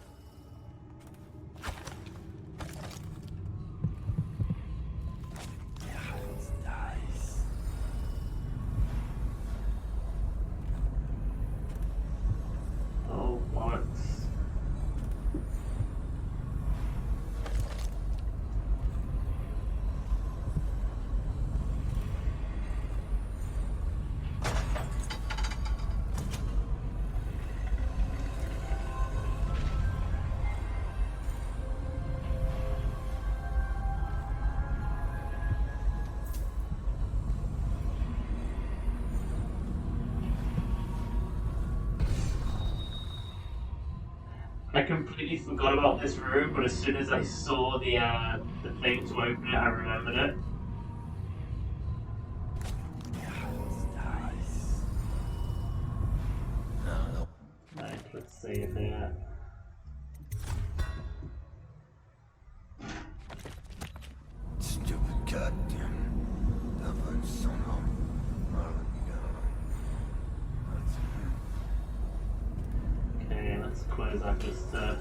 Oh, bollocks. I completely forgot about this room, but as soon as I saw the thing to open it, I remembered it. Right, let's see in there. Stupid goddamn dumbass son of Okay, let's close up just to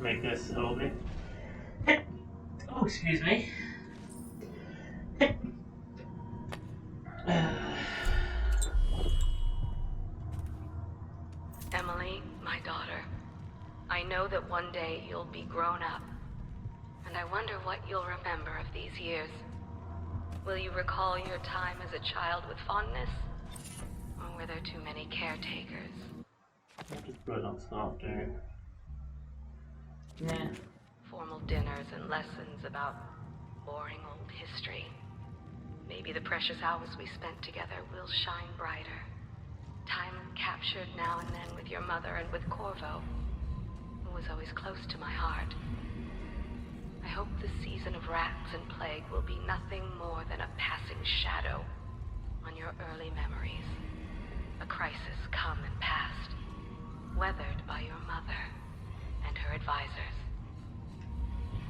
make this over. Oh, excuse me. Emily, my daughter, I know that one day you'll be grown up, and I wonder what you'll remember of these years. Will you recall your time as a child with fondness? Or were there too many caretakers? What does Burnout Scarf do? Yeah. Formal dinners and lessons about boring old history. Maybe the precious hours we spent together will shine brighter. Time captured now and then with your mother and with Corvo, who was always close to my heart. I hope the season of rats and plague will be nothing more than a passing shadow on your early memories. A crisis come and past, weathered by your mother and her advisors.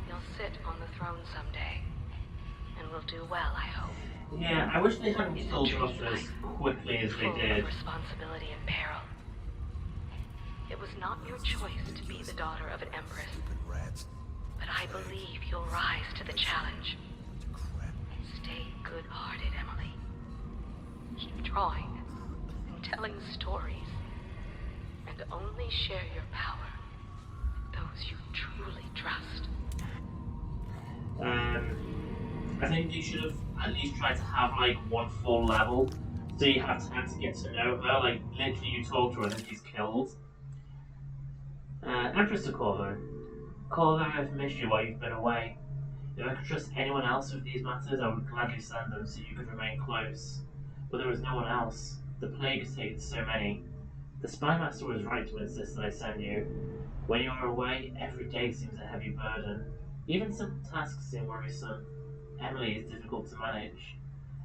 You'll sit on the throne someday, and will do well, I hope. Yeah, I wish they hadn't killed her off as quickly as they did. Responsibility and peril. It was not your choice to be the daughter of an empress, but I believe you'll rise to the challenge. Stay good-hearted, Emily. Keep drawing and telling stories, and only share your power with those you truly trust. I think they should have at least tried to have like one full level, so you have time to get to know her. Like literally, you talk to her and she's killed. Empress to Corvo. Corvo, I've missed you while you've been away. If I could trust anyone else with these matters, I would gladly send them so you could remain close. But there was no one else. The plague has taken so many. The spymaster was right to insist that I send you. When you are away, every day seems a heavy burden. Even simple tasks seem worrisome. Emily is difficult to manage.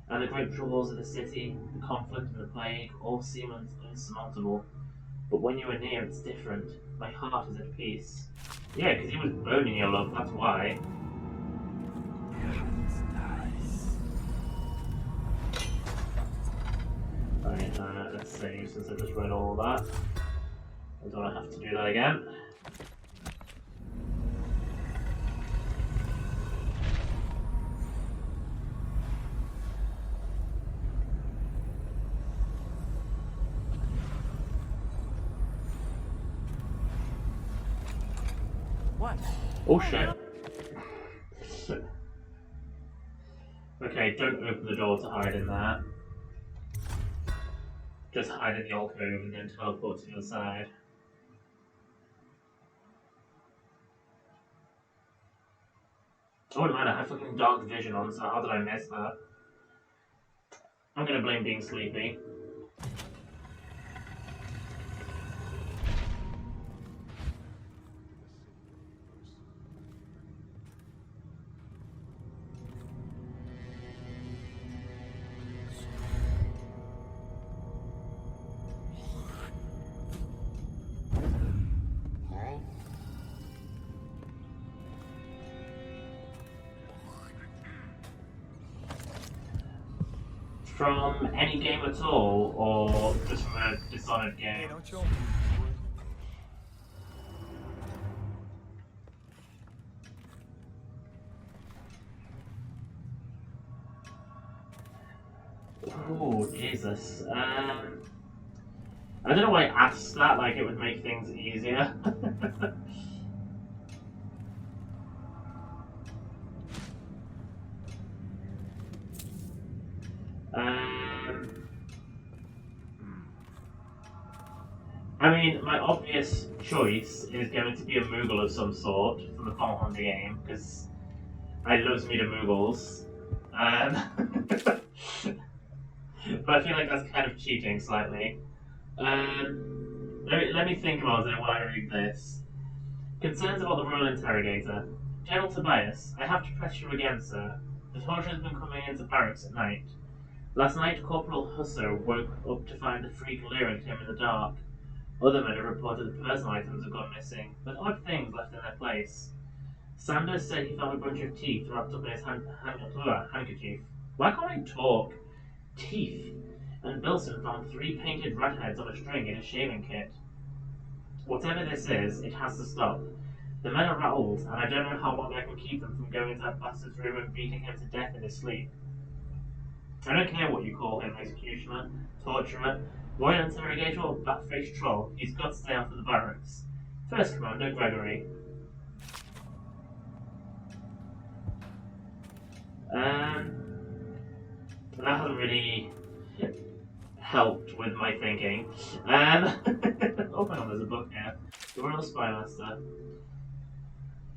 And the great troubles of the city, the conflict and the plague, all seem insurmountable. But when you are near, it's different. My heart is at peace. Yeah, because he was burning your love, that's why. Right, let's save since I just read all that. I don't have to do that again. What? Oh shit. Okay, don't open the door to hide in there. Just hide in the alcove and then teleport to the other side. Oh man, I have fucking dark vision on, so how did I miss that? I'm gonna blame being sleepy. From any game at all, or just from a Dishonored game? Oh, Jesus. I don't know why I asked that, like it would make things easier. I mean, my obvious choice is going to be a Moogle of some sort from the Final Fantasy game, because I love me the Moogles. But I feel like that's kind of cheating slightly. Let me think about it while I read this. Concerns about the Royal Interrogator. General Tobias, I have to press you again, sir. The torture has been coming into barracks at night. Last night, Corporal Husser woke up to find the freak leering at him in the dark. Other men have reported that personal items have gone missing, but odd things left in their place. Sanders said he found a bunch of teeth wrapped up in his handkerchief. Why can't I talk? Teeth. And Bilson found 3 painted rat heads on a string in his shaving kit. Whatever this is, it has to stop. The men are rattled, and I don't know how long I can keep them from going into that bastard's room and beating him to death in his sleep. I don't care what you call him, executioner, torturer, royal interrogator, or bat-faced troll, he's got to stay out of the barracks. First Commander Gregory. That hasn't really helped with my thinking. Oh my god, there's a book here. The Royal Spymaster.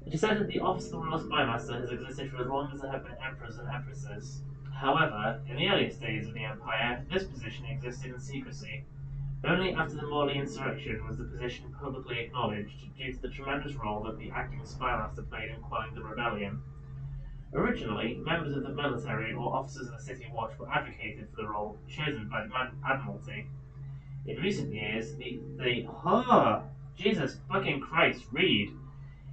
It is said that the office of the Royal Spymaster has existed for as long as there have been emperors and empresses. However, in the earliest days of the Empire, this position existed in secrecy. Only after the Morley insurrection was the position publicly acknowledged due to the tremendous role that the acting Spymaster played in quelling the rebellion. Originally, members of the military or officers of the City Watch were advocated for the role, chosen by the Admiralty. In recent years, Jesus fucking Christ, read!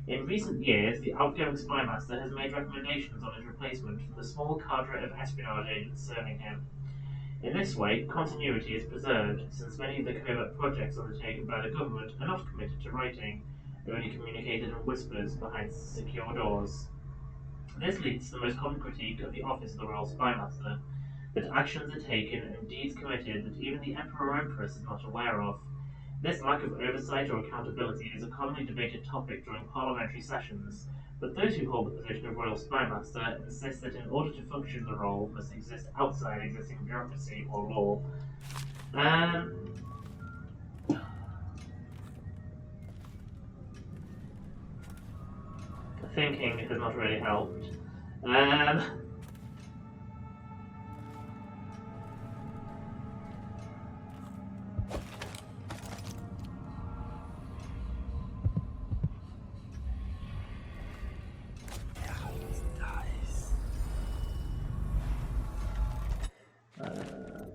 In recent years, the outgoing Spymaster has made recommendations on his replacement from the small cadre of espionage agents serving him. In this way, continuity is preserved, since many of the covert projects undertaken by the government are not committed to writing, only communicated in whispers behind secure doors. This leads to the most common critique of the office of the Royal Spymaster, that actions are taken and deeds committed that even the Emperor or Empress is not aware of. This lack of oversight or accountability is a commonly debated topic during parliamentary sessions, But those who hold the position of Royal Spymaster insist that in order to function the role must exist outside existing bureaucracy or law. Thinking has not really helped.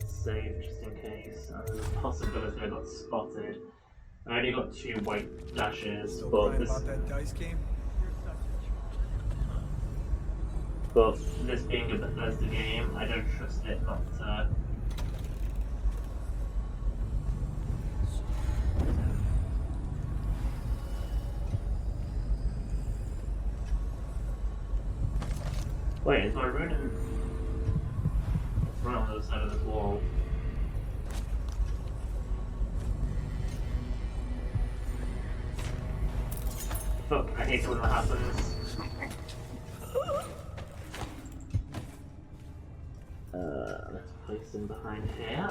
Save just in case. There's a possibility I got spotted. I only got 2 white dashes, but this. About that dice game? But this being a Bethesda game, I don't trust it not to. Wait, is my rodent? It's right on the other side of this wall. Fuck, I hate it when that happens. Let's place him behind here.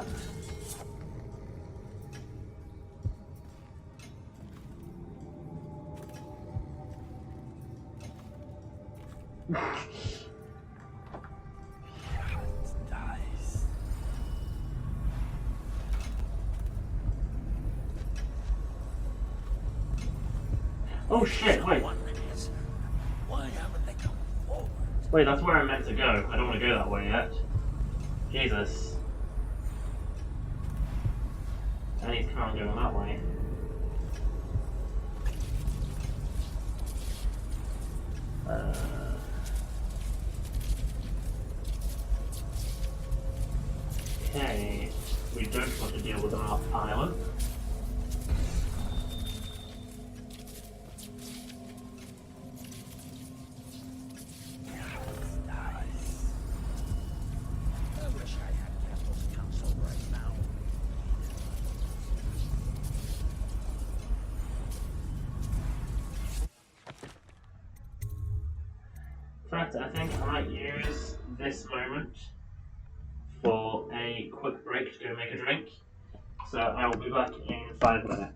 Oh shit, wait. Why haven't they come forward? Wait, that's where I'm meant to go. I don't want to go that way yet. Jesus. I need to come on going that way. Okay. We don't want to deal with an off-pilot. In fact, I think I might use this moment for a quick break to go make a drink. So I will be back in 5 minutes.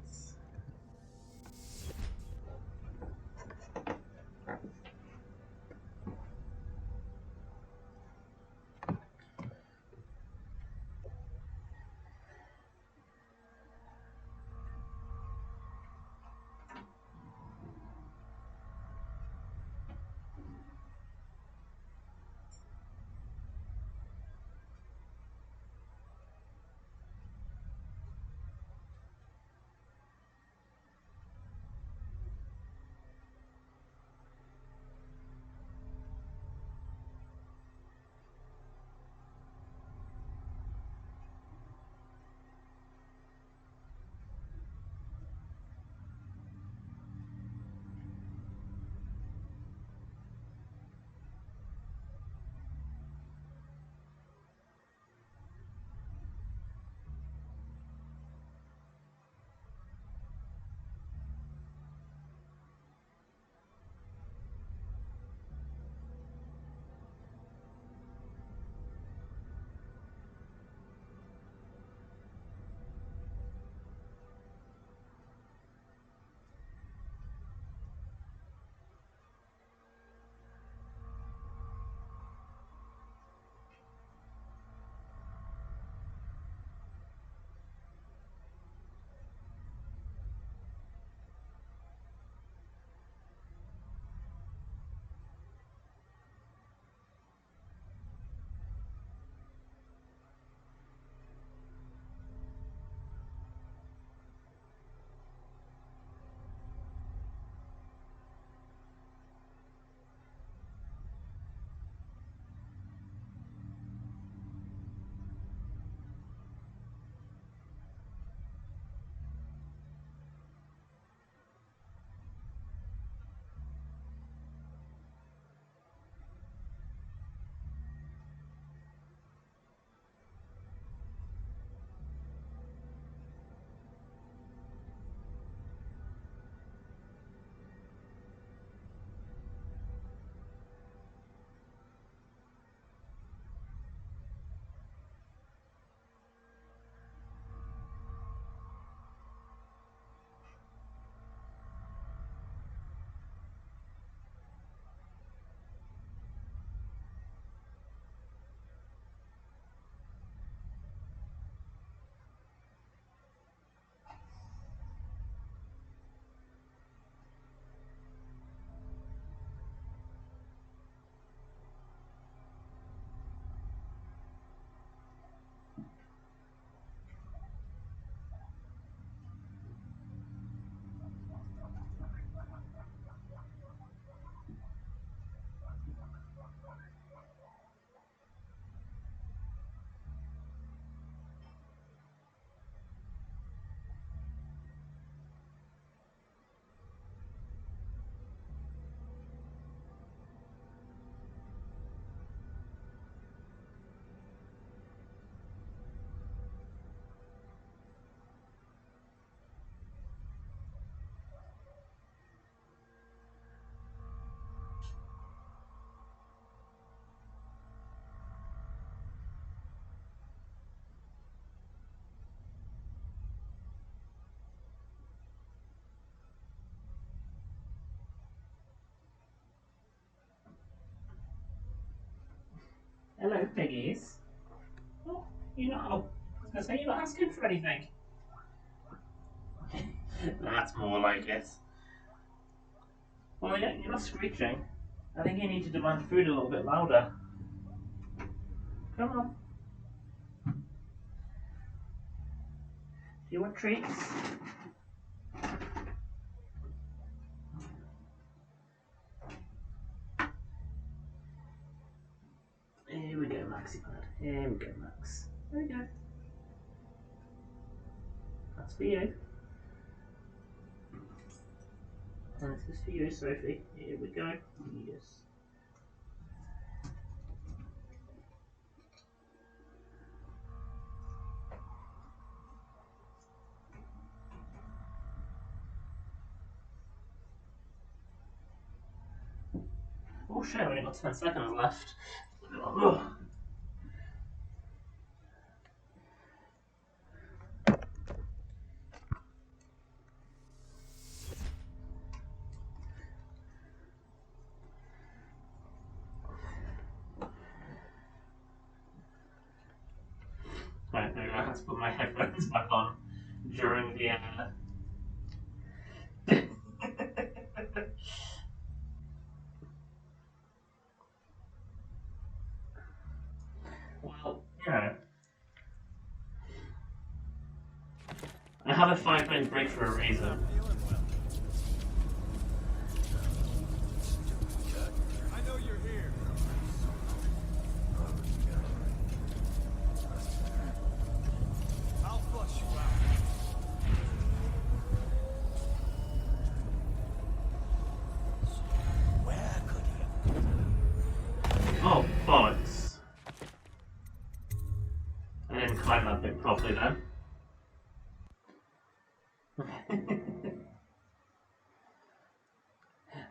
Hello, piggies. Oh, you're not. I was gonna say you're not asking for anything. That's more like it. Well, yeah, you're not screeching. I think you need to demand food a little bit louder. Come on. Do you want treats? Here we go, Maxi Pad. Here we go, Max. There we go. That's for you. And this is for you, Sophie. Here we go. Yes. Oh shit, we only got 10 seconds left. Ugh. Right, there we go. I have to put my headphones back on during the Well, you know, I have a 5-minute break for a reason. I know you're here. I'll flush you out. Where could he have? Oh, bollocks. I didn't climb that bit properly then.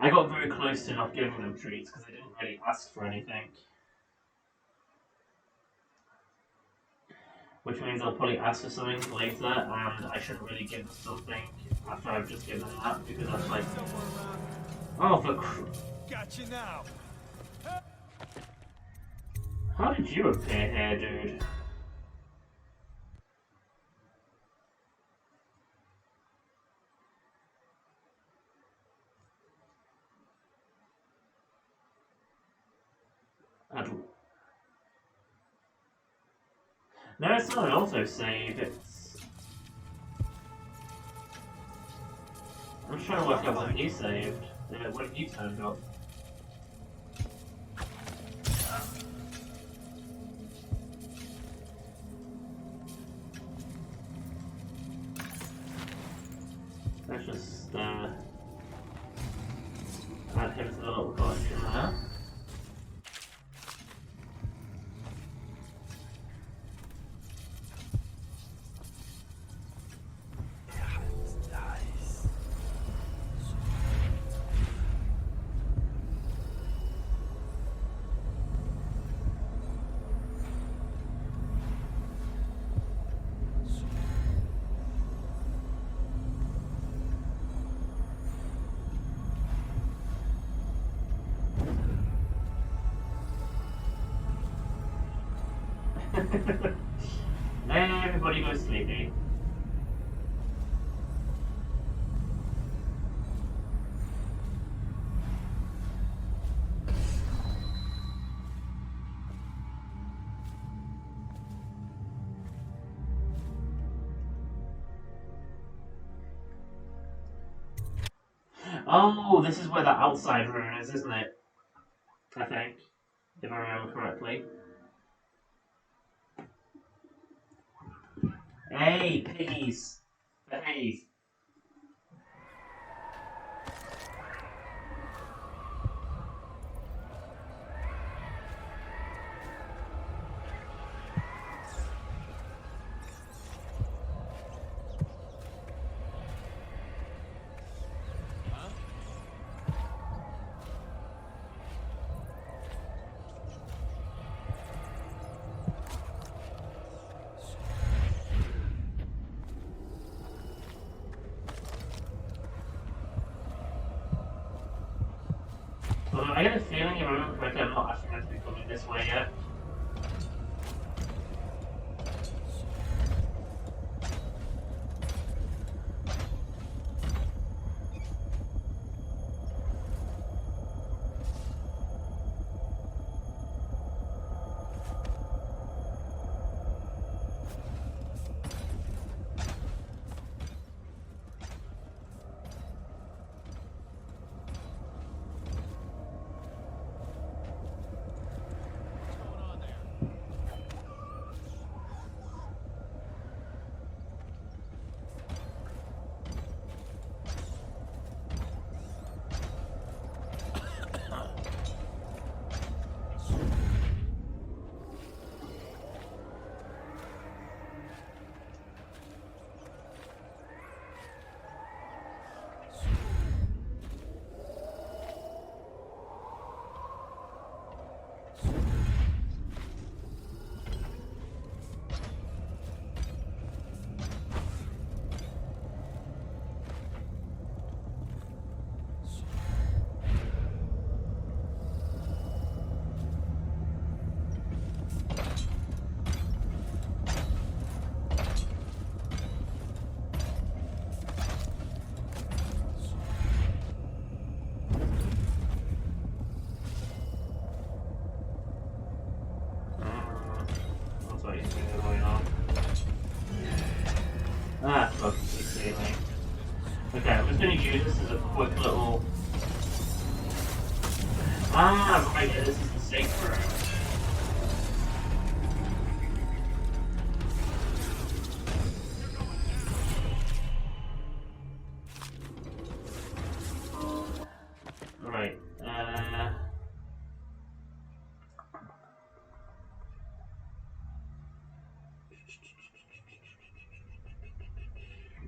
I got very close to not giving them treats because they didn't really ask for anything. Which means I'll probably ask for something later, and I shouldn't really give them something after I've just given them that because that's like, oh, Got you now. How did you appear here, dude? No, it's not an autosave, it's... I'm just trying to work out what you saved. What have you turned up? Let's just, add him to the little collection there. Everybody goes sleepy. Oh, this is where the outside room is, isn't it? I think, if I remember correctly. Hey, piggies! Behave! I get a feeling, if I remember correctly, I'm not actually meant to be coming this way yet. use this as a quick little... Ah, right, yeah, this is the safe room. Right,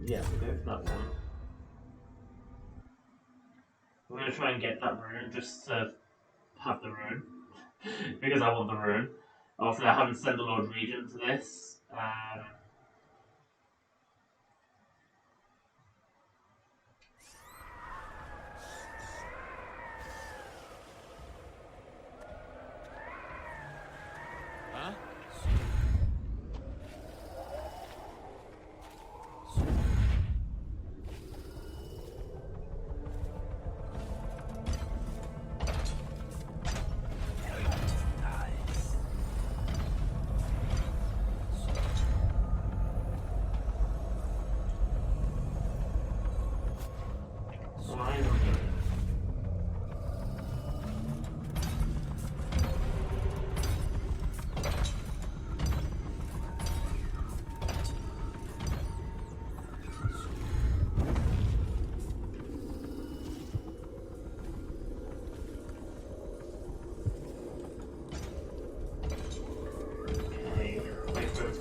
yeah, we'll go for that one. We're going to try and get that rune just to have the rune. Because I want the rune. Obviously I haven't sent the Lord Regent to this. Huh?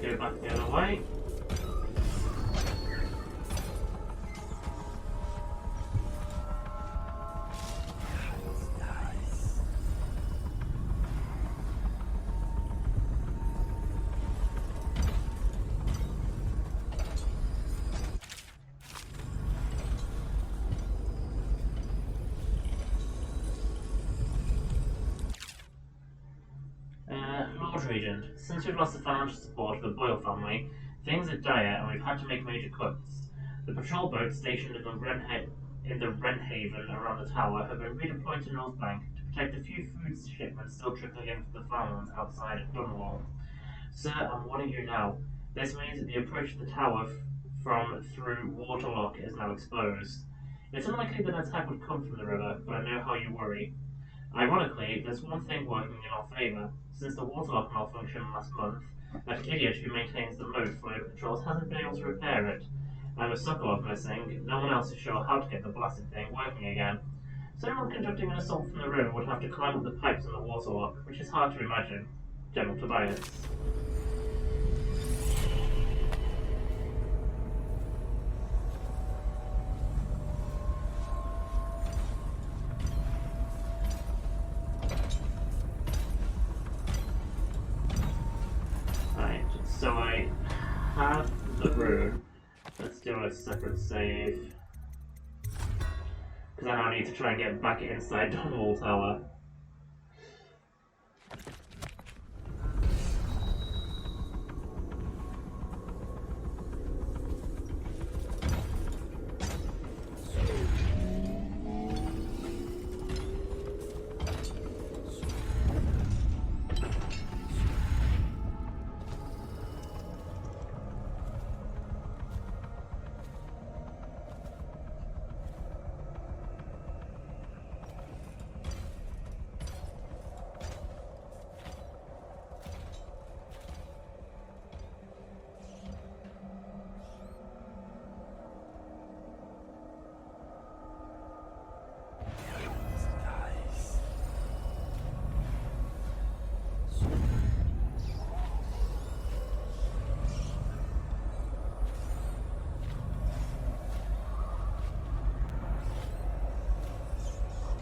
Go back the other way. Lord Regent, since we've lost the financial support of the Boyle family, things are dire and we've had to make major cuts. The patrol boats stationed in the Wren Haven around the tower have been redeployed to North Bank to protect the few food shipments still trickling in from the farmlands outside Dunwall. Sir, I'm warning you now. This means that the approach to the tower from through Waterlock is now exposed. It's unlikely that an attack would come from the river, but I know how you worry. Ironically, there's one thing working in our favour. Since the waterlock malfunctioned last month, that idiot who maintains the moat for flow controls hasn't been able to repair it. And with Sokolov missing, no one else is sure how to get the blasted thing working again. So anyone conducting an assault from the river would have to climb up the pipes in the waterlock, which is hard to imagine. General Tobias. So I have the rune. Let's do a separate save. Because I now need to try and get back inside Dunwall Tower.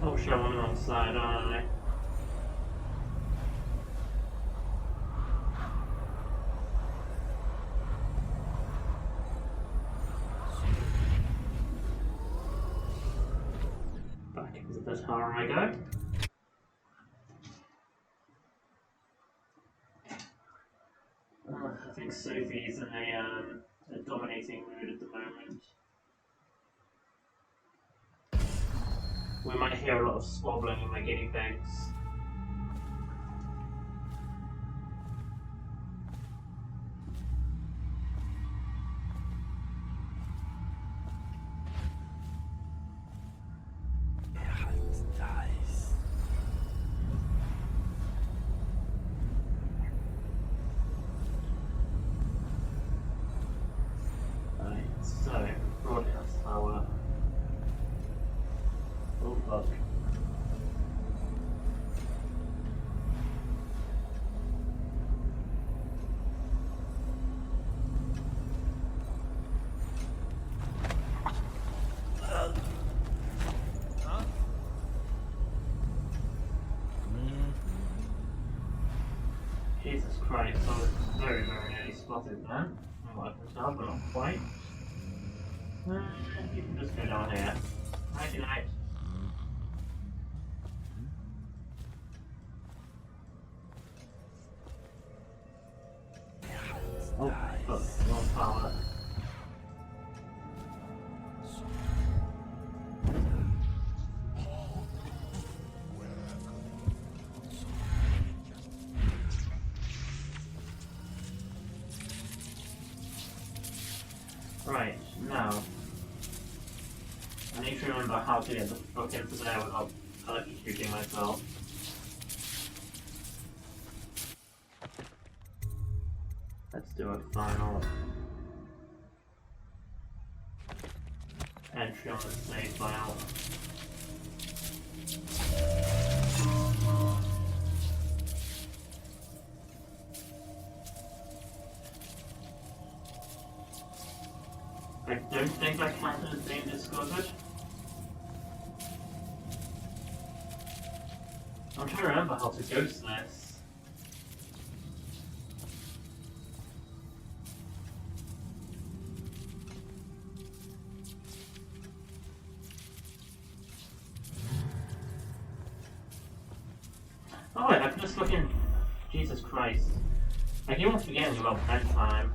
Oh shit, I'm on the wrong side, aren't I? Back into the tower I go. I think Sophie's in a dominating mood at the moment. We might hear a lot of squabbling in my guinea pigs. Christ, I was very, very nearly spotted then. From what I can tell, but not quite. You can just go down here. Nighty night. Oh, but no power. Right, now I need to remember how to get the fuck into there without electrocuting myself. Let's do a final entry on the save file. I don't think I counted as being discovered. I'm trying to remember how to ghost this. Oh wait, I can just fucking... Jesus Christ. I keep on forgetting about bedtime.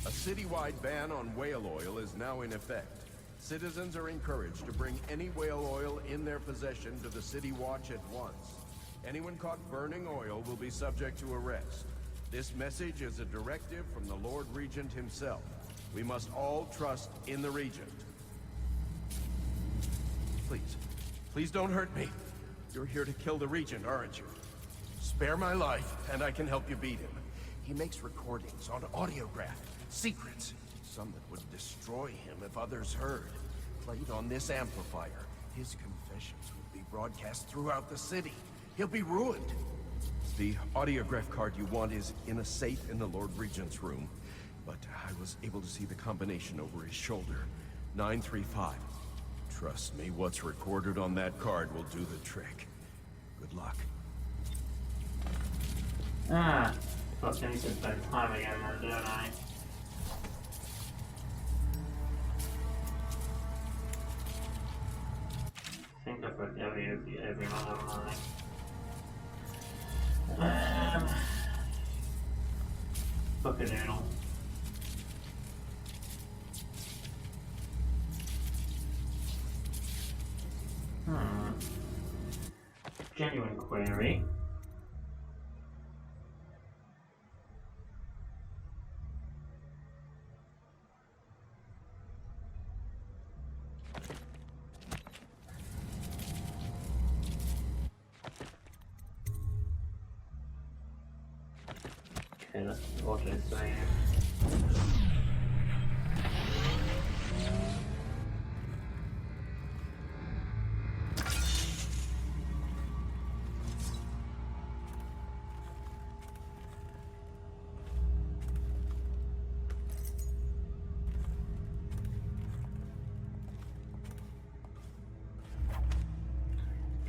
A citywide ban on whale oil is now in effect. Citizens are encouraged to bring any whale oil in their possession to the City Watch at once. Anyone caught burning oil will be subject to arrest. This message is a directive from the Lord Regent himself. We must all trust in the Regent. Please, please don't hurt me. You're here to kill the Regent, aren't you? Spare my life, and I can help you beat him. He makes recordings on audiograph, secrets, some that would destroy him if others heard. Played on this amplifier, his confessions would be broadcast throughout the city. He'll be ruined. The audiograph card you want is in a safe in the Lord Regent's room, but I was able to see the combination over his shoulder. 935. Trust me, what's recorded on that card will do the trick. Good luck. Ah, fuck, I need to spend time again then, don't I? I think I've read every one of mine. Fuck a noodle. Genuine query. Okay, that's what it's saying.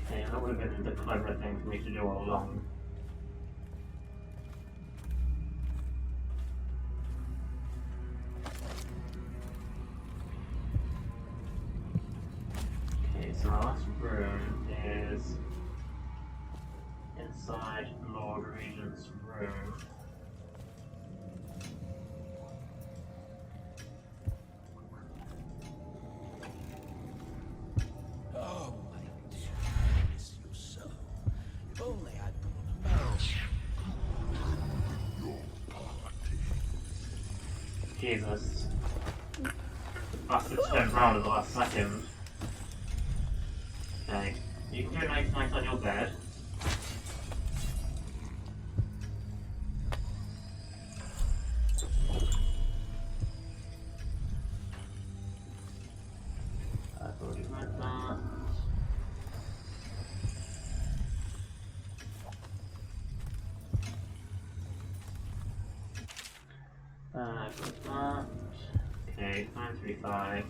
Okay, that would have been the clever thing for me to do all along. So our last room is inside Lord Regent's room. Oh my dear, I miss you so. If only I'd brought a mouse. Jesus. The bastard turned round at the last second. Okay, you can do a night on your bed. I've already read that. I've got that. Okay. 938, 935.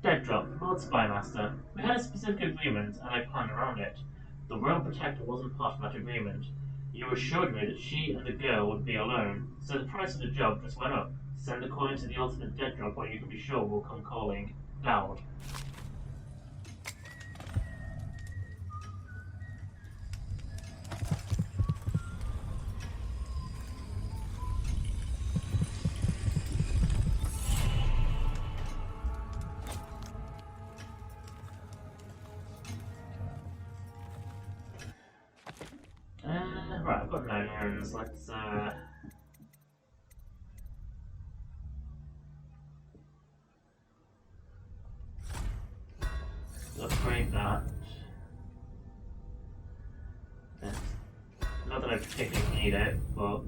Dead drop, Lord Spymaster. We had a specific agreement, and I planned around it. The Royal Protector wasn't part of that agreement. You assured me that she and the girl would be alone, so the price of the job just went up. Send the coin to the ultimate dead drop where you can be sure we'll come calling. Dowd. Right, I've got 9 irons. Let's upgrade that. Not that I particularly need it, but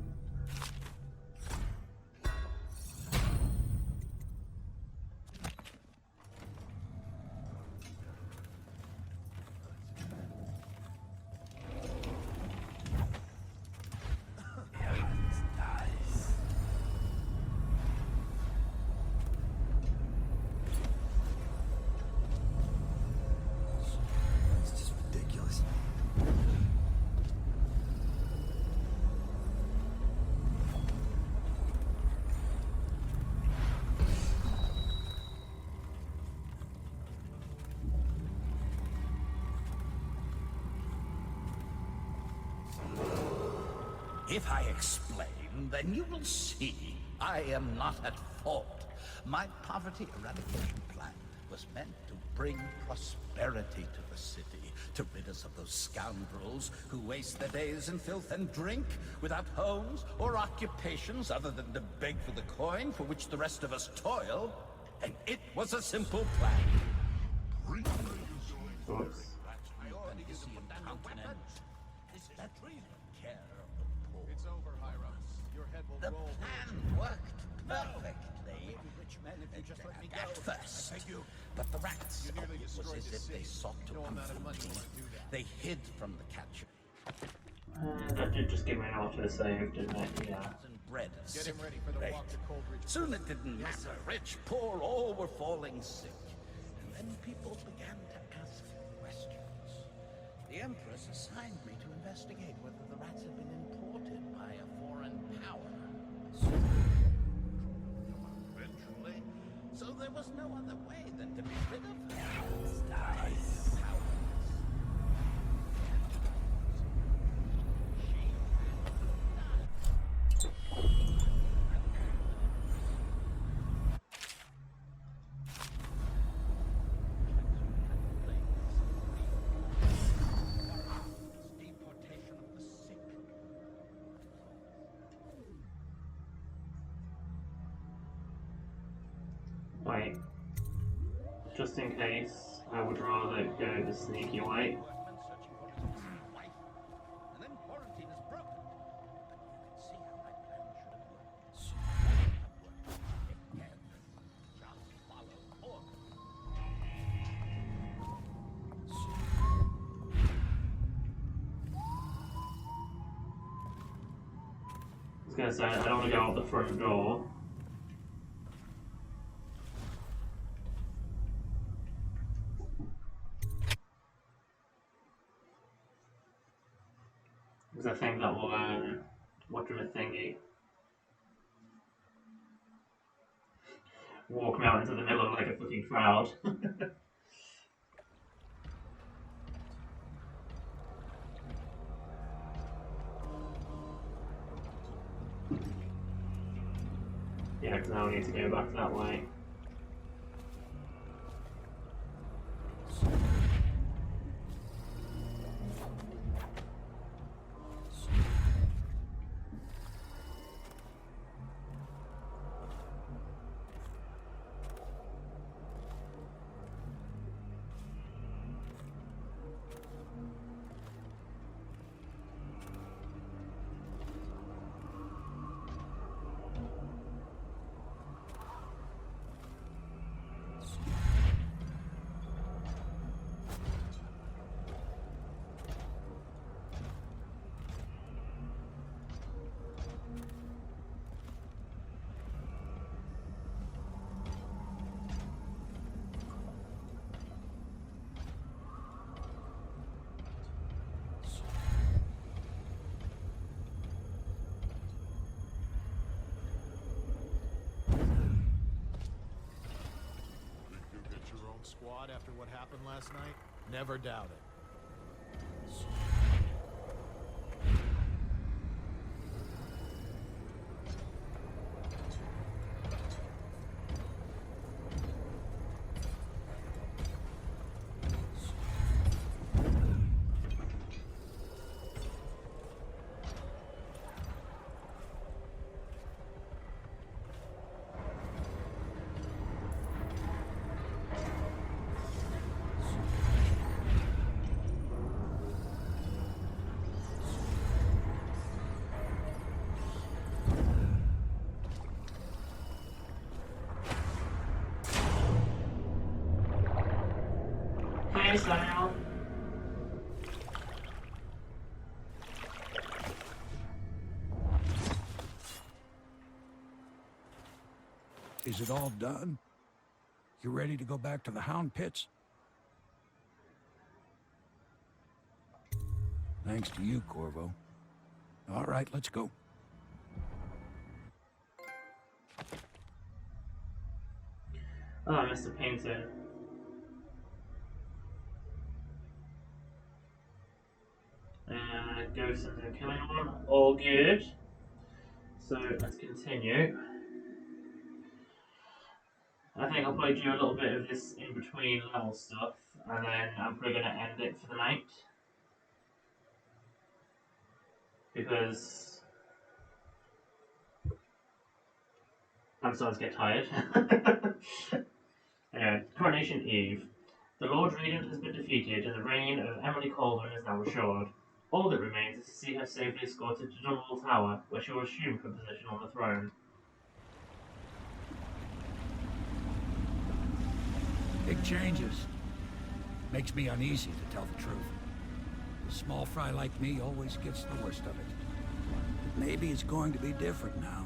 If I explain, then you will see I am not at fault. My poverty eradication plan was meant to bring prosperity to the city, to rid us of those scoundrels who waste their days in filth and drink, without homes or occupations other than to beg for the coin for which the rest of us toil. And it was a simple plan. Oops. The plan worked perfectly. At first, but the rats was as if they sought to comfort me. They hid from the catcher. That did just give me an auto-save, didn't it? Yeah. Bread Soon it didn't matter. Rich, poor, all were falling sick. And then people began to ask questions. The Empress assigned me to investigate whether the rats had been imported by a foreign power. Eventually, so there was no other way than to be rid of her. Wait. Just in case, I would rather go the sneaky way. I was gonna say, I don't want to go out the front door. Because I think that will, what do I thingy? Walk me out into the middle of like a fucking crowd. Yeah, because now I need to go back that way. squad after what happened last night? Never doubt it. Hey, Samuel. Is it all done? You ready to go back to the Hound Pits? Thanks to you, Corvo. All right, let's go. Oh, Mr. Painter. Ghosts and killing one. All good. So let's continue. I think I'll probably do a little bit of this in between level stuff, and then I'm probably going to end it for the night. Because I'm starting to get tired. Anyway, Coronation Eve. The Lord Regent has been defeated, and the reign of Emily Colvin is now restored. All that remains is to see her safely escorted to Dunwall Tower, where she will assume her position on the throne. Big changes. Makes me uneasy, to tell the truth. A small fry like me always gets the worst of it. But maybe it's going to be different now.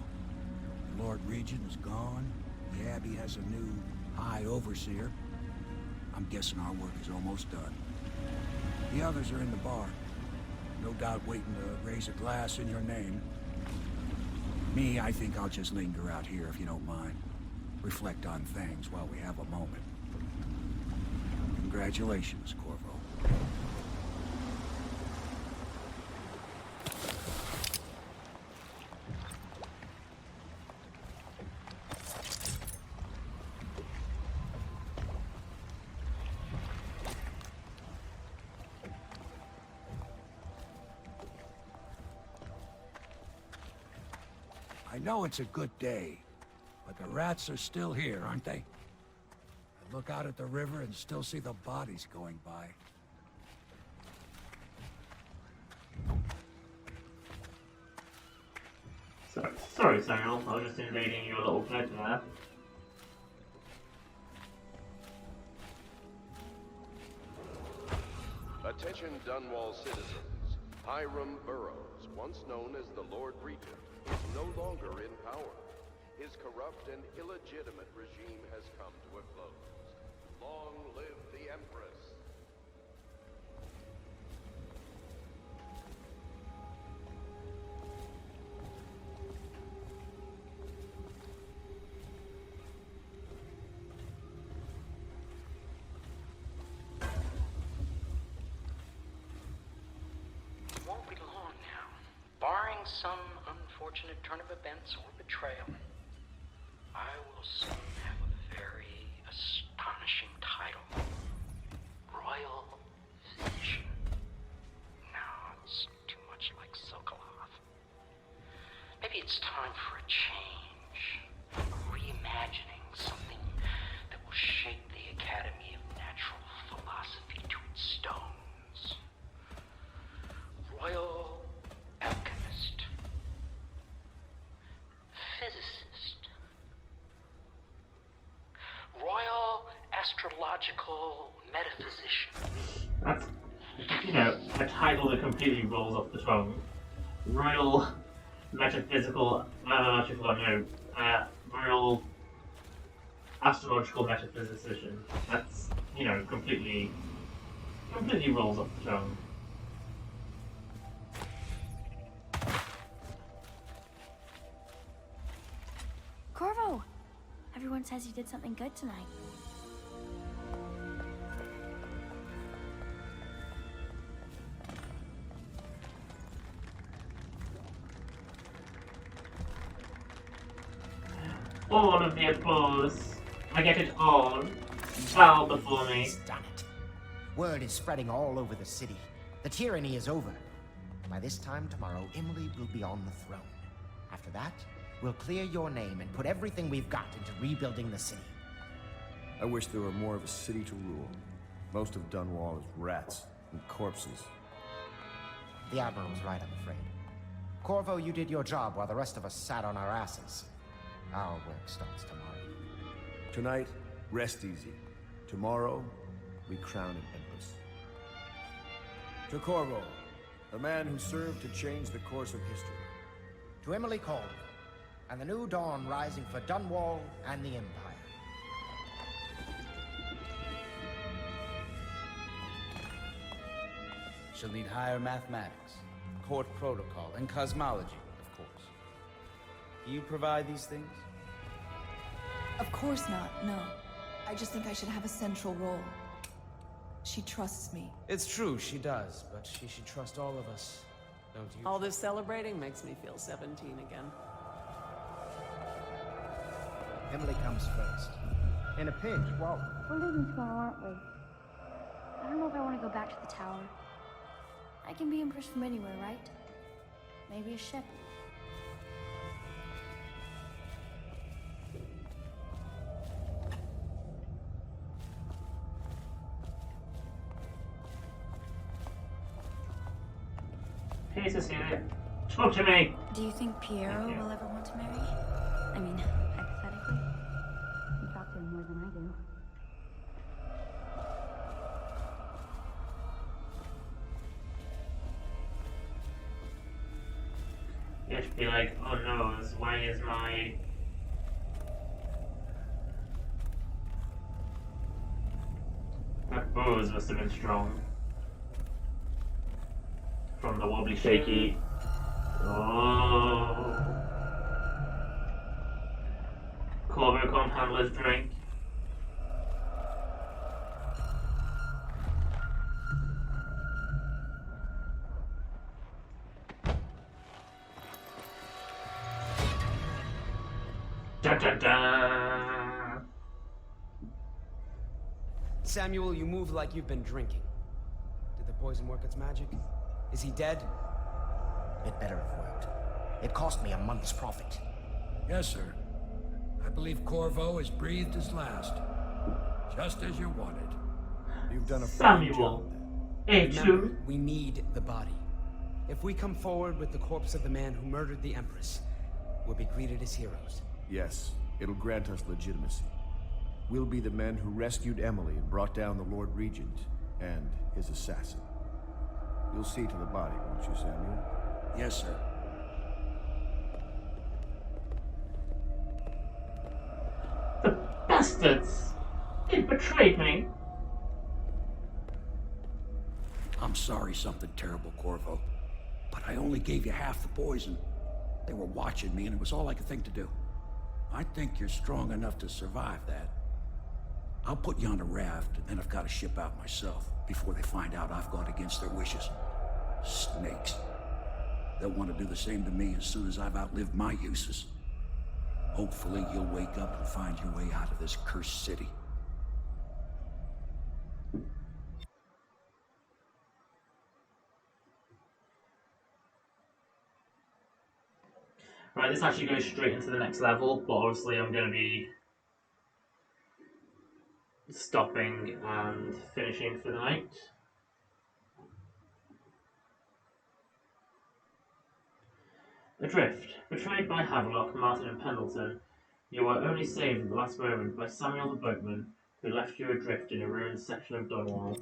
The Lord Regent is gone. The Abbey has a new High Overseer. I'm guessing our work is almost done. The others are in the bar. No doubt waiting to raise a glass in your name. Me, I think I'll just linger out here if you don't mind. Reflect on things while we have a moment. Congratulations, Corvo. I know it's a good day, but the rats are still here, aren't they? I look out at the river and still see the bodies going by. Sorry, Samuel. I was just invading your little bed there. Attention Dunwall citizens. Hiram Burroughs, once known as the Lord Regent, is no longer in power. His corrupt and illegitimate regime has come to a close. Long live the Empress! Won't be long now. Barring some unfortunate turn of events or betrayal, I will soon have a very astonishing title. Royal Physician. No, it's too much like Sokolov. Maybe it's time for a change. Reimagining something that will shake the Academy of Natural Philosophy to its stones. Royal Alchemist. Physicist. Royal Astrological Metaphysician. That's, a title that completely rolls off the tongue. Royal Metaphysical, Royal Astrological Metaphysician. That's, completely rolls off the tongue. Corvo! Everyone says you did something good tonight. all of the applause. I get it all. Bow before me. He's done it. Word is spreading all over the city. The tyranny is over. By this time tomorrow, Emily will be on the throne. After that, we'll clear your name and put everything we've got into rebuilding the city. I wish there were more of a city to rule. Most of Dunwall is rats and corpses. The Admiral was right, I'm afraid. Corvo, you did your job while the rest of us sat on our asses. Our work starts tomorrow. Tonight, rest easy. Tomorrow, we crown an Empress. To Corvo, the man who served to change the course of history. To Emily Caldwell, and the new dawn rising for Dunwall and the Empire. She'll need higher mathematics, court protocol, and cosmology, of course. Do you provide these things? Of course not, no. I just think I should have a central role. She trusts me. It's true, she does, but she should trust all of us, don't you? All this celebrating makes me feel 17 again. Emily comes first. In a pinch, well... We're leaving tomorrow, aren't we? I don't know if I want to go back to the tower. I can be Empress from anywhere, right? Maybe a ship. Hey, Cecilia. Talk to me! Do you think Piero will ever want to marry? I mean, hypothetically. You talk to him more than I do. You should be like, oh no, why is my... That bows must have been strong. From the wobbly shaky. Oh. Corvo can't handle his drink. Da da da. Samuel, you move like you've been drinking. Did the poison work its magic? Is he dead? It better have worked. It cost me a month's profit. Yes, sir. I believe Corvo has breathed his last. Just as you wanted. You've done a fine job. Remember, we need the body. If we come forward with the corpse of the man who murdered the Empress, we'll be greeted as heroes. Yes, it'll grant us legitimacy. We'll be the men who rescued Emily and brought down the Lord Regent and his assassin. You'll see to the body, won't you, Samuel? Yes, sir. The bastards! It betrayed me! I'm sorry something terrible, Corvo. But I only gave you half the poison. They were watching me and it was all I could think to do. I think you're strong enough to survive that. I'll put you on a raft and then I've got to ship out myself before they find out I've gone against their wishes. Snakes. They'll want to do the same to me as soon as I've outlived my uses. Hopefully you'll wake up and find your way out of this cursed city. Right, this actually goes straight into the next level, but obviously I'm going to be stopping and finishing for the night. Adrift. Betrayed by Havelock, Martin and Pendleton, you were only saved at the last moment by Samuel the boatman, who left you adrift in a ruined section of Dunwall.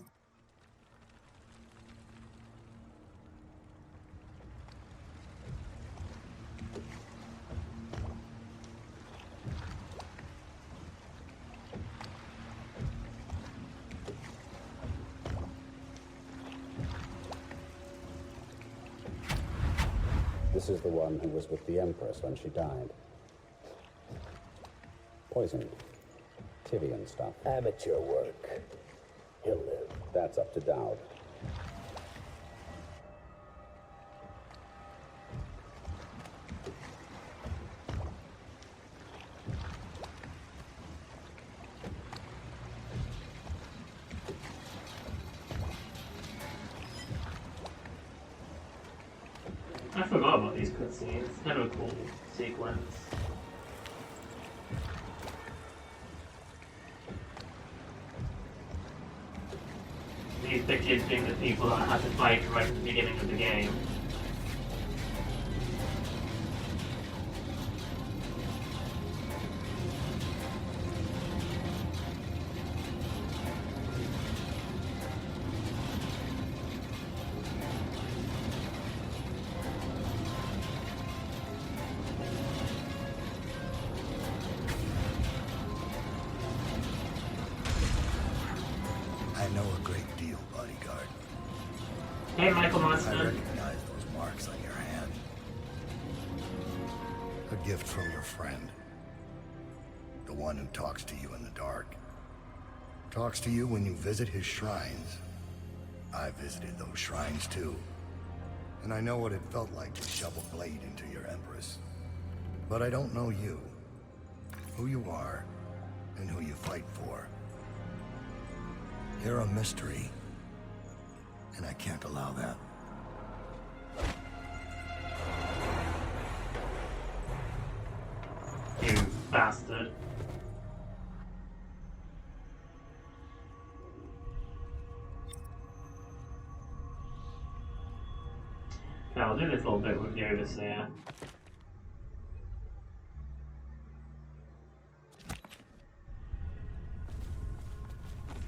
This is the one who was with the Empress when she died. Poisoned. Tivian stuff. Amateur work. He'll live. That's up to Dowd. these cutscenes. It's kind of a cool sequence. These pictures being the people that I had to fight right at the beginning of the game. I know a great deal, bodyguard. Hey, Michael I Monster. recognize those marks on your hand. A gift from your friend. The one who talks to you in the dark. Talks to you when you visit his shrines. I visited those shrines too. And I know what it felt like to shove a blade into your Empress. But I don't know you. Who you are, and who you fight for. You're a mystery. And I can't allow that. You bastard. Okay, I'll do this little bit with the Overseer.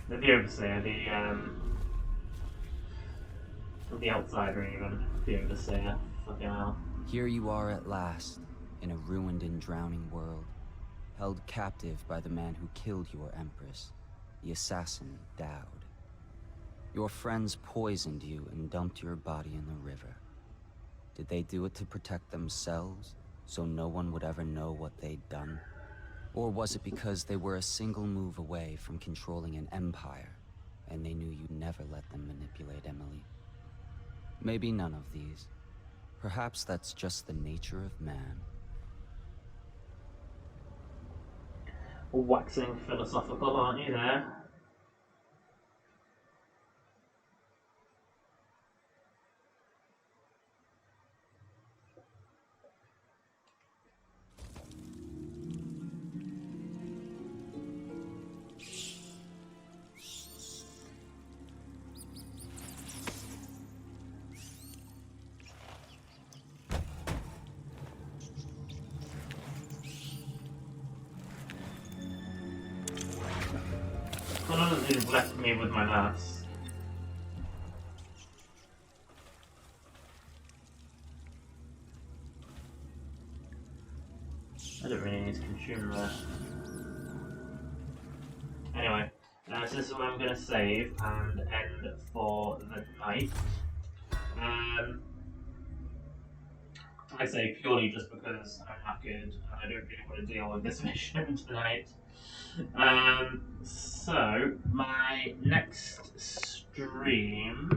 The Overseer, the outsider even, the Overseer, fucking hell. Here you are at last, in a ruined and drowning world, held captive by the man who killed your Empress, the assassin Dowd. Your friends poisoned you and dumped your body in the river. Did they do it to protect themselves, so no one would ever know what they'd done? Or was it because they were a single move away from controlling an empire, and they knew you'd never let them manipulate Emily? Maybe none of these. Perhaps that's just the nature of man. Waxing philosophical, aren't you there? None of these left me with my mass. I don't really need to consume that. Anyway, so this is where I'm going to save and end for the night. I say purely just because I'm knackered and I don't really want to deal with this mission tonight. So my next stream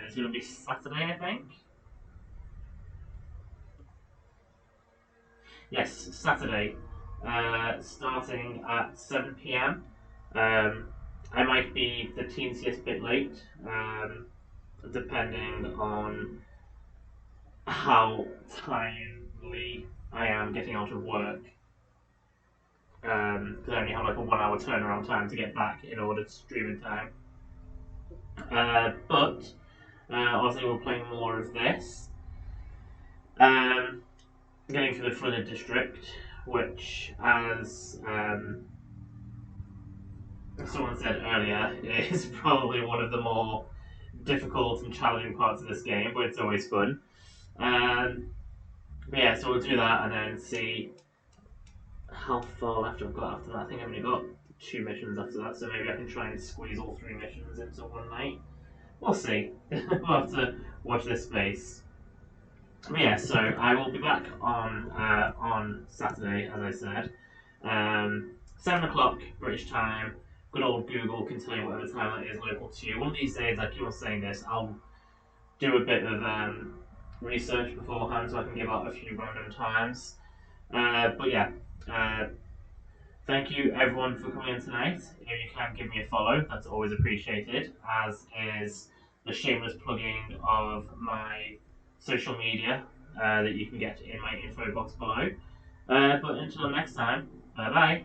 is going to be Saturday, I think. Yes, Saturday, starting at 7 PM. I might be the teensiest bit late, depending on how timely I am getting out of work. Because I only have like a 1 hour turnaround time to get back in order to stream in time. But obviously we're playing more of this. Getting to the flooded district, which, as someone said earlier, is probably one of the more difficult and challenging parts of this game, but it's always fun. But yeah, so we'll do that and then see how far left I've got after that. I think I've only got 2 missions after that, so maybe I can try and squeeze all 3 missions into one night. We'll see. We'll have to watch this space. But yeah, so I will be back on Saturday, as I said. 7 o'clock British time. Good old Google can tell you whatever time that is local to you. One of these days, I keep on saying this, I'll do a bit of research beforehand so I can give out a few random times. But yeah, thank you everyone for coming in tonight. If you can give me a follow, that's always appreciated, as is the shameless plugging of my social media that you can get in my info box below. But until next time, bye bye.